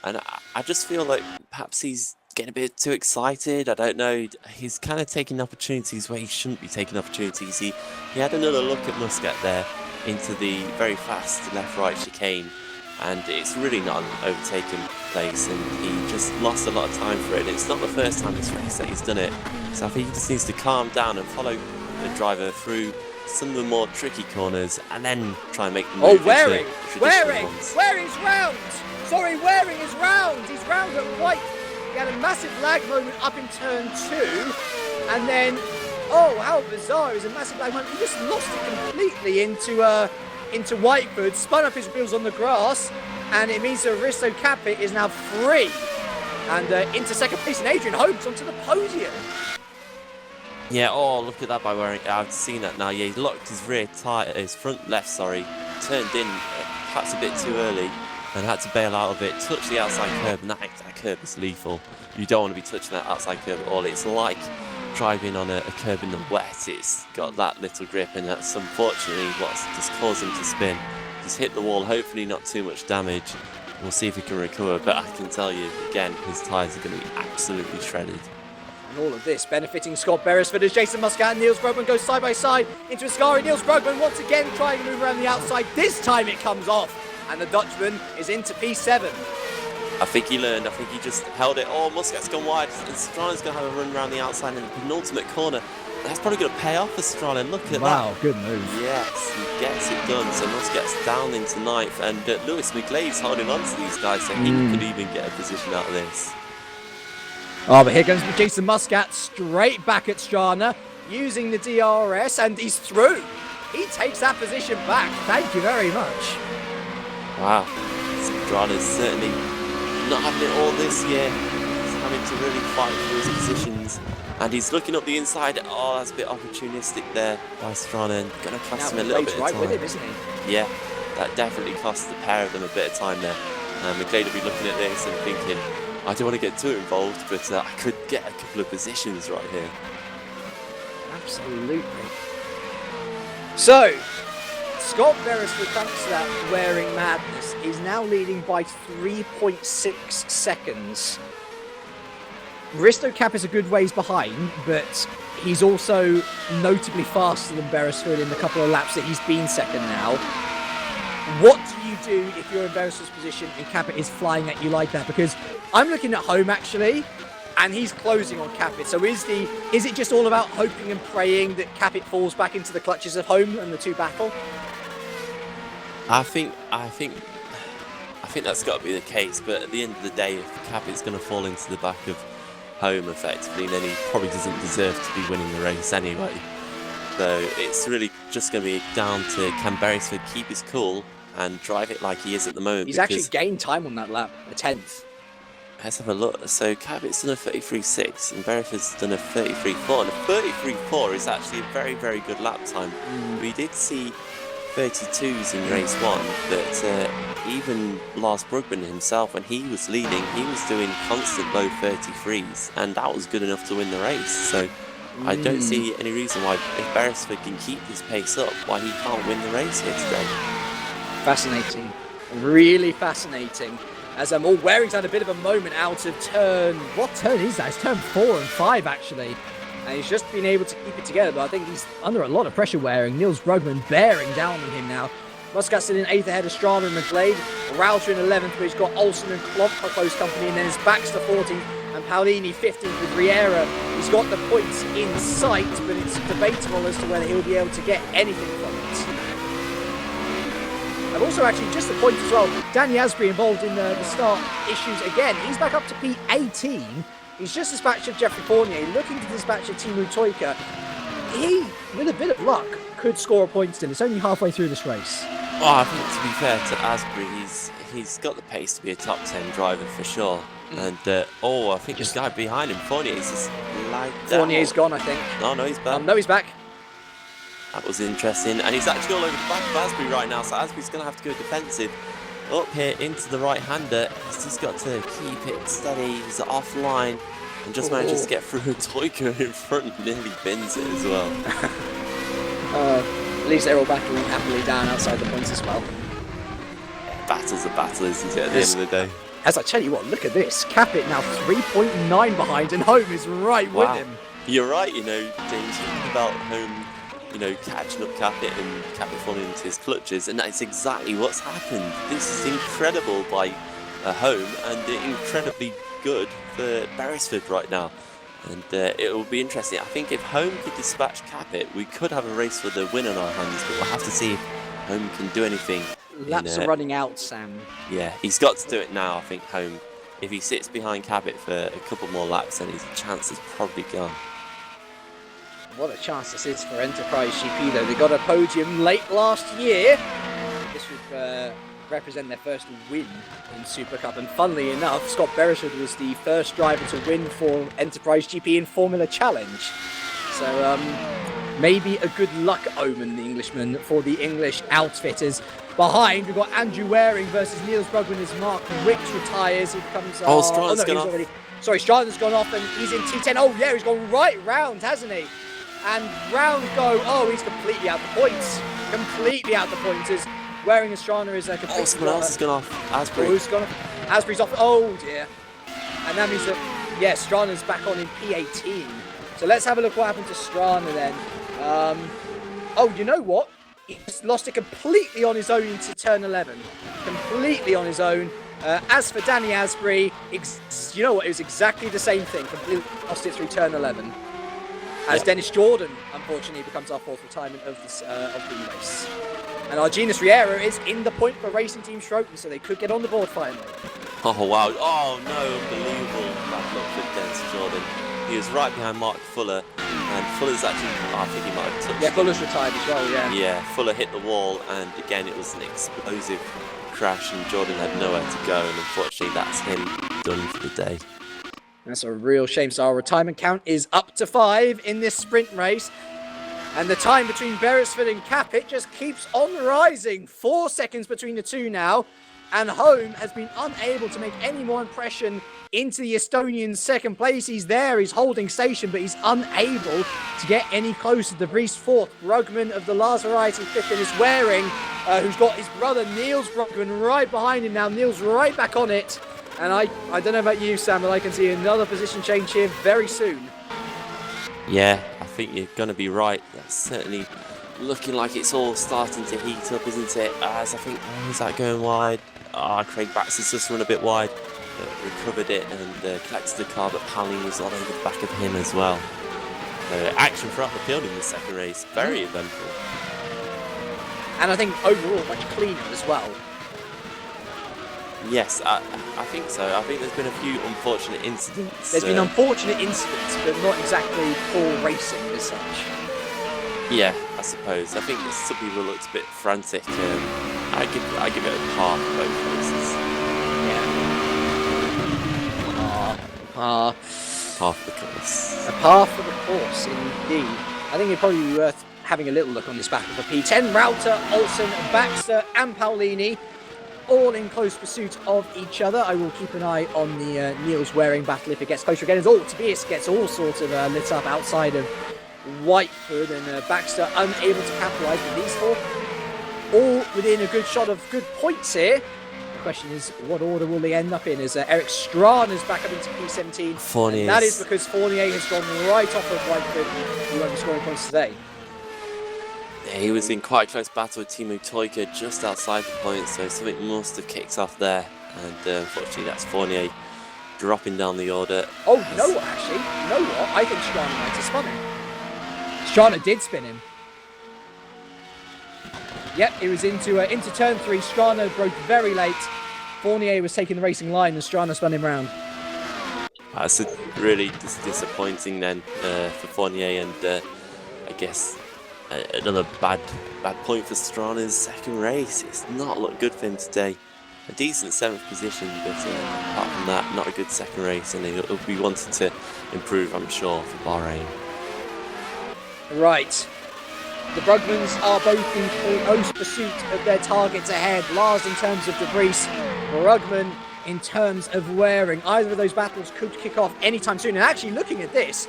and I just feel like perhaps he's getting a bit too excited. I don't know. He's kind of taking opportunities where he shouldn't be taking opportunities. He had another look at Muscat there into the very fast left-right chicane, and it's really not an overtaken place, and he just lost a lot of time for it. It's not the first time this race that he's done it, so I think he just needs to calm down and follow the driver through some of the more tricky corners and then try and make the move. Waring's round! Sorry, Waring is round! He's round at white. He had a massive lag moment up in turn 2, and then, oh, how bizarre, it was a massive lag moment. He just lost it completely into Whiteford, spun up his wheels on the grass, and it means that Risto Capit is now free. And into second place, and Adrian Holmes onto the podium. Yeah, oh, look at that by Waring. I've seen that now. Yeah, he locked his his front left, turned in perhaps a bit too early and had to bail out of it, touch the outside curb, and that curb is lethal. You don't want to be touching that outside curb at all. It's like driving on a curb in the wet. It's got that little grip, and that's unfortunately what's just caused him to spin. He's hit the wall, hopefully not too much damage. We'll see if he can recover, but I can tell you, again, his tyres are going to be absolutely shredded. And all of this benefiting Scott Beresford as Jason Muscat and Niels Brugman go side by side into Ascari. Niels Brugman once again trying to move around the outside. This time it comes off, and the Dutchman is into P7. I think he learned. I think he just held it. Oh, Muscat's gone wide. And Strana's going to have a run around the outside in the penultimate corner. That's probably going to pay off for Strana. Look at that. Wow, good move. Yes, he gets it done. So Muscat's down into ninth. And Lewis McGlade's holding on to these guys, so he could even get a position out of this. Oh, but here comes Jason Muscat straight back at Strana, using the DRS, and he's through. He takes that position back. Thank you very much. Wow. Strana's certainly not having it all this year. He's having to really fight for his positions. And he's looking up the inside. Oh, that's a bit opportunistic there by Strana. And going to cost him a little bit of time. With him, isn't he? Yeah, that definitely cost the pair of them a bit of time there. McGlade will be looking at this and thinking, I don't want to get too involved, but I could get a couple of positions right here. Absolutely. So, Scott Beresford, thanks to that Waring madness, is now leading by 3.6 seconds. Risto Cap is a good ways behind, but he's also notably faster than Beresford in the couple of laps that he's been second now. What do you do if you're in Beresford's position and Capit is flying at you like that? Because I'm looking at home actually, and he's closing on Capit. So is it just all about hoping and praying that Capit falls back into the clutches of home and the two battle? I think that's got to be the case. But at the end of the day, if Capit's going to fall into the back of home effectively, then he probably doesn't deserve to be winning the race anyway. So it's really just going to be down to can Beresford keep his cool and drive it like he is at the moment. He's actually gained time on that lap, a 10th. Let's have a look. So Cabot's done a 33.6 and Beresford's done a 33.4. And a 33.4 is actually a very, very good lap time. We did see 32s in race 1, but even Lars Brugman himself, when he was leading, he was doing constant low 33s, and that was good enough to win the race. So I don't see any reason why, if Beresford can keep this pace up, why he can't win the race here today. Fascinating. Really fascinating. As Waring's had a bit of a moment out of turn... What turn is that? It's turn 4 and 5, actually. And he's just been able to keep it together, but I think he's under a lot of pressure, Waring. Niels Brugman bearing down on him now. Muscat still in 8th ahead of Strana and McGlade. Rauter in 11th, but he's got Olsen and Klomp for close company, and then it's Baxter 14th and Paolini 15th with Riera. He's got the points in sight, but it's debatable as to whether he'll be able to get anything from it. And also, actually, just a point as well, Danny Asbury involved in the start issues again. He's back up to P18, He's just dispatched of Jeffrey Fournier, looking to dispatch of Teemu Toika. He, with a bit of luck, could score a point still. It's only halfway through this race. Oh, I think to be fair to Asbury, he's got the pace to be a top 10 driver for sure. And I think this guy behind him, Fournier's just lagged out. Fournier's gone, I think. No, he's back. No, he's back. That was interesting, and he's actually all over the back of Asbury right now, so Asbury's going to have to go defensive. Up here into the right-hander, he's just got to keep it steady. He's offline and just manages to get through Toika in front and nearly bins it as well. At least they're all battling happily down outside the points as well. Battle's a battle, isn't it, at the end of the day? As I tell you what, look at this. Capit now 3.9 behind, and Home is right with him. You're right, James, talking about Home, catching up Capit and Capit falling into his clutches, and that's exactly what's happened. This is incredible by Home, and incredibly good for Beresford right now. And it will be interesting. I think if Home could dispatch Capit, we could have a race for the win on our hands, but we'll have to see if Home can do anything. Laps are running out, Sam. Yeah, he's got to do it now, I think, Home. If he sits behind Capit for a couple more laps, then his chance is probably gone. What a chance this is for Enterprise GP, though. They got a podium late last year. This would represent their first win in Super Cup. And funnily enough, Scott Beresford was the first driver to win for Enterprise GP in Formula Challenge. So maybe a good luck omen, the Englishman, for the English outfitters. Behind, we've got Andrew Waring versus Niels Brugman as Mark Wicks retires. He becomes... Strana's gone off. Sorry, Strana's gone off and he's in T10. Oh, yeah, he's gone right round, hasn't he? And round go. Oh, he's completely out the points. Completely out the points. As Waring and Strana is completely... someone else has gone off. Asbury. Who's gone off? Asbury's off. Oh, dear. And that means that, Strana's back on in P18. So let's have a look what happened to Strana then. You know what? He's lost it completely on his own into turn 11. Completely on his own. As for Danny Asbury, you know what? It was exactly the same thing. Completely lost it through turn 11. As Dennis Jordan, unfortunately, becomes our fourth retirement of the race. And our Genus Riera is in the point for Racing Team Schroeton, so they could get on the board finally. Oh, wow. Oh, no. Unbelievable. Bad luck for Dennis Jordan. He was right behind Mark Fuller, and Fuller's actually, I think he might have touched him. Fuller's retired as well, yeah. Yeah, Fuller hit the wall, and again, it was an explosive crash, and Jordan had nowhere to go, and unfortunately, that's him done for the day. That's a real shame. So our retirement count is up to 5 in this sprint race. And the time between Beresford and Capit just keeps on rising. 4 seconds between the two now. And Home has been unable to make any more impression into the Estonian second place. He's there, he's holding station, but he's unable to get any closer. De Vries fourth, Brugman of the Lars Variety fifth, and is Waring, who's got his brother Niels Brugman right behind him now. Niels right back on it. And I don't know about you, Sam, but I can see another position change here very soon. Yeah, I think you're going to be right. That's certainly looking like it's all starting to heat up, isn't it? As I think, is that going wide? Craig Baxter's just run a bit wide. Recovered it and collected the car, but Palling was all over the back of him as well. Action throughout the field in the second race. Very eventful. And I think overall much cleaner as well. Yes, I think so. I think there's been a few unfortunate incidents. There's been unfortunate incidents, but not exactly poor racing as such. Yeah, I suppose. I think some people looked a bit frantic. I give it a par for both races. Yeah. Par for the course. A par for the course, indeed. I think it'd probably be worth having a little look on this battle for P10. Rauter, Olsen, Baxter, and Paolini, all in close pursuit of each other. I will keep an eye on the Niels Waring battle if it gets closer again. As Tobias gets all sorts of lit up outside of Whitefoot, and Baxter unable to capitalise with these four. All within a good shot of good points here. The question is, what order will they end up in? As Eric Strana's back up into P17. That is because Fournier has gone right off of Whitefoot. He won't be scoring points today. Yeah, he was in quite a close battle with Teemu Toika just outside the points, so something must have kicked off there. And unfortunately, that's Fournier dropping down the order. Oh, you know what, actually? You know what? I think Strana might have spun him. Strana did spin him. Yep, it was into turn 3. Strana broke very late. Fournier was taking the racing line and Strana spun him round. That's really disappointing then for Fournier, and I guess another bad point for Strana's second race. It's not looked good for him today. A decent 7th position, but apart from that, not a good second race, and he'll be wanting to improve, I'm sure, for Bahrain. Right. The Brugmans are both in close pursuit of their targets ahead. Lars in terms of debris, Brugman in terms of wearing. Either of those battles could kick off anytime soon. And actually, looking at this,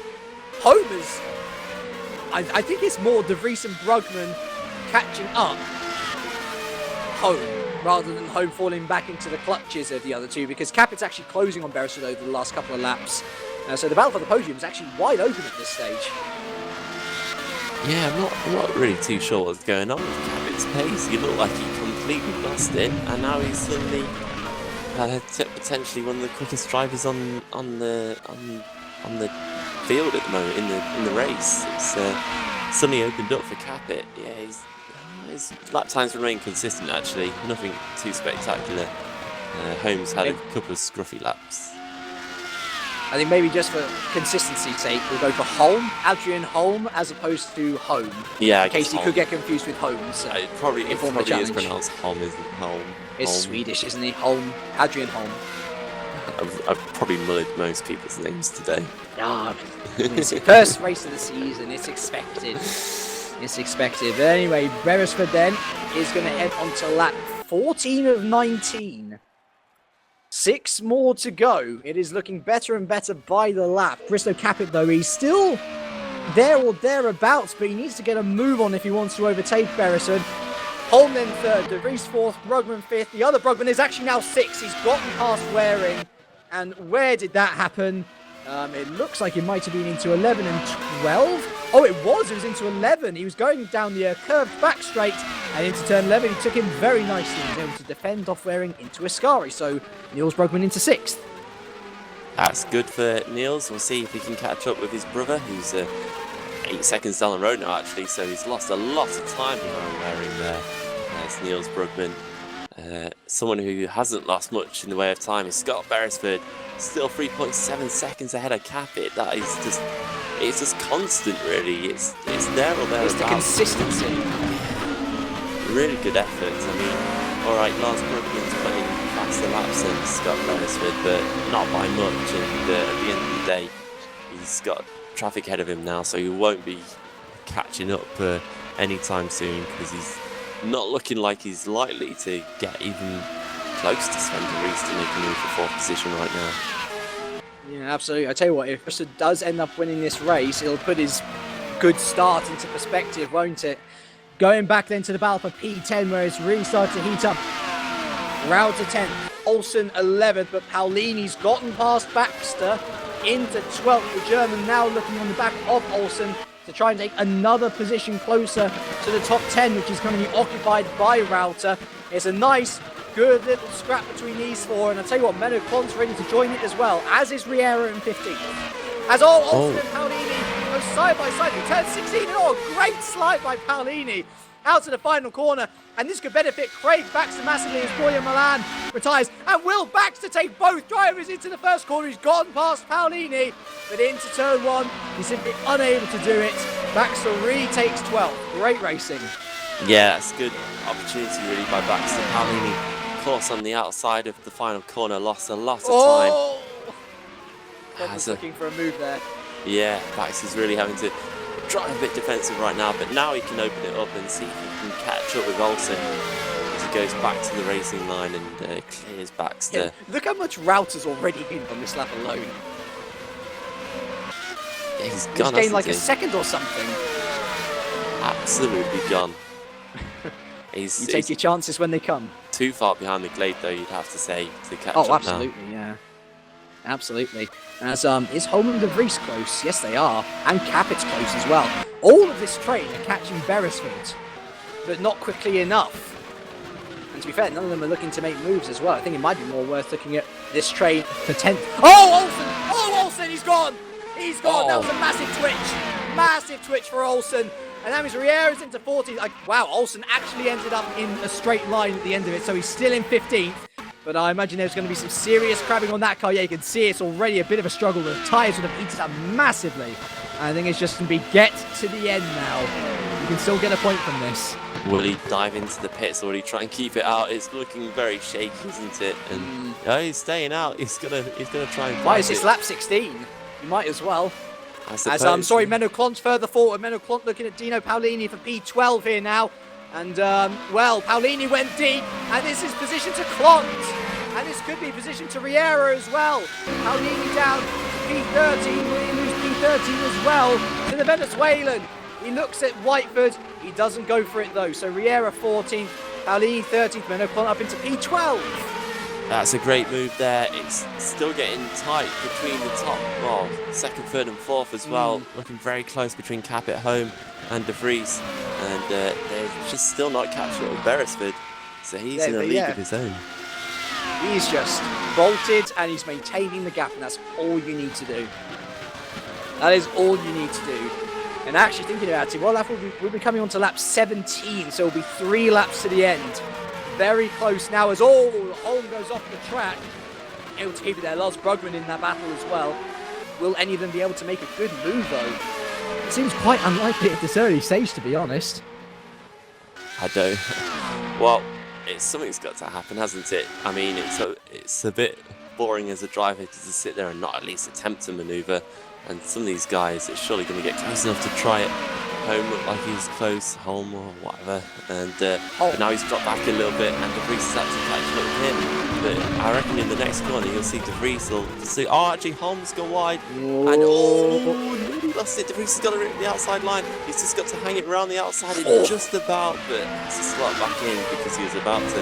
Homer's, I think it's more De Vries and Brugman catching up Home, rather than Home falling back into the clutches of the other two, because Capit's actually closing on Beresford over the last couple of laps. So the battle for the podium is actually wide open at this stage. Yeah, I'm not really too sure what's going on with Capit's pace. He looked like he completely lost it, and now he's suddenly potentially one of the quickest drivers on the field at the moment in the race. It's suddenly opened up for Capit. Yeah, his lap times remain consistent actually. Nothing too spectacular. Holmes had a couple of scruffy laps. I think maybe just for consistency's sake, we'll go for Holm, Adrian Holm, as opposed to Home. Yeah, in case you could get confused with Holmes. It probably is pronounced Holm, isn't it? Holm. It's Swedish, isn't he? Holm, Adrian Holm. I've probably mullered most people's names today. It's the first race of the season. It's expected. It's expected. But anyway, Beresford then is going to head on to lap 14 of 19. 6 more to go. It is looking better and better by the lap. Bristow Capit, though, he's still there or thereabouts, but he needs to get a move on if he wants to overtake Beresford. Holm then 3rd, De Vries 4th, Brugman 5th. The other Brugman is actually now 6th. He's gotten past Waring. And where did that happen? It looks like it might have been into 11 and 12. Oh, it was into 11. He was going down the curved back straight and into turn 11. He took him very nicely. He was able to defend off Waring into Ascari. So Niels Brugman into 6th. That's good for Niels. We'll see if he can catch up with his brother, who's 8 seconds down the road now, actually. So he's lost a lot of time behind Waring there. There's Niels Brugman. Someone who hasn't lost much in the way of time is Scott Beresford. Still 3.7 seconds ahead of Capit. That is it's just constant, really. It's there or thereabouts. It's the consistency. Really good effort. I mean, all right, Lars Brugman's putting faster laps than Scott Beresford, but not by much. And at the end of the day, he's got traffic ahead of him now, so he won't be catching up anytime soon, because he's not looking like he's likely to get even close to Sven de Vries to make a move for 4th position right now. Yeah, absolutely. I tell you what, if Bristol does end up winning this race, it'll put his good start into perspective, won't it? Going back then to the battle for P10, where it's really started to heat up. Rauter 10th, Olsen 11th, but Paulini's gotten past Baxter into 12th. The German now looking on the back of Olsen to try and take another position closer to the top 10, which is going to be occupied by Rauter. It's a nice, good little scrap between these four, and I'll tell you what, Menno Klon's ready to join it as well, as is Riera in 15th. As Olsen and Paolini go side by side, we turn 16, and a great slide by Paolini out to the final corner, and this could benefit Craig Baxter massively as Boyan Milan retires, and will Baxter take both drivers into the first corner? He's gone past Paolini, but into turn 1, he's simply unable to do it. Baxter retakes 12th. Great racing. Yeah, that's a good opportunity really by Baxter. Paolini, of course, on the outside of the final corner, lost a lot of time. He's looking for a move there. Yeah, Baxter's really having to drive a bit defensive right now, but now he can open it up and see if he can catch up with Olsen as he goes back to the racing line and clears Baxter. Yeah, look how much Rauter's already been on this lap alone. Yeah, he's gone. He's gained like a second or something. Absolutely gone. You take your chances when they come. Too far behind the Glade, though, you'd have to say, to catch up absolutely, now. Yeah. Absolutely. As is Holm and De Vries close? Yes, they are. And Capit's close as well. All of this train are catching Beresford, but not quickly enough. And to be fair, none of them are looking to make moves as well. I think it might be more worth looking at this train for 10th. Oh, Olsen! Oh, Olsen! He's gone! He's gone! Oh. That was a massive twitch. Massive twitch for Olsen. And that means Riera's into 40th. Wow, Olsen actually ended up in a straight line at the end of it, so he's still in 15th. But I imagine there's going to be some serious crabbing on that car. Yeah, you can see it's already a bit of a struggle. The tyres would have eaten up massively. I think it's just going to be get to the end now. You can still get a point from this. Will he dive into the pits or will he try and keep it out? It's looking very shaky, isn't it? And he's staying out. He's gonna try and. Why is this lap 16? You might as well. As I'm sorry, Menno Klont's further forward. Menno Klont looking at Dino Paolini for P12 here now. And, well, Paolini went deep, and this is position to Klont. And this could be position to Riera as well. Paolini down to P13. Will he lose P13 as well to the Venezuelan? He looks at Whiteford. He doesn't go for it, though. So Riera 14th, Paolini 13th, Menno Klont up into P12. That's a great move there. It's still getting tight between the top, well, second, third and fourth as well. Looking very close between Cap at home and De Vries. And they're just still not catching up with Beresford. So he's in a league of his own. He's just bolted and he's maintaining the gap, and that's all you need to do. That is all you need to do. And actually thinking about it, well, we'll be coming on to lap 17, so it'll be 3 laps to the end. Very close now as Holm goes off the track. Able to keep it there. Lars Brugman in that battle as well. Will any of them be able to make a good move though? It seems quite unlikely at this early stage, to be honest. I don't. Well, something's got to happen, hasn't it? I mean, it's a bit boring as a driver to just sit there and not at least attempt to manoeuvre. And some of these guys, it's surely going to get close enough to try it. Holm looked like he's close, Holm or whatever, and but now he's dropped back a little bit, and De Vries has had to catch up with him. But I reckon in the next corner you'll see De Vries will see. Oh, actually, Holm's gone wide, and nearly lost it. De Vries has got it at the outside line. He's just got to hang it around the outside, and just about, but it's a slot back in because he was about to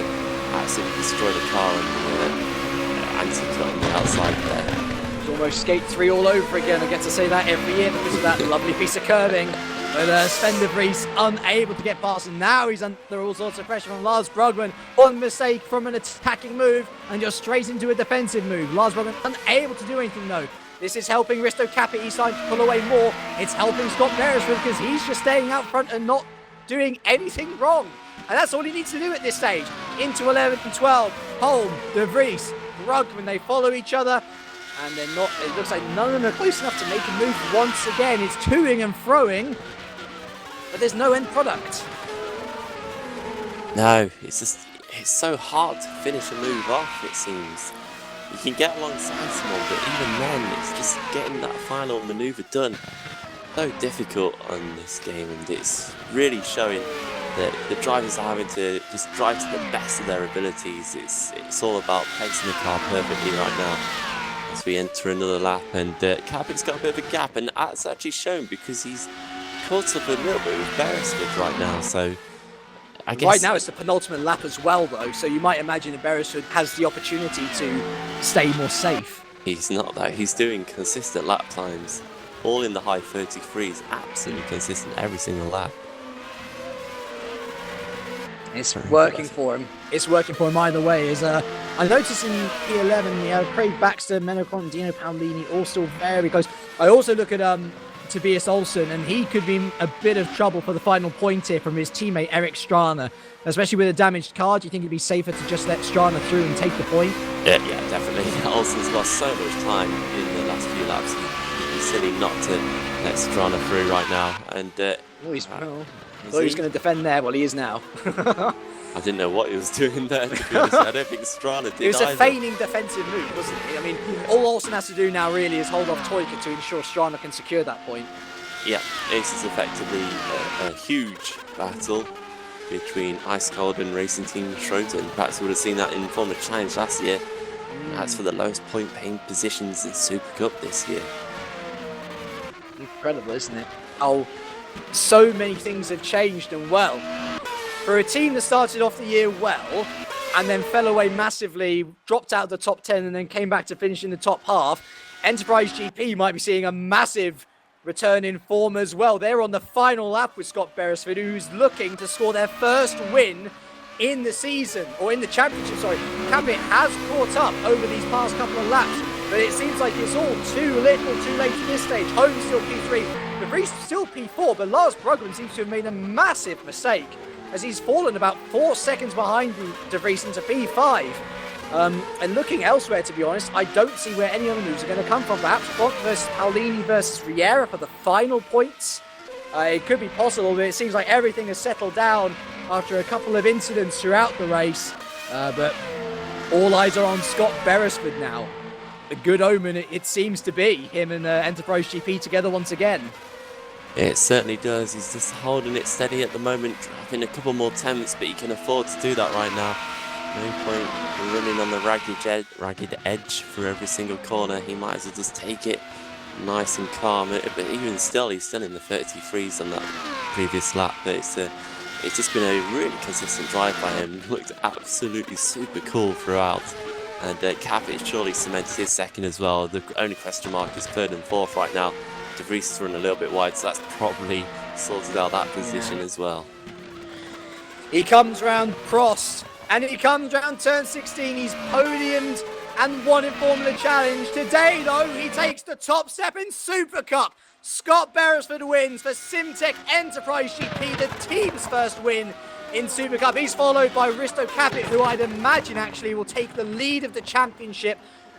absolutely destroy the car and anti-cut on the outside there. Almost skate 3 all over again. I get to say that every year because of that lovely piece of curbing. But Sven de Vries unable to get past, and now he's under all sorts of pressure from Lars Brugman. One mistake from an attacking move and just straight into a defensive move. Lars Brugman unable to do anything though. This is helping Risto Capit. He's starting to pull away more. It's helping Scott Beresford because he's just staying out front and not doing anything wrong. And that's all he needs to do at this stage. Into 11th and 12. Holm, de Vries, Brugman, they follow each other. And they're not, it looks like none of them are close enough to make a move once again. It's toing and froing, but there's no end product. No, it's so hard to finish a move off, it seems. You can get alongside someone, but even then, it's just getting that final manoeuvre done. So difficult on this game, and it's really showing that the drivers are having to just drive to the best of their abilities. It's all about placing the car perfectly right now. As we enter another lap, and Capit's got a bit of a gap, and that's actually shown because he's caught up a little bit with Beresford right now, so I guess... Right now it's the penultimate lap as well though, so you might imagine that Beresford has the opportunity to stay more safe. He's not though, he's doing consistent lap times, all in the high 33s, absolutely consistent every single lap. It's working for him. It's working for him either way. I noticed in P11, Craig Baxter, Menno Klont, and Dino Paolini all still very close. I also look at Tobias Olsen, and he could be in a bit of trouble for the final point here from his teammate Eric Strana. Especially with a damaged car, do you think it'd be safer to just let Strana through and take the point? Yeah, definitely. Olsen's lost so much time in the last few laps. He'd be silly not to let Strana through right now. And he's going to defend there. Well, he is now. I didn't know what he was doing there, to be honest. I don't think Strana did. It was a feigning defensive move, wasn't it? I mean, all Olsen has to do now really is hold off Toyka to ensure Strana can secure that point. Yeah, this is effectively a huge battle between Ice Cold and Racing Team Schroeder. Perhaps we would have seen that in Formula Challenge last year. That's for the lowest point paying positions in Supercup this year. Incredible, isn't it? Oh, so many things have changed, and well, for a team that started off the year well and then fell away massively, dropped out of the top 10 and then came back to finish in the top half, Enterprise GP might be seeing a massive return in form as well. They're on the final lap with Scott Beresford, who's looking to score their first win in the season, or in the championship, sorry. Capit has caught up over these past couple of laps, but it seems like it's all too little too late at this stage. Holm's still P3, De Vries still P4, but Lars Brugman seems to have made a massive mistake as he's fallen about 4 seconds behind De Vries into P5. And looking elsewhere, to be honest, I don't see where any other moves are going to come from. Perhaps Font versus Paolini versus Riera for the final points. It could be possible, but it seems like everything has settled down after a couple of incidents throughout the race. But all eyes are on Scott Beresford now. A good omen, it seems to be, him and Enterprise GP together once again. It certainly does. He's just holding it steady at the moment, dropping a couple more tenths, but he can afford to do that right now. No point running on the ragged edge for every single corner. He might as well just take it nice and calm. But even still, he's still in the 33s on that previous lap. But it's just been a really consistent drive by him. Looked absolutely super cool throughout. And Capit surely cemented his second as well. The only question mark is third and fourth right now. De Vries is running a little bit wide, so that's probably sorted out that position as well. He comes round Prost, and he comes round turn 16. He's podiumed and won in Formula Challenge. Today, though, he takes the top step in Super Cup. Scott Beresford wins for Simtech Enterprise GP, the team's first win in Super Cup. He's followed by Risto Capit, who I'd imagine actually will take the lead of the championship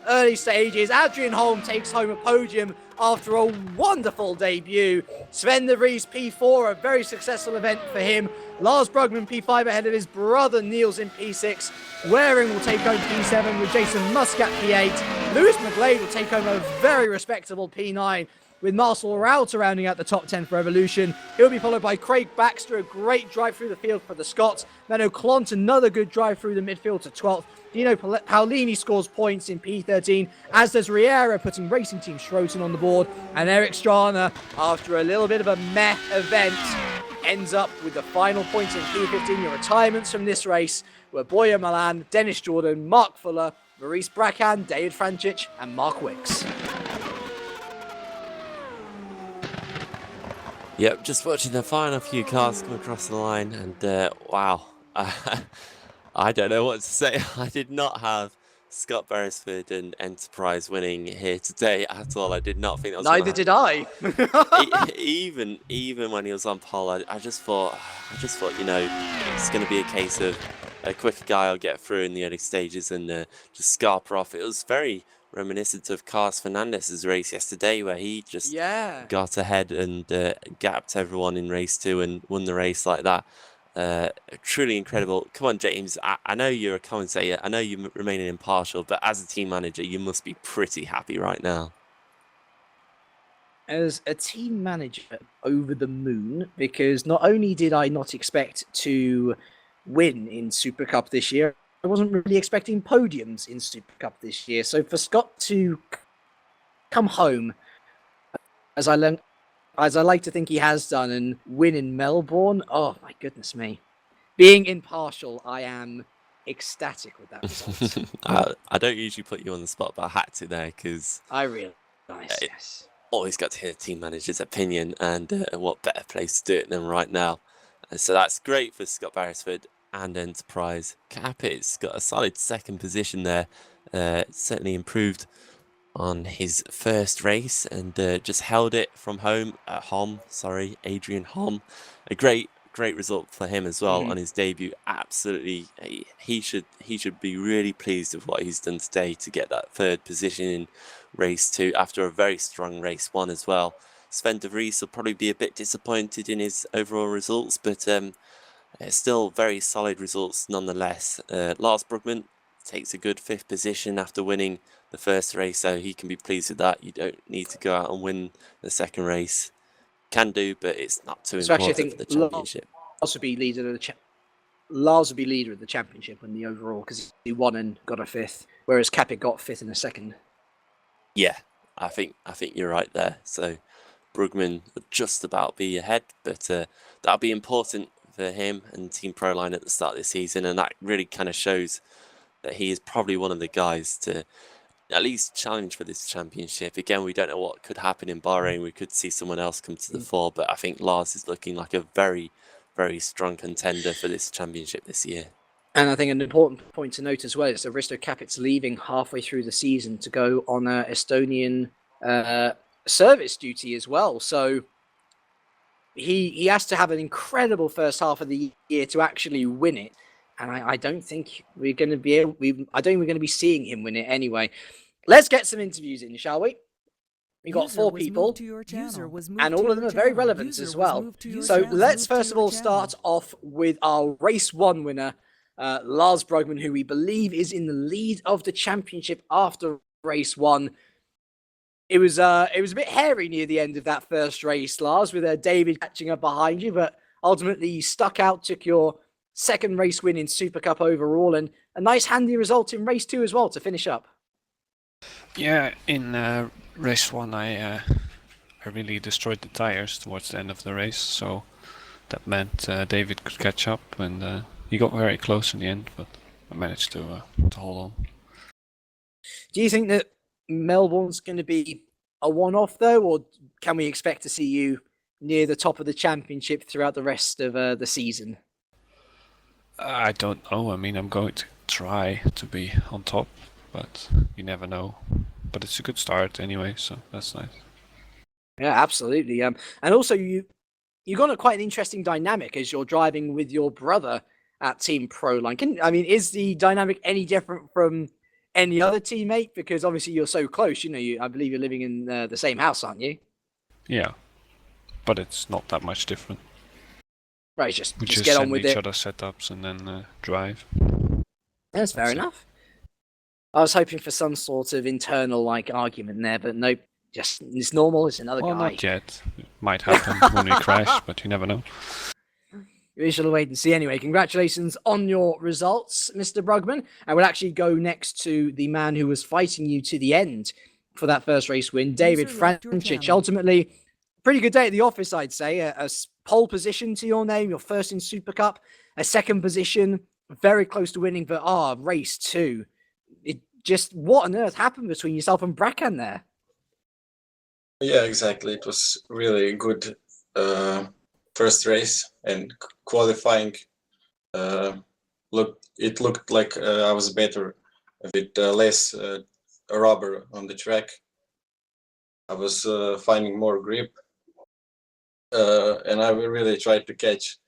early stages. Adrian Holm takes home a podium after a wonderful debut. Sven de Vries P4, a very successful event for him. Lars Brugman P5 ahead of his brother Niels in P6. Waring will take home P7 with Jason Muscat P8. Lewis McGlade will take home a very respectable P9 with Marcel Rauter rounding out the top 10 for Evolution. He'll be followed by Craig Baxter, a great drive through the field for the Scots. Menno Clont, another good drive through the midfield to 12th. Dino Paolini scores points in P13, as does Riera, putting Racing Team Schroten on the board. And Eric Strana, after a little bit of a meh event, ends up with the final points in P15. Your retirements from this race were Boya Milan, Dennis Jordan, Mark Fuller, Maurice Bracan, David Francic, and Mark Wicks. Yep, just watching the final few cars come across the line, and wow. I don't know what to say. I did not have Scott Beresford and Enterprise winning here today at all. I did not think that was Neither did I. even when he was on pole, I just thought, you know, it's going to be a case of a quicker guy will get through in the early stages and just scarper off. It was very reminiscent of Carlos Fernandez's race yesterday, where he just got ahead and gapped everyone in race 2 and won the race like that. Truly incredible. Come on, James. I know you're a commentator. I know you're remaining impartial, but as a team manager, you must be pretty happy right now. As a team manager, over the moon, because not only did I not expect to win in Super Cup this year, I wasn't really expecting podiums in Super Cup this year. So for Scott to come home, as I like to think he has done, and win in Melbourne, oh my goodness me. Being impartial, I am ecstatic with that result. I don't usually put you on the spot, but I had to there because I realize, yes. Always got to hear the team manager's opinion, and what better place to do it than right now. So that's great for Scott Beresford and Enterprise. Capit's got a solid second position there. Certainly improved on his first race and just held it from home at Adrian Holm. A great result for him as well on his debut. Absolutely, he should be really pleased with what he's done today to get that third position in race 2 after a very strong race 1 as well. Sven de Vries will probably be a bit disappointed in his overall results, but still very solid results nonetheless. Lars Brugman takes a good 5th position after winning the first race, so he can be pleased with that. You don't need to go out and win the second race. Can do, but it's not too important for the championship. Lars would be leader of the championship in the overall, because he won and got a 5th, whereas Capit got 5th and a 2nd. Yeah, I think you're right there. So Brugman would just about be ahead, but that'll be important for him and Team Proline at the start of the season, and that really kind of shows that he is probably one of the guys to at least challenge for this championship. Again, we don't know what could happen in Bahrain. We could see someone else come to the fore, but I think Lars is looking like a very, very strong contender for this championship this year. And I think an important point to note as well is that Risto Capit's leaving halfway through the season to go on Estonian service duty as well. So he has to have an incredible first half of the year to actually win it. and I don't think we're going to be I don't think we're going to be seeing him win it anyway. Let's get some interviews in, shall we? We got 4 people, and all of them are very relevant as well. So let's first of all start off with our race 1 winner, Lars Brugman, who we believe is in the lead of the championship after race 1. It was a bit hairy near the end of that first race, Lars, with David catching up behind you, but ultimately you stuck out, took your second race win in Super Cup overall, and a nice handy result in race 2 as well to finish up. Yeah, in race 1 I really destroyed the tires towards the end of the race, so that meant David could catch up, and he got very close in the end, but I managed to hold on. Do you think that Melbourne's going to be a one-off though, or can we expect to see you near the top of the championship throughout the rest of the season? I don't know. I mean, I'm going to try to be on top, but you never know. But it's a good start anyway, so that's nice. Yeah, absolutely. And also you got quite an interesting dynamic as you're driving with your brother at Team Proline. Is the dynamic any different from any other teammate? Because obviously you're so close. I believe you're living in the same house, aren't you? Yeah, but it's not that much different. Right, just we get on with each it. other's setups and then drive. That's fair enough. I was hoping for some sort of internal argument there, but nope. Just it's normal. It's another guy. Not yet. It might happen when we crash, but you never know. We shall wait and see. Anyway, congratulations on your results, Mr. Brugman. I will actually go next to the man who was fighting you to the end for that first race win, David Franchich. Ultimately, pretty good day at the office, I'd say. A pole position to your name, your first in Super Cup, a second position, very close to winning, but race 2. What on earth happened between yourself and Bracken there? Yeah, exactly. It was really good first race, and qualifying. It looked like I was better with less rubber on the track. I was finding more grip, and I really tried to catch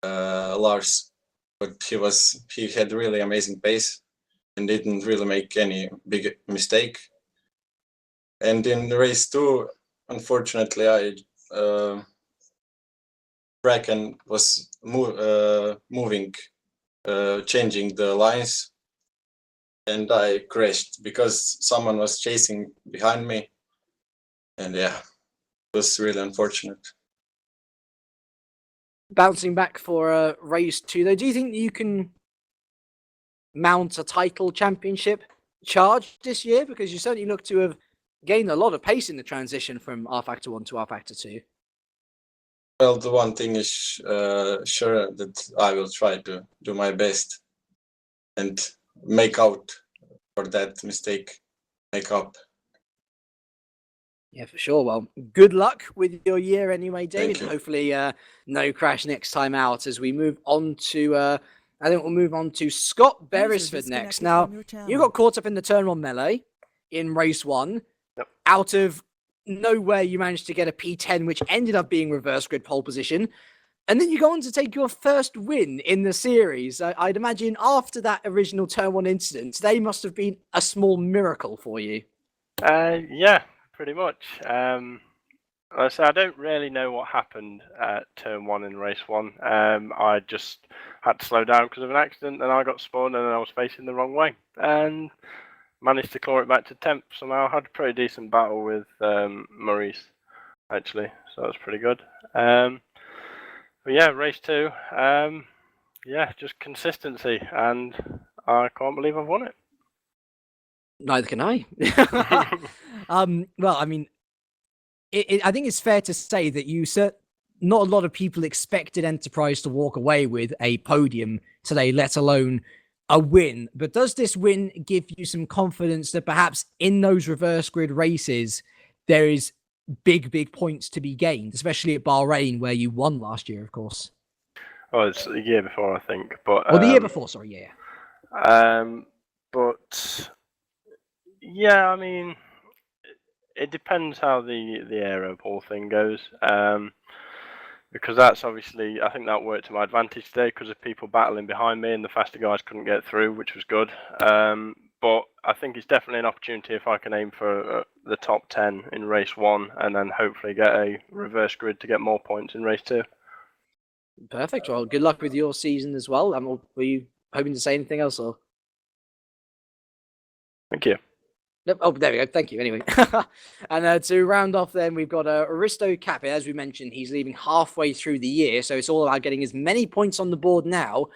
Lars, but he had really amazing pace and didn't really make any big mistake. And in race 2, unfortunately, Bracken was moving, changing the lines, and I crashed because someone was chasing behind me, and yeah, it was really unfortunate. Bouncing back for race 2, though, do you think you can mount a title championship charge this year? Because you certainly look to have gained a lot of pace in the transition from R Factor 1 to R Factor 2. Well, the one thing is sure that I will try to do my best and make out for that mistake, make up. Yeah, for sure. Well, good luck with your year anyway, David. Thank you. Hopefully no crash next time out as we move on to, I think we'll move on to Scott Beresford next. Now, you got caught up in the turn 1 melee in race 1. Yep. Out of nowhere, you managed to get a P10, which ended up being reverse grid pole position. And then you go on to take your first win in the series. I'd imagine after that original turn 1 incident, they must have been a small miracle for you. Yeah, pretty much. So I don't really know what happened at turn 1 in race 1. I just had to slow down because of an accident, and I got spun, and I was facing the wrong way, and managed to claw it back to 10th somehow. I had a pretty decent battle with Maurice, actually, so that was pretty good. But yeah, race 2, just consistency, and I can't believe I've won it. Neither can I. Well, I mean, I think it's fair to say that not a lot of people expected Enterprise to walk away with a podium today, let alone a win. But does this win give you some confidence that perhaps in those reverse grid races, there is big points to be gained, especially at Bahrain, where you won last year, of course? Oh, it's the year before, I think. But the year before, sorry, yeah. But yeah, I mean, it depends how the aero ball thing goes. because that's obviously, I think that worked to my advantage today because of people battling behind me and the faster guys couldn't get through, which was good. But I think it's definitely an opportunity if I can aim for the top 10 in race 1 and then hopefully get a reverse grid to get more points in race 2. Perfect. Well, good luck with your season as well. Were you hoping to say anything else? Or? Thank you. Oh, there we go. Thank you. Anyway, and to round off, then we've got Aristo Capit. As we mentioned, he's leaving halfway through the year, so it's all about getting as many points on the board now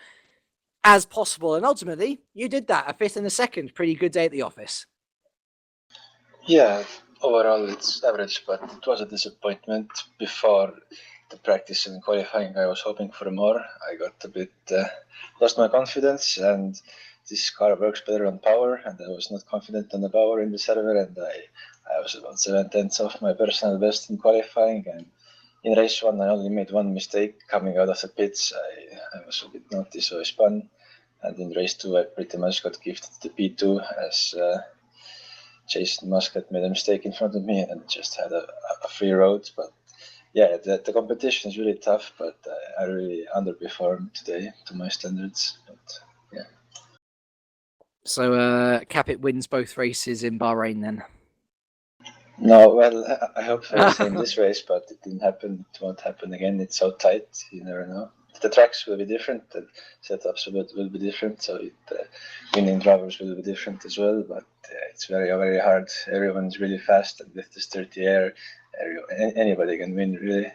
as possible. And ultimately, you did that, a 5th and a 2nd. Pretty good day at the office. Yeah, overall it's average, but it was a disappointment. Before the practice and qualifying, I was hoping for more. I got a bit lost my confidence, and this car works better on power, and I was not confident on the power in the server, and I was about 7/10 of my personal best in qualifying, and in race 1 I only made one mistake coming out of the pits. I was a bit naughty, so I spun, and in race 2 I pretty much got gifted the P2 as Jason Muscat made a mistake in front of me and just had a free road. But yeah, the competition is really tough, but I really underperformed today to my standards. But yeah. So Capit wins both races in Bahrain then? No, well, I hope for the same this race, but it didn't happen. It won't happen again. It's so tight, you never know. The tracks will be different, the setups will be different, so winning drivers will be different as well, but it's very, very hard. Everyone's really fast, and with this dirty air, anybody can win, really.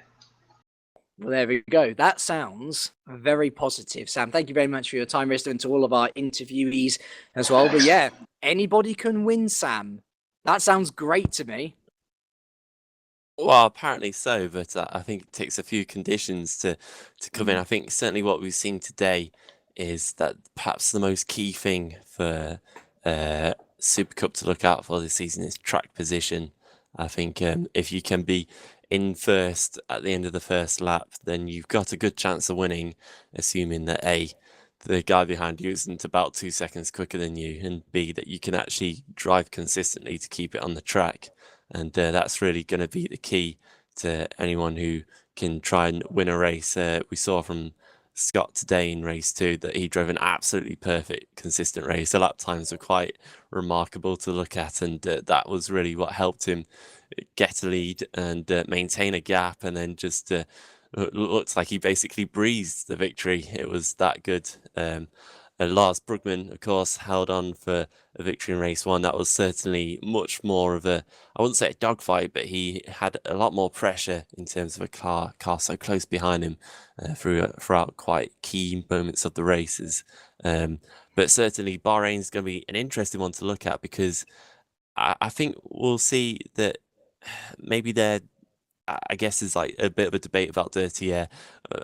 Well, there we go. That sounds very positive, Sam. Thank you very much for your time, Risto, and to all of our interviewees as well. But yeah, anybody can win, Sam. That sounds great to me. Well, apparently so, but I think it takes a few conditions to come in. I think certainly what we've seen today is that perhaps the most key thing for Supercup to look out for this season is track position. I think if you can be in first at the end of the first lap, then you've got a good chance of winning, assuming that A, the guy behind you isn't about 2 seconds quicker than you, and B, that you can actually drive consistently to keep it on the track. And that's really going to be the key to anyone who can try and win a race. We saw from Scott today in race 2 that he drove an absolutely perfect, consistent race. The lap times were quite remarkable to look at, and that was really what helped him get a lead and maintain a gap, and then just looks like he basically breezed the victory. It was that good. Lars Brugman, of course, held on for a victory in race 1. That was certainly much more of a, I wouldn't say a dogfight, but he had a lot more pressure in terms of a car so close behind him throughout quite key moments of the races. But certainly Bahrain's going to be an interesting one to look at, because I think we'll see that maybe I guess there's like a bit of a debate about dirty air.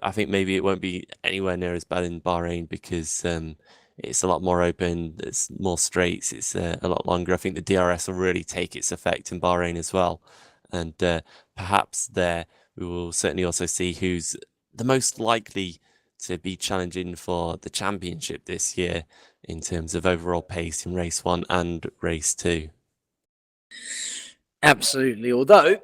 I think maybe it won't be anywhere near as bad in Bahrain because it's a lot more open, there's more straights, it's a lot longer. I think the DRS will really take its effect in Bahrain as well. And perhaps there we will certainly also see who's the most likely to be challenging for the championship this year in terms of overall pace in race 1 and race 2. Absolutely. Although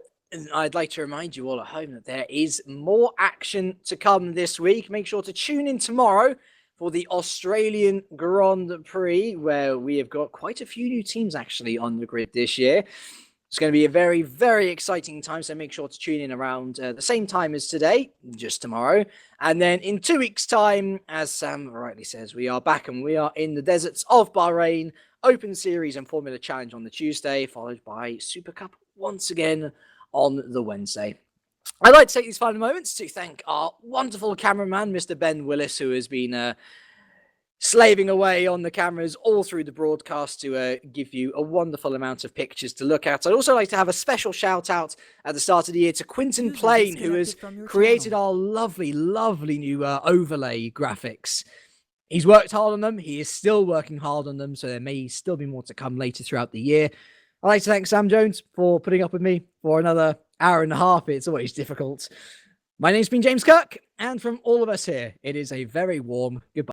I'd like to remind you all at home that there is more action to come this week. Make sure to tune in tomorrow for the Australian Grand Prix, where we have got quite a few new teams actually on the grid this year. It's going to be a very, very exciting time, so make sure to tune in around the same time as today, just tomorrow. And then in 2 weeks' time, as Sam rightly says, we are back and we are in the deserts of Bahrain, Open Series and Formula Challenge on the Tuesday, followed by Supercup once again on the Wednesday. I'd like to take these final moments to thank our wonderful cameraman, Mr. Ben Willis, who has been slaving away on the cameras all through the broadcast to give you a wonderful amount of pictures to look at. I'd also like to have a special shout out at the start of the year to Quinton Plain, who has created our lovely, lovely new overlay graphics. He's worked hard on them. He is still working hard on them, so there may still be more to come later throughout the year. I'd like to thank Sam Jones for putting up with me for another hour and a half. It's always difficult. My name's been James Kirk, and from all of us here, it is a very warm goodbye.